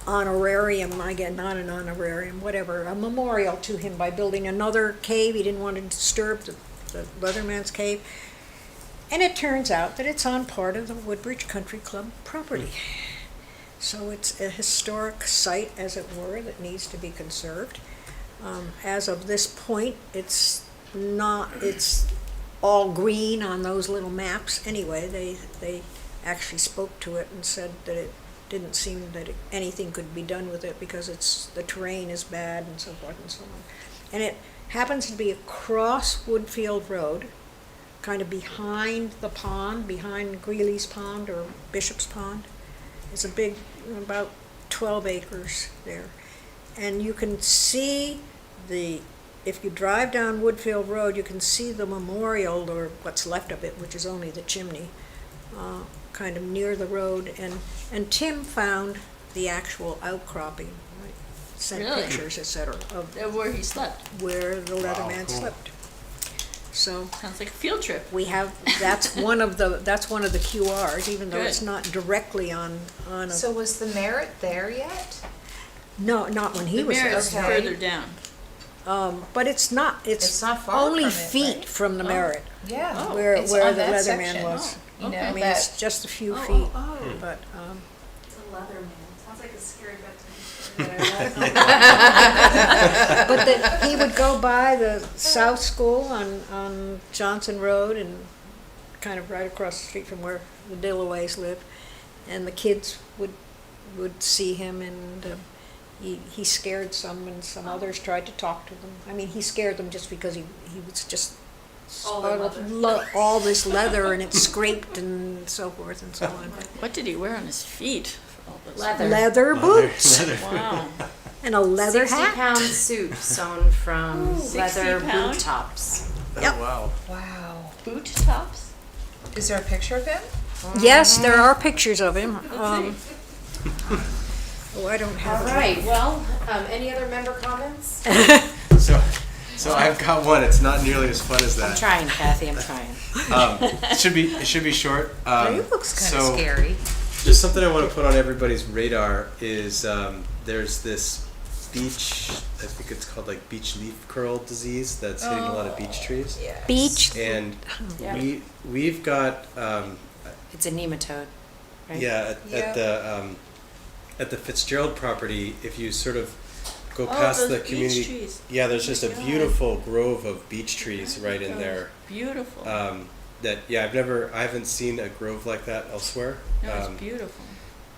honorarium, not an honorarium, whatever, a memorial to him by building another cave. He didn't want to disturb the Leatherman's cave. And it turns out that it's on part of the Woodbridge Country Club property. So it's a historic site, as it were, that needs to be conserved. As of this point, it's all green on those little maps. Anyway, they actually spoke to it and said that it didn't seem that anything could be done with it because the terrain is bad and so forth and so on. And it happens to be across Woodfield Road, kind of behind the pond, behind Greeley's Pond or Bishop's Pond. It's a big, about 12 acres there. And you can see if you drive down Woodfield Road, you can see the memorial, or what's left of it, which is only the chimney, kind of near the road. And Tim found the actual outcropping, right? Sent Really? pictures, et cetera, of Where he slept. where the Leatherman cool. slept. So Sounds like a field trip. we have, that's one of the QRs, even though it's Good. not directly on a, So was the Merit there yet? no, not when he The was there. Merritt's Okay. further down. But it's not, It's not far only from it, feet right? from the Oh. Merritt, Yeah. Oh. where It's the on that Leatherman section. was. You know, Okay. I mean, that, it's just a few Oh, feet, oh, oh. but, It's a leather man. Sounds like a scary bedtime but that he would go by the South School on Johnson Road and kind of right across the street from where the Dillaways live, and the kids would see him, and he scared some, and some others tried to talk to them. I mean, he scared them just because he was just All the all this leather, and it scraped and so forth and so on. What did he wear on his feet? for all this? Leather. Leather boots Wow. and a leather 60 hat. pound suit sewn from 60 leather boot pound? tops. Yep. Oh, wow. wow. Boot tops? Is there a picture of him? Yes, there are pictures of him. Let's see. Oh, I don't have All it. right, well, any other member comments? So I've got one. It's not nearly as fun as I'm that. trying, Kathy, I'm trying. It should be short. He looks kind of so scary. just something I want to put on everybody's radar is there's this beach. I think it's called like beach leaf curl disease that's hitting a lot of beach trees. Yeah. Beach. And Yeah. we've got It's a nematode, right? at the Fitzgerald property. If you sort of go Oh, past those the beech community, trees. yeah, there's just a God. beautiful grove of beech trees right in Oh, there. Beautiful. I haven't seen a grove like that elsewhere. That was beautiful.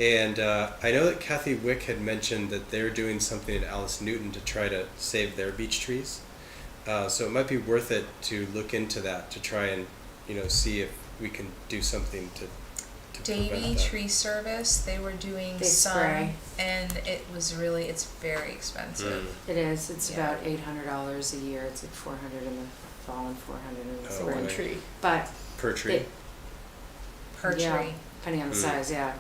And I know that Kathy Wick had mentioned that they're doing something at Alice Newton to try to save their beech trees. So it might be worth it to look into that to try and see if we can do something to Davy prevent that. Tree Service, they were doing They some, spray. and it's very expensive. Mm. It is, it's Yeah. about $800 a year, it's like $400 in the fall and $400 in the Oh, spring. One boy. tree. But, Per tree. It- Per yeah, tree. depending on the Mm. size, yeah.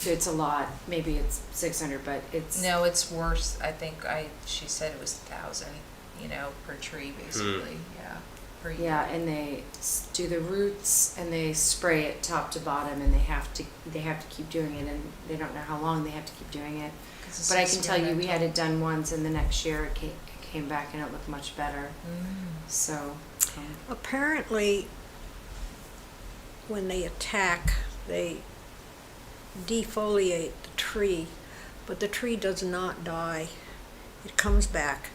It's a lot, maybe it's 600, but it's. No, it's worse. I think she said it was 1,000, per tree basically. Yeah. Per year. Yeah, and they do the roots and they spray it top to bottom, and they have to keep doing it, and they don't know how long they have to keep doing it. 'Cause it's But I can tell you, we had experimental. it done once, and the next year it came back and it looked much better. Mm. So, Apparently, when they attack, they defoliate the tree, but the tree does not die. It comes back.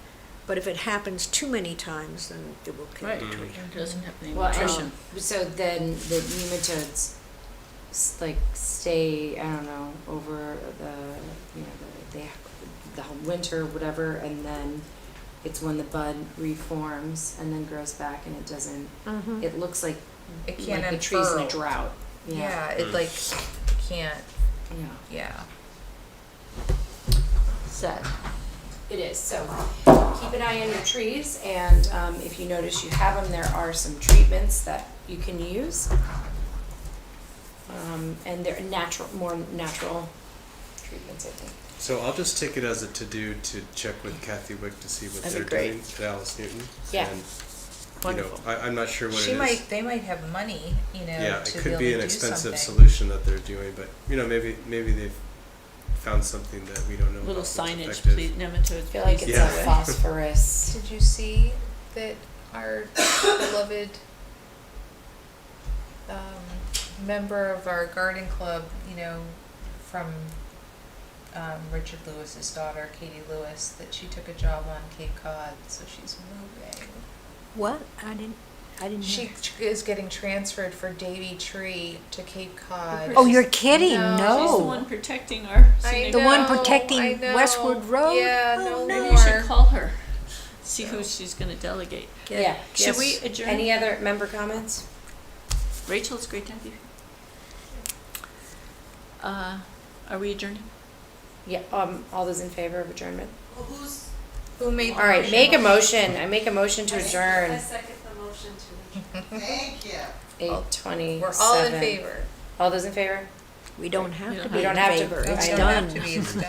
But if it happens too many times, then it will kill Right, the tree. it doesn't have any Well, nutrition. so then the nematodes like stay, I don't know, over the, you know, the whole winter, whatever, and then it's when the bud reforms and then grows back and it doesn't, Mhm. it looks like, It can't like the tree's in a unfurl. drought. Yeah, it like can't, Yeah. yeah. Sad. It is, so keep an eye on your trees, and if you notice you have them, there are some treatments that you can use. And they're more natural treatments, I think. So I'll just take it as a to-do to check with Kathy Wick to see what That'd they're be doing at Alice Newton. Yeah. And, you know, I'm not sure what She it is. might, they might have money, you know, Yeah, it to be could able be to an do expensive something. solution that they're doing, but, you know, maybe they've found something that we don't know Little about that's signage, effective. please, nematodes, I feel like please. it's Yeah. a phosphorus. Did you see that our beloved member of our garden club, you know, from Richard Lewis's daughter, Katie Lewis, that she took a job on Cape Cod, so she's moving. What? I didn't She hear. is getting transferred for Davy Tree to Cape Cod. Oh, you're kidding? No. She's the No. one protecting our I scenic. The one know, protecting I know. Westwood Road? Yeah, Oh, no Maybe no. you should more. call her, see who she's gonna delegate. Yeah. Should we adjourn? Any other member comments? Rachel, it's great to have you. Are we adjourning? Yeah, all those in favor of adjournment? Well, Who made the All right, motion? make a motion. I make a motion to I adjourn. second the motion to adjourn. Thank you. 8:27. We're all in favor. All those in favor? We don't have You to don't be We in don't have to- favor. I It's We know. don't done. have to be, it's done.